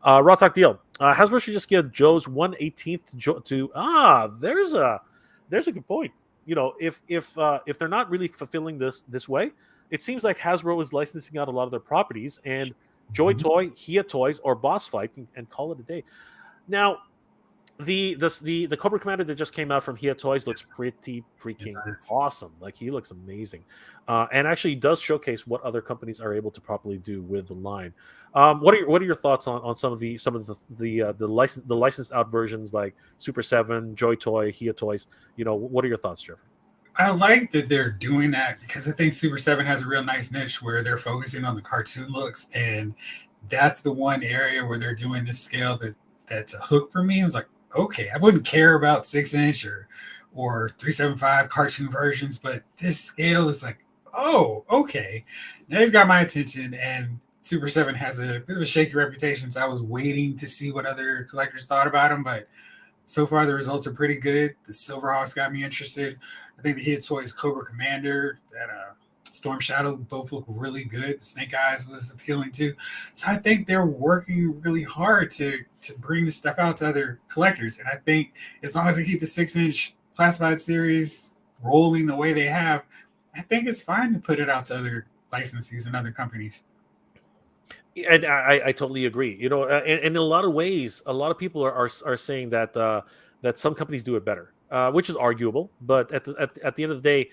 Raw Talk deal. Hasbro should just give Joe's 1/18th there's a good point. If they're not really fulfilling this way, it seems like Hasbro is licensing out a lot of their properties, and Joy Mm-hmm. Toy, Hia Toys, or Boss Fight and call it a day. Now, the Cobra Commander that just came out from Hia Toys looks pretty freaking Yes. awesome. Like, he looks amazing, and actually does showcase what other companies are able to properly do with the line. What are your thoughts on some of the licensed out versions like Super 7, Joy Toy, Hia Toys? What are your thoughts, Jeffrey? I like that they're doing that because I think Super 7 has a real nice niche where they're focusing on the cartoon looks. And that's the one area where they're doing this scale that's a hook for me. I was like, okay, I wouldn't care about 6-inch or 375 cartoon versions, but this scale is like, oh, okay. Now you've got my attention. And Super 7 has a bit of a shaky reputation, so I was waiting to see what other collectors thought about him, but so far the results are pretty good. The Silverhawks got me interested. I think the Hit Toys Cobra Commander, that Storm Shadow, both look really good. The Snake Eyes was appealing too. So I think they're working really hard to bring this stuff out to other collectors. And I think as long as they keep the 6-inch classified series rolling the way they have, I think it's fine to put it out to other licensees and other companies. And I totally agree. And in a lot of ways, a lot of people are saying that some companies do it better, which is arguable. But at the end of the day,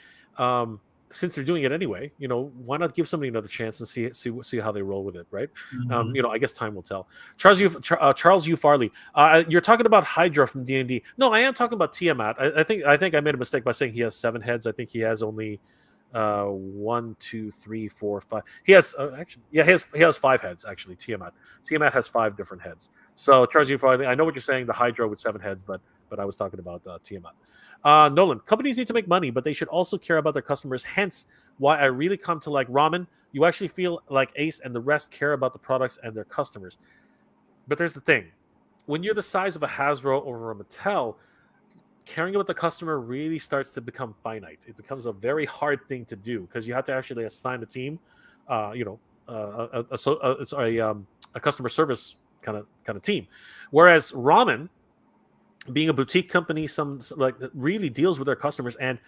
since they're doing it anyway, why not give somebody another chance and see how they roll with it, right? Mm-hmm. I guess time will tell. Charles U. Farley, you're talking about Hydra from D&D. No, I am talking about Tiamat. I think I made a mistake by saying he has 7 heads. I think he has only 1, 2, 3, 4, 5. He has actually, yeah, he has 5 heads actually. Tiamat has 5 different heads. So Charles, you probably, I know what you're saying, the Hydra with 7 heads, but I was talking about Tiamat. Nolan, companies need to make money, but they should also care about their customers. Hence why I really come to like ramen. You actually feel like Ace and the rest care about the products and their customers. But there's the thing: when you're the size of a Hasbro or a Mattel, caring about the customer really starts to become finite. It becomes a very hard thing to do because you have to actually assign a team, you know, a customer service kind of team. Whereas ramen, being a boutique company, like that really deals with their customers, and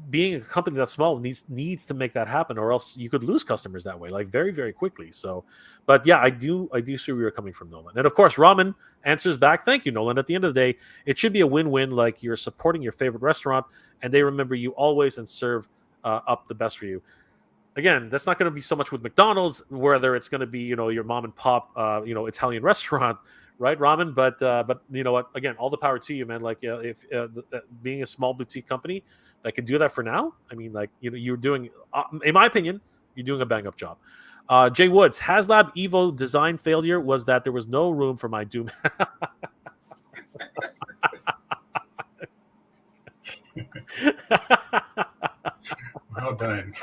being a company that's small needs to make that happen, or else you could lose customers that way, like very very quickly. So, but yeah, I do see where you're coming from, Nolan. And of course, ramen answers back, "Thank you, Nolan." At the end of the day, it should be a win-win. Like you're supporting your favorite restaurant, and they remember you always and serve up the best for you. Again, that's not going to be so much with McDonald's, whether it's going to be your mom and pop Italian restaurant, right, ramen. But you know what? Again, all the power to you, man. Like if being a small boutique company that can do that for now, I mean, like you're doing, in my opinion, you're doing a bang up job. Jay Woods, HasLab Evo design failure was that there was no room for my Doom. Well done.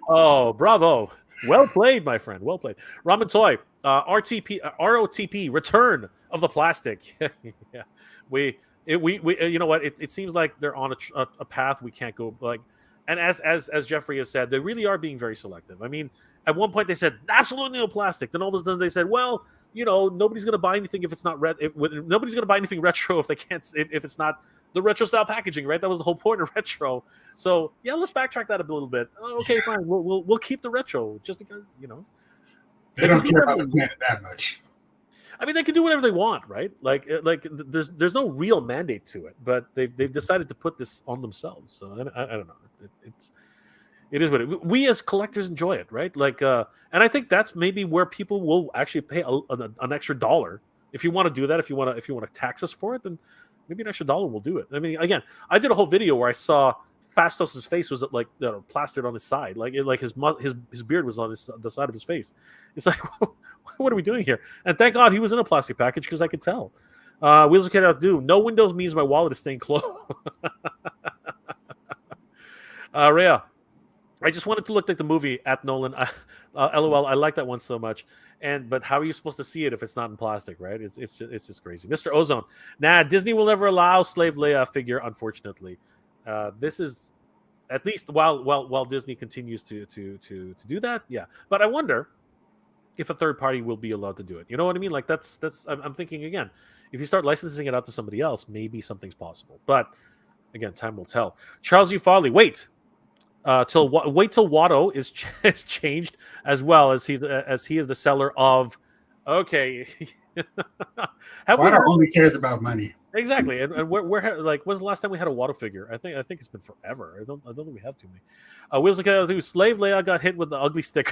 Oh, bravo. Well played, my friend. Well played. Ramen Toy, ROTP, return of the plastic. Yeah. We you know what? It seems like they're on a path we can't go, like, and as Jeffrey has said, they really are being very selective. I mean, at one point they said absolutely no plastic. Then all of a sudden they said, well, nobody's going to buy anything if it's not nobody's going to buy anything retro if they can't, if it's not the retro style packaging, right? That was the whole point of retro. So yeah, let's backtrack that a little bit. Oh, okay, fine. We'll keep the retro just because they don't care about the planet that much. I mean, they can do whatever they want, right? Like there's no real mandate to it, but they've decided to put this on themselves. So I don't know. It is what we as collectors enjoy it, right? Like, and I think that's maybe where people will actually pay an extra $1 if you want to do that. If you want to tax us for it, then maybe an extra $1 will do it. I mean, again, I did a whole video where I saw Fastos's face was like plastered on his side, like his beard was on the side of his face. It's like, what are we doing here? And thank God he was in a plastic package because I could tell. Wheels of Kid Outdo. No windows means my wallet is staying closed. Rhea, I just wanted to look like the movie at Nolan. LOL, I like that one so much. But how are you supposed to see it if it's not in plastic, right? It's just crazy. Mr. Ozone. Nah, Disney will never allow Slave Leia figure, unfortunately. This is at least while Disney continues to do that, yeah. But I wonder if a third party will be allowed to do it. You know what I mean? Like that's I'm thinking again. If you start licensing it out to somebody else, maybe something's possible. But again, time will tell. Charles U. Farley, wait till Watto is changed as well as he is the seller of. Okay, Watto only cares about money. Exactly, and where like when's the last time we had a Watto figure? I think it's been forever. I don't think we have too many. Wheels of Kid, Slave Leia got hit with the ugly stick.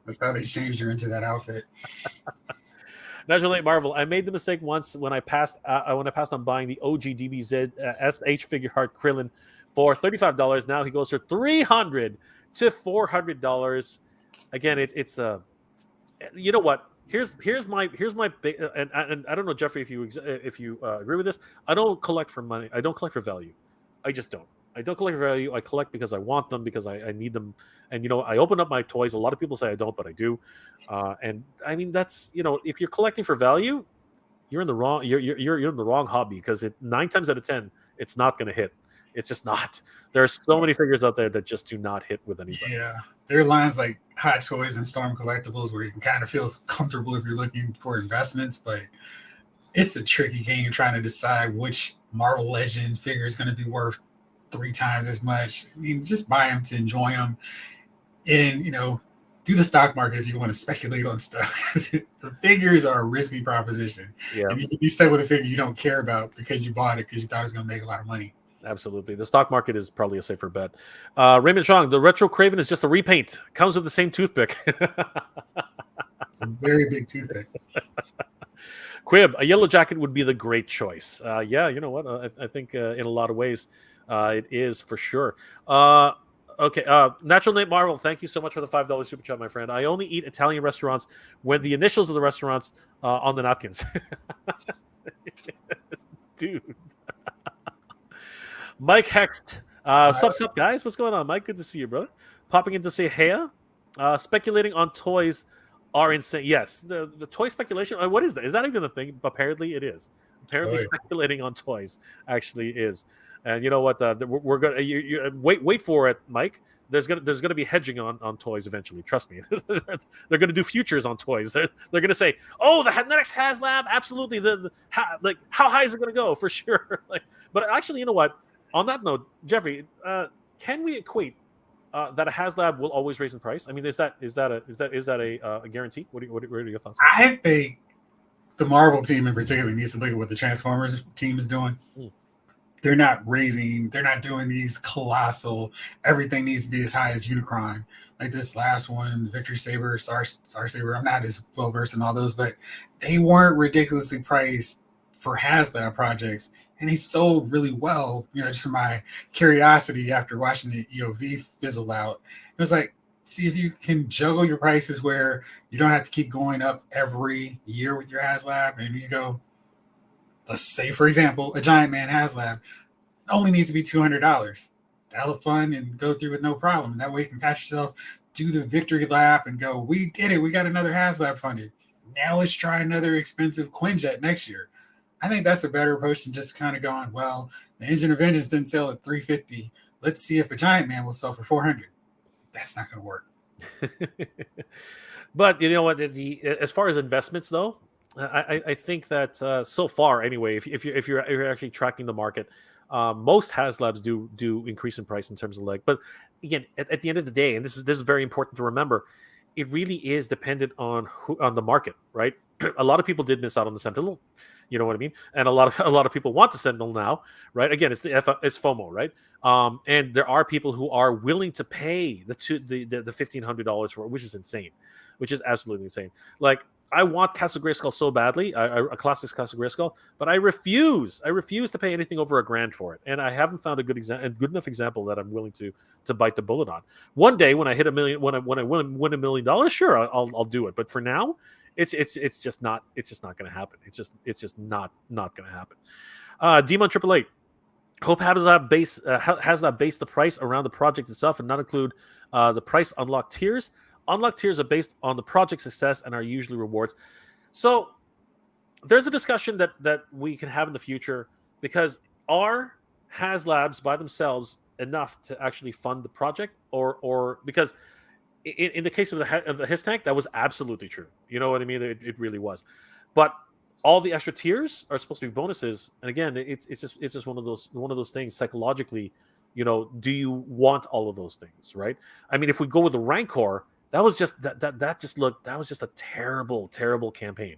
That's how they changed her into that outfit. Natural Late Marvel. I made the mistake once when I passed on buying the OG DBZ SH figure heart Krillin for $35. Now he goes for $300 to $400. Again, it's you know what? Here's my big, and I don't know, Jeffrey, if you agree with this. I don't collect for money. I don't collect for value. I just don't. I don't collect for value. I collect because I want them, because I need them. And I open up my toys. A lot of people say I don't, but I do. And I mean, that's if you're collecting for value, you're in the wrong. You're in the wrong hobby, because 9 times out of 10, it's not going to hit. It's just not. There are so many figures out there that just do not hit with anybody. Yeah, there are lines like Hot Toys and Storm Collectibles where you can kind of feel comfortable if you're looking for investments, but it's a tricky game trying to decide which Marvel Legends figure is going to be worth 3 times as much. I mean, just buy them to enjoy them, and do the stock market if you want to speculate on stuff. The figures are a risky proposition. Yeah, and you can be stuck with a figure you don't care about because you bought it because you thought it was going to make a lot of money. Absolutely. The stock market is probably a safer bet. Raymond Chong, the Retro Craven is just a repaint. Comes with the same toothpick. It's a very big toothpick. Quib, a yellow jacket would be the great choice. Yeah, you know what? I think in a lot of ways it is for sure. Okay, Natural Nate Marvel, thank you so much for the $5 super chat, my friend. I only eat Italian restaurants when the initials of the restaurants on the napkins. Dude. Mike Hext. Sup, guys? What's going on, Mike? Good to see you, brother. Popping in to say hey. Speculating on toys are insane. Yes, the toy speculation. What is that? Is that even a thing? Apparently, it is. Apparently, Oh yeah. speculating on toys actually is. And you know what? We're gonna wait for it, Mike. There's gonna be hedging on toys eventually. Trust me. They're gonna do futures on toys. They're gonna say, oh, the next HasLab, absolutely. Like how high is it gonna go for sure? Like, but actually, you know what? On that note, Jeffrey, can we equate that a HasLab will always raise in price? I mean, is that a guarantee? What are your thoughts on I think the Marvel team in particular needs to look at what the Transformers team is doing. that? They're not doing these colossal, everything needs to be as high as Unicron. Like this last one, Victory Saber, Star Saber, I'm not as well versed in all those, but they weren't ridiculously priced for HasLab projects. And they sold really well, just for my curiosity after watching the EOV fizzle out. It was like, see if you can juggle your prices where you don't have to keep going up every year with your HasLab. And you go, let's say, for example, a Giant Man HasLab only needs to be $200. That'll fund and go through with no problem. That way you can patch yourself, do the victory lap, and go, we did it. We got another HasLab funded. Now let's try another expensive Quinjet next year. I think that's a better approach than just kind of going, well, the Engine of Vengeance didn't sell at 350. Let's see if a Giant Man will sell for 400. That's not going to work. But you know what? As far as investments, though, I think that so far, anyway, if you're actually tracking the market, most HasLabs do increase in price in terms of but again, at the end of the day, and this is very important to remember, it really is dependent on the market, right? A lot of people did miss out on the Sentinel, you know what I mean, and a lot of people want the Sentinel now, right? Again, it's FOMO, right? And there are people who are willing to pay the $1,500 for it, which is insane, which is absolutely insane. Like, I want Castle Grayskull so badly, a classic Castle Grayskull, but I refuse. I refuse to pay anything over $1,000 for it, and I haven't found a good enough example that I'm willing to bite the bullet on. One day, when I hit $1 million, when I win $1 million, sure, I'll do it. But for now, it's just not going to happen. It's just not going to happen. Demon 888. Hope has that base the price around the project itself and not include the price unlocked tiers. Unlocked tiers are based on the project success and are usually rewards. So there's a discussion that we can have in the future, because are HasLabs by themselves enough to actually fund the project, or because in the case of the His tank, that was absolutely true. You know what I mean? It really was. But all the extra tiers are supposed to be bonuses, and again, it's just one of those things psychologically. Do you want all of those things, right? I mean, if we go with the Rancor, that was just that was just a terrible, terrible campaign,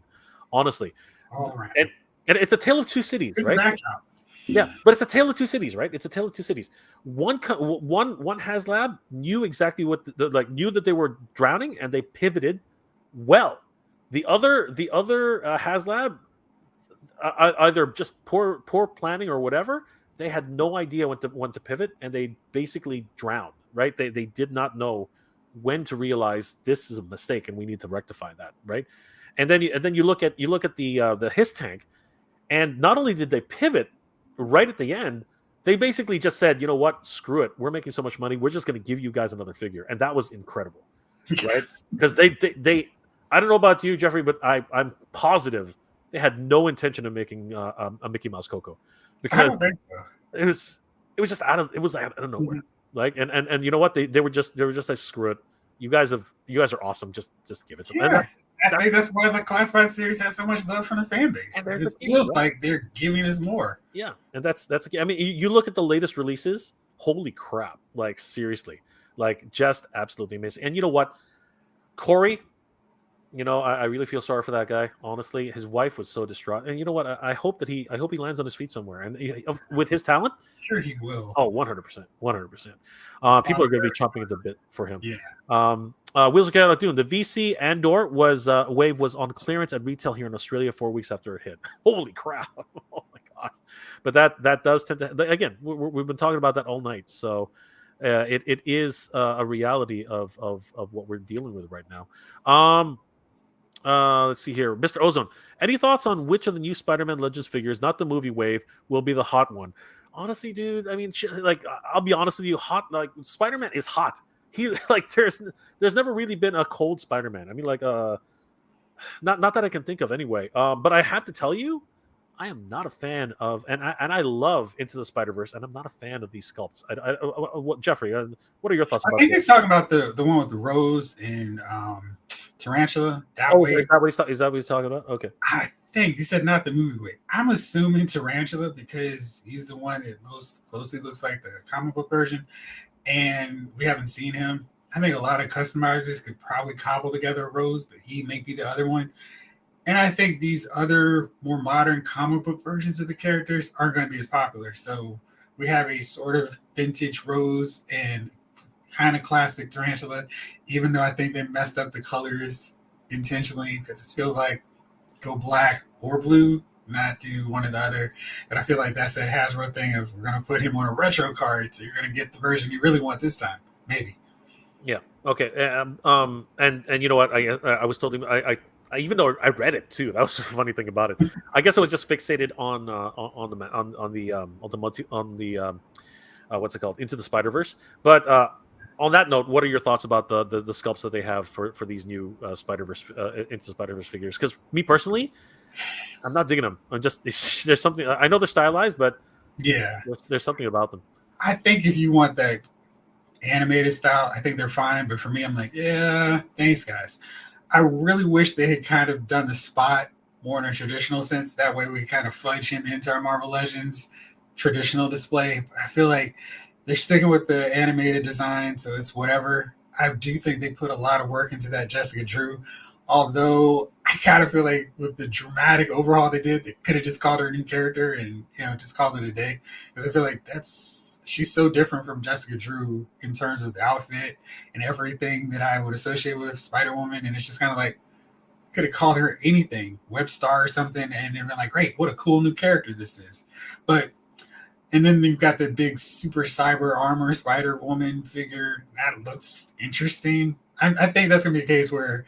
honestly. All right. And it's a tale of two cities, It's a right? backdrop. Yeah, but it's a tale of two cities, right? It's a tale of two cities. One HasLab knew exactly what knew that they were drowning, and they pivoted well. The other HasLab, either just poor planning or whatever, they had no idea when to pivot, and they basically drowned. Right? They did not know when to realize this is a mistake and we need to rectify that. Right? And then you look at the His tank, and not only did they pivot right at the end, they basically just said, you know what, screw it, we're making so much money, we're just going to give you guys another figure, and that was incredible, right? Because they I don't know about you, Jeffrey, but I'm positive they had no intention of making a Mickey Mouse Coco, because I don't think so. it was just out of nowhere. Like, and you know what, they were just like, screw it, you guys are awesome, just give it to them. Yeah. I think that's why the classified series has so much love from the fan base. It feels like they're giving us more. Yeah, and that's. I mean, you look at the latest releases. Holy crap! Like, seriously, like, just absolutely amazing. And you know what, Corey? I really feel sorry for that guy. Honestly, his wife was so distraught. And you know what? I hope he lands on his feet somewhere. And with his talent, sure he will. Oh, 100%, 100%. People are going to be chomping at the bit for him. Yeah. Wheels of Chaos Dune. The VC Andor wave was on clearance at retail here in Australia 4 weeks after it hit. Holy crap! Oh my god! But that does tend to, again. We've been talking about that all night. So it is a reality of what we're dealing with right now. Let's see here. Mr. Ozone, any thoughts on which of the new Spider-Man Legends figures, not the movie wave, will be the hot one? Honestly, dude, I mean, I'll be honest with you, Spider-Man is hot. He's like, there's never really been a cold Spider-Man. I mean, not that I can think of anyway. But I have to tell you, I am not a fan of, and I love Into the Spider Verse, and I'm not a fan of these sculpts. Jeffrey, what are your thoughts I about think this? he's talking about the one with the rose and tarantula. That Oh, is way, that what he's talking about? Okay. I think he said not the movie way. I'm assuming tarantula because he's the one that most closely looks like the comic book version, and we haven't seen him. I think a lot of customizers could probably cobble together a rose, but he may be the other one. And I think these other more modern comic book versions of the characters aren't going to be as popular. So we have a sort of vintage Rose and kind of classic Tarantula, even though I think they messed up the colors intentionally because it feels like go black or blue, not do one or the other. And I feel like that's that Hasbro thing of we're going to put him on a retro card, so you're going to get the version you really want this time, maybe. Yeah. Okay. And you know what? I was told him I even though I read it too. That was the funny thing about it. I guess I was just fixated on the what's it called, Into the Spider Verse. But on that note, what are your thoughts about the sculpts that they have for these new Spider Verse Into the Spider Verse figures? Because me personally, I'm not digging them. I'm just there's something, I know they're stylized, but Yeah. there's something about them. I think if you want that animated style, I think they're fine. But for me, I'm like, yeah, thanks, guys. I really wish they had kind of done the spot more in a traditional sense. That way, we kind of fudge him into our Marvel Legends traditional display. But I feel like they're sticking with the animated design, so it's whatever. I do think they put a lot of work into that Jessica Drew. Although I kind of feel like with the dramatic overhaul they did, they could have just called her a new character and just called it a day. Because I feel like that's she's so different from Jessica Drew in terms of the outfit and everything that I would associate with Spider Woman, and it's just kind of like could have called her anything, Web Star or something, and then been like, great, what a cool new character this is. But and then you've got the big super cyber armor Spider Woman figure that looks interesting. I think that's gonna be a case where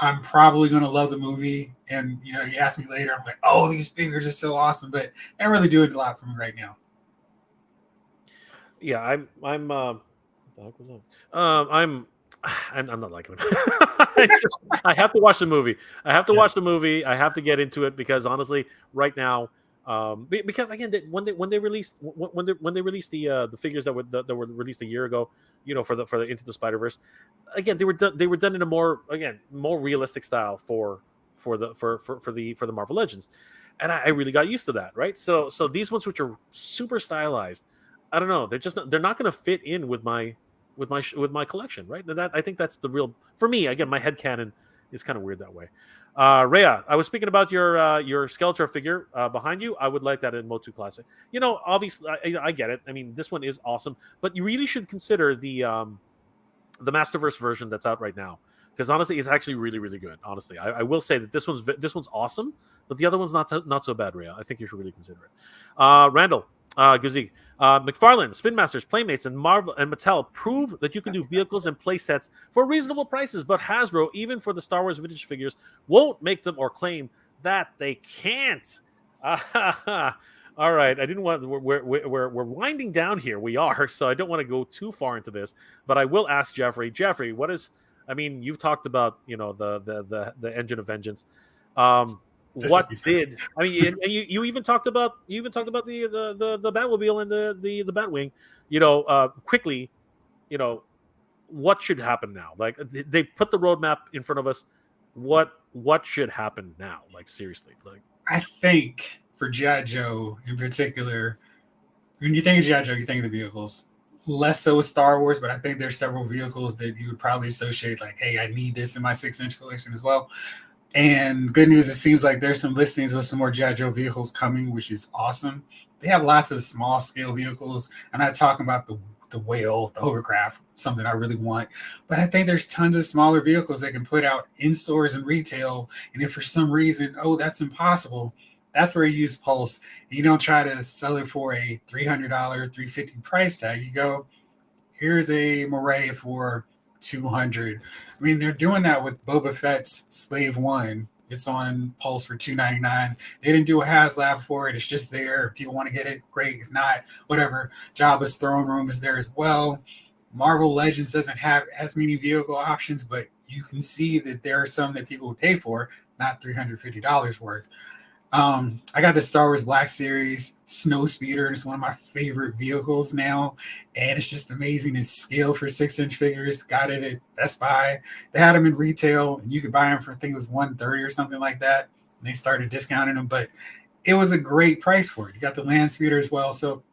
I'm probably gonna love the movie, and you ask me later, I'm like, oh, these figures are so awesome, but they don't really do it a lot for me right now. Yeah, what the heck was that? I'm not liking him. I have to watch the movie. I have to Yeah, watch the movie. I have to get into it because honestly, right now, because again, when they released when they released the figures that were released a year ago, for the Into the Spider Verse, again they were done in a more realistic style for the Marvel Legends, and I really got used to that, right? So these ones which are super stylized, I don't know, they're not going to fit in with my collection, right? That I think that's the real, for me. Again, my head canon is kind of weird that way. Rhea, I was speaking about your Skeletor figure behind you. I would like that in Motu Classic. Obviously, I get it. I mean, this one is awesome, but you really should consider the Masterverse version that's out right now, because honestly, it's actually really, really good. Honestly, I will say that this one's awesome, but the other one's not so bad. Rhea, I think you should really consider it. Randall, Guzik, McFarlane, Spin Masters, Playmates, and Marvel and Mattel prove that you can do vehicles and play sets for reasonable prices, but Hasbro, even for the Star Wars vintage figures, won't make them or claim that they can't. All right, I didn't want. We're winding down here. We are, so I don't want to go too far into this, but I will ask Jeffrey. Jeffrey, what is? I mean, you've talked about the Engine of Vengeance. just a What few times. did I mean? And you even talked about the Batmobile and the Batwing. Quickly. You know what should happen now? Like they put the roadmap in front of us. What should happen now? Like seriously, like I think for GI Joe in particular, when you think of GI Joe, you think of the vehicles. Less so with Star Wars, but I think there's several vehicles that you would probably associate like, hey, I need this in my 6-inch collection as well. And good news, it seems like there's some listings with some more GI Joe vehicles coming, which is awesome. They have lots of small scale vehicles. I'm not talking about the whale, the hovercraft, something I really want, but I think there's tons of smaller vehicles they can put out in stores and retail. And if for some reason, oh, that's impossible, that's where you use Pulse. You don't try to sell it for a $300, $350 price tag. You go, here's a Moray for 200. I mean, they're doing that with Boba Fett's Slave One. It's on Pulse for 299. They didn't do a HasLab for it. It's just there. If people want to get it, great. If not, whatever. Jabba's throne room is there as well. Marvel Legends doesn't have as many vehicle options, but you can see that there are some that people would pay for, not $350 worth. I got the Star Wars Black Series Snow Speeder, and it's one of my favorite vehicles now. And it's just amazing. It's scale for 6-inch figures. Got it at Best Buy. They had them in retail, and you could buy them for I think it was 130 or something like that. And they started discounting them, but it was a great price for it. You got the Land Speeder as well. So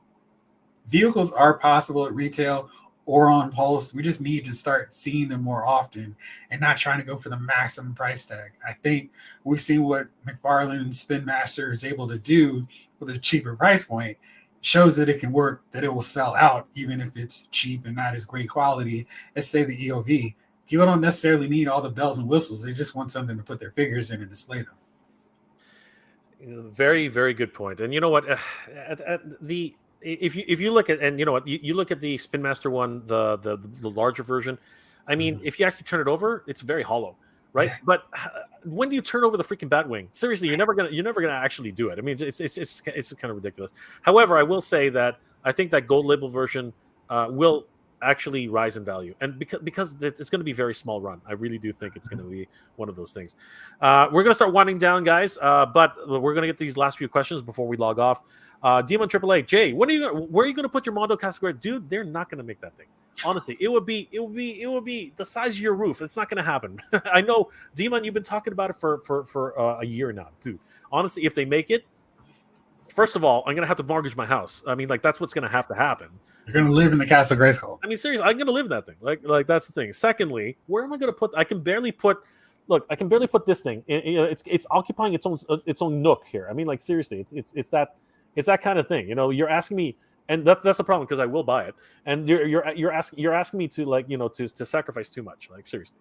vehicles are possible at retail or on Pulse. We just need to start seeing them more often and not trying to go for the maximum price tag. I think we've seen what McFarlane and Spin Master is able to do with a cheaper price point. Shows that it can work, that it will sell out, even if it's cheap and not as great quality as, say, the EOV. People don't necessarily need all the bells and whistles. They just want something to put their figures in and display them. Very, very good point. And you know what? The if you look at, and you know what, you look at the Spin Master one, the larger version. I mean, Mhm. if you actually turn it over, it's very hollow, right? Yeah. But when do you turn over the freaking Batwing? Seriously, you're never gonna actually do it. I mean, it's kind of ridiculous. However, I will say that I think that gold label version will actually rise in value, and because it's going to be very small run. I really do think it's going to be one of those things. We're going to start winding down, guys, but we're going to get these last few questions before we log off. Demon AAA, Jay, where are you going to put your Mondo Cascagra? Dude, they're not going to make that thing. Honestly, it would be the size of your roof. It's not going to happen. I know, Demon, you've been talking about it for a year now, dude. Honestly, if they make it, first of all, I'm going to have to mortgage my house. I mean, like, that's what's going to have to happen. You're going to live in the Castle Grayskull. I mean, seriously, I'm gonna live in that thing. Like that's the thing. Secondly, where am I gonna put? I can barely put. Look, I can barely put this thing. It's occupying its own nook here. I mean, like, seriously, it's that kind of thing. You're asking me, and that's the problem, because I will buy it, and you're asking me to, like, to sacrifice too much. Like, seriously,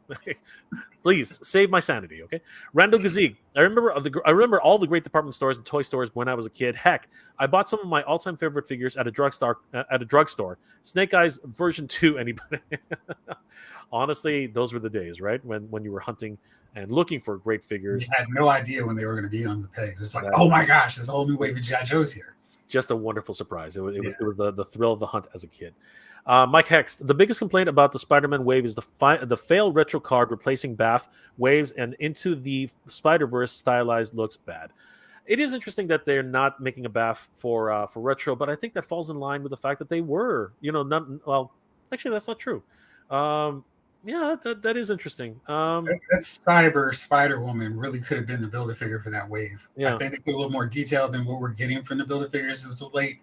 please save my sanity, okay? Rando Gazig. I remember all the great department stores and toy stores when I was a kid. Heck, I bought some of my all-time favorite figures at a drugstore. Snake Eyes version 2. Anybody? Honestly, those were the days, right? When you were hunting and looking for great You figures. had no idea when they were going to be on the pegs. It's like, That oh my gosh, there's a whole new wave of G.I. Joes here. Just a wonderful surprise. It was it Yeah. was, it was the thrill of the hunt as a kid. Mike Hex, the biggest complaint about the Spider-Man wave is the failed retro card replacing Bath waves, and Into the Spider-Verse stylized looks bad. It is interesting that they're not making a Bath for retro, but I think that falls in line with the fact that they were, not well. Actually, that's not true. Um, yeah, that is interesting. That Cyber Spider Woman really could have been the Build a Figure for that wave. I Yeah, think they put a little more detail than what we're getting from the Build a Figures. It was late,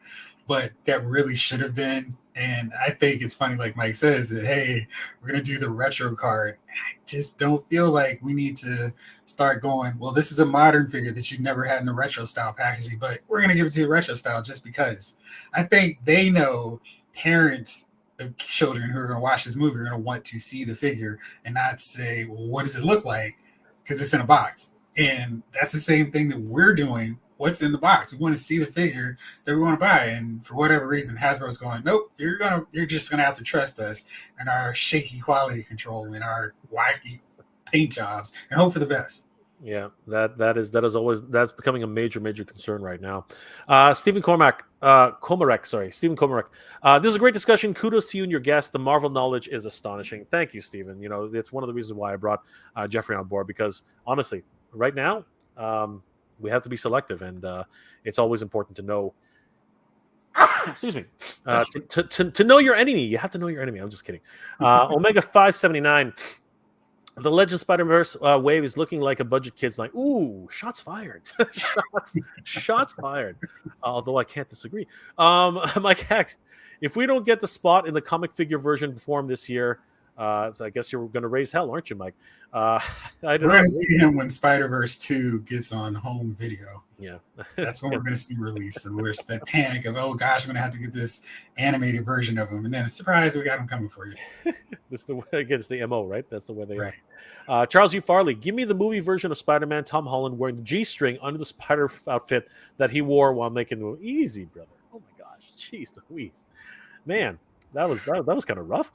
but that really should have been. And I think it's funny, like Mike says, that hey, we're gonna do the retro card. I just don't feel like we need to start going, well, this is a modern figure that you never had in a retro style packaging, but we're gonna give it to you retro style just because. I think they know parents of children who are gonna watch this movie are gonna want to see the figure and not say, well, what does it look like? Because it's in a box. And that's the same thing that we're doing. What's in the box? We want to see the figure that we want to buy. And for whatever reason, Hasbro's going, nope, you're just gonna have to trust us and our shaky quality control and our wacky paint jobs and hope for the best. yeah, that is always that's becoming a major concern right now. Stephen Cormac, sorry, Stephen Cormac. This is a great discussion. Kudos to you and your guest. The Marvel knowledge is astonishing. Thank you, Stephen. It's one of the reasons why I brought Jeffrey on board, because honestly, right now, we have to be selective, and it's always important to know. Excuse me. To know your enemy, you have to know your enemy. I'm just kidding. Omega 579. The Legend Spider-Verse wave is looking like a budget kid's like, ooh, shots fired. shots fired. Although I can't disagree. Mike Hex, if we don't get the spot in the comic figure version form this year, so I guess you're going to raise hell, aren't you, Mike? I don't We're know. going to see him when Spider Verse 2 gets on home video. Yeah. That's when we're going to see release. So where's that panic of, oh gosh, I'm going to have to get this animated version of him. And then, surprise, we got him coming for you. That's the way, again, it's the MO, right? That's the way they Right. are. Charles U. Farley, give me the movie version of Spider-Man, Tom Holland wearing the G-string under the spider outfit that he wore while making the movie. Easy, brother. Oh my gosh. Jeez Louise. Man, that was kind of rough.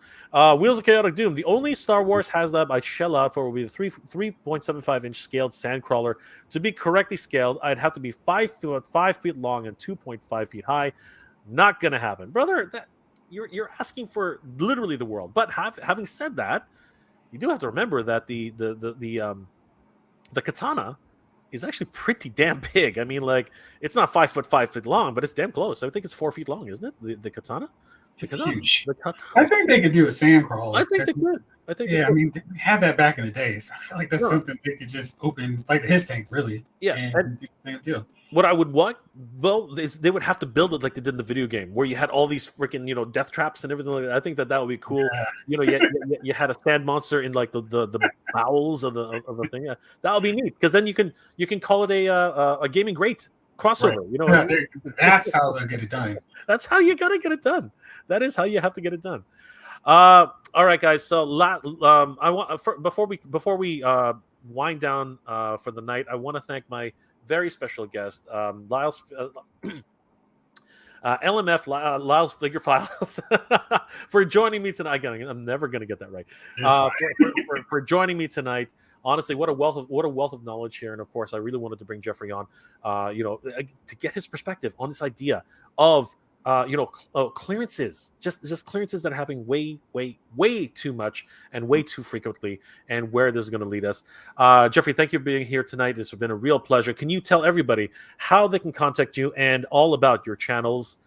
Wheels of Chaotic Doom. The only Star Wars HasLab I'd shell out for would be the 3.75-inch scaled Sandcrawler. To be correctly scaled, I'd have to be 5 feet long and 2.5 feet high. Not gonna happen, brother. You're asking for literally the world. But having said that, you do have to remember that the katana is actually pretty damn big. I mean, like, it's not 5 foot long, but it's damn close. I think it's 4 feet long, isn't it? The katana, the It's katana, huge. the katana. I think they could do a sand I crawler. think they That's could. I think they yeah. I could. mean, we had that back in the day, so I feel like that's No, something they could just open, like his tank, really, yeah, and and do the same deal. what I would want, well, is they would have to build it like they did in the video game, where you had all these freaking, death traps and everything like that. I think that would be cool. Yeah, You had a sand monster in like the bowels of the thing. Yeah, that would be neat because then you can call it a gaming great right. crossover. You know what I Yeah, mean? that's how they'll get it done. That's how you gotta get it done. That is how you have to get it done. All right, guys. So, I want before we wind down for the night, I want to thank my very special guest, Lyle's LMF Lyle's Figure Files, for joining me tonight. Again, I'm never going to get that right. It's fine. For joining me tonight. Honestly, what a wealth of knowledge here, and of course, I really wanted to bring Jeffrey on, to get his perspective on this idea of clearances, just clearances that are happening way too much and way too frequently, and where this is going to lead us. Jeffrey, thank you for being here tonight. This has been a real pleasure. Can you tell everybody how they can contact you and all about your channels?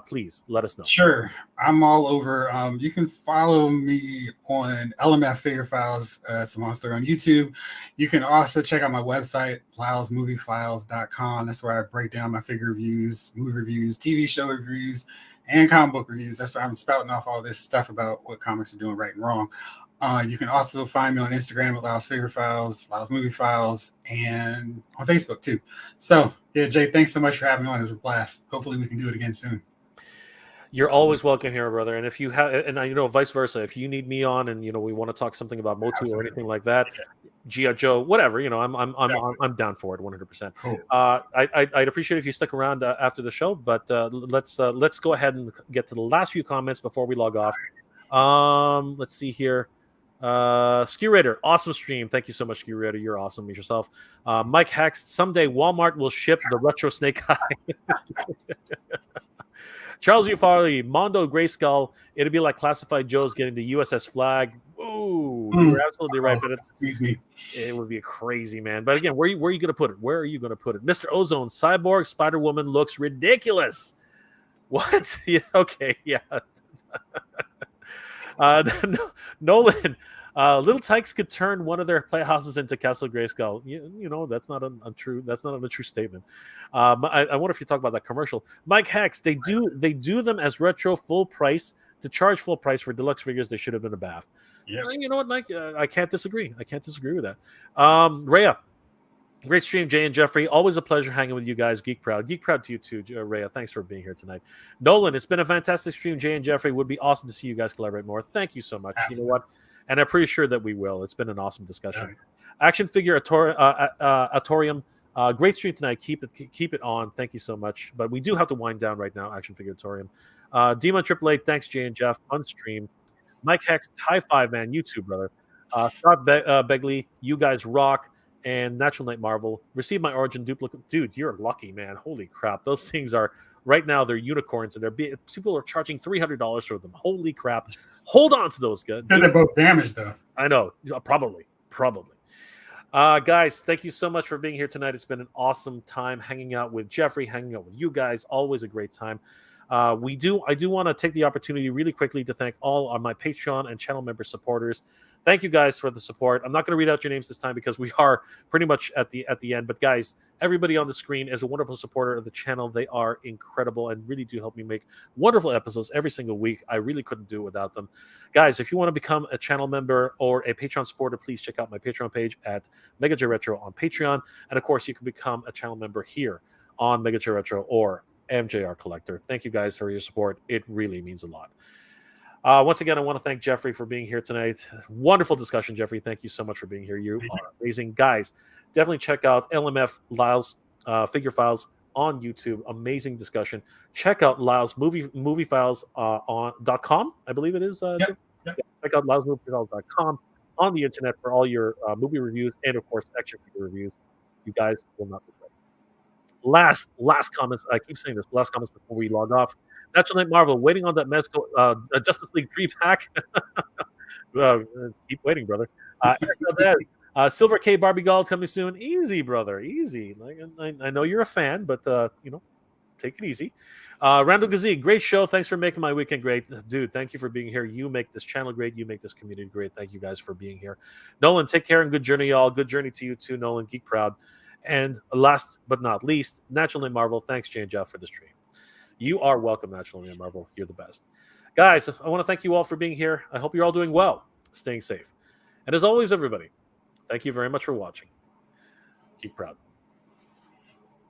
Please let us know. Sure, I'm all over. You can follow me on LMF Figure Files. It's a monster on YouTube. You can also check out my website, lylesmoviefiles.com. That's where I break down my figure reviews, movie reviews, TV show reviews, and comic book reviews. That's where I'm spouting off all this stuff about what comics are doing right and wrong. You can also find me on Instagram at Lyles Figure Files, Lyles Movie Files, and on Facebook too. So, yeah, Jay, thanks so much for having me on. It was a blast. Hopefully, we can do it again soon. You're always welcome here, brother. And if you have, and vice versa, if you need me on, and we want to talk something about Motu or anything Absolutely. like that, G.I. Joe, whatever, Definitely. I'm down for it, 100%. Cool. I'd appreciate if you stuck around after the show, but let's go ahead and get to the last few comments before we log off. Let's see here. Ski Raider, awesome stream. Thank you so much, Ski Raider. You're awesome. Yourself. Mike Hex, someday Walmart will ship the retro Snake Eye. Charles U. Farley, Mondo Grayskull. It'd be like Classified Joe's getting the USS Flag. Ooh, you're absolutely right. But Excuse me. it would be crazy, man. But again, where are you going to put it? Where are you going to put it? Mr. Ozone, Cyborg Spider Woman looks ridiculous. What? Yeah, okay, yeah. Nolan, Little Tykes could turn one of their playhouses into Castle Grayskull. That's not untrue. That's not an untrue statement. I wonder if you talk about that commercial. Mike Hex, they do them as retro full price to charge full price for deluxe figures. They should have been a bath. Yep. You know what, Mike? I can't disagree. I can't disagree with that. Rhea, great stream, Jay and Jeffrey. Always a pleasure hanging with you guys. Geek proud to you too, Rhea. Thanks for being here tonight. Nolan, it's been a fantastic stream, Jay and Jeffrey. Would be awesome to see you guys collaborate more. Thank you so much. Absolutely. You know what? And I'm pretty sure that we will. It's been an awesome discussion. Right. Action Figure Atorium. Great stream tonight. Keep it on. Thank you so much. But we do have to wind down right now. Action Figure Atorium. Demon Triple Eight. Thanks, Jay and Jeff. Fun stream. Mike Hex. High five, man. You too, brother. Scott Begley. You guys rock. And Natural Night Marvel. Receive my Origin duplicate. Dude, you're lucky, man. Holy crap. Those things are, right now, they're unicorns, and people are charging $300 for them. Holy crap. Hold on to those guys. Said they're both damaged, though. I know. Probably. Guys, thank you so much for being here tonight. It's been an awesome time hanging out with Jeffrey, hanging out with you guys. Always a great time. I do want to take the opportunity really quickly to thank all of my Patreon and channel member supporters. Thank you guys for the support. I'm not going to read out your names this time because we are pretty much at the end. But guys, everybody on the screen is a wonderful supporter of the channel. They are incredible and really do help me make wonderful episodes every single week. I really couldn't do it without them. Guys, if you want to become a channel member or a Patreon supporter, please check out my Patreon page at Mega J Retro on Patreon. And of course, you can become a channel member here on Mega J Retro or MJR Collector. Thank you guys for your support. It really means a lot. Once again, I want to thank Jeffrey for being here tonight. Wonderful discussion, Jeffrey. Thank you so much for being here. You are amazing. Guys, definitely check out LMF Lyles Figure Files on YouTube. Amazing discussion. Check out Lyles Movie Files on .com, I believe it is. Yep. Check out LylesMovieFiles.com on the internet for all your movie reviews and, of course, action figure reviews. You guys will not regret. Last comments. I keep saying this. Last comments before we log off. Natural Night Marvel, waiting on that Mezco Justice League 3-pack. Keep waiting, brother. Silver K Barbie Gold coming soon. Easy, brother. Easy. Like I know you're a fan, but take it easy. Randall Gazee, great show. Thanks for making my weekend great. Dude, thank you for being here. You make this channel great. You make this community great. Thank you guys for being here. Nolan, take care and good journey, y'all. Good journey to you too, Nolan. Geek proud. And last but not least, Natural Name Marvel. Thanks, Jane Jeff, for the stream. You are welcome, Natural Name Marvel. You're the best. Guys, I want to thank you all for being here. I hope you're all doing well, staying safe. And as always, everybody, thank you very much for watching. Keep proud.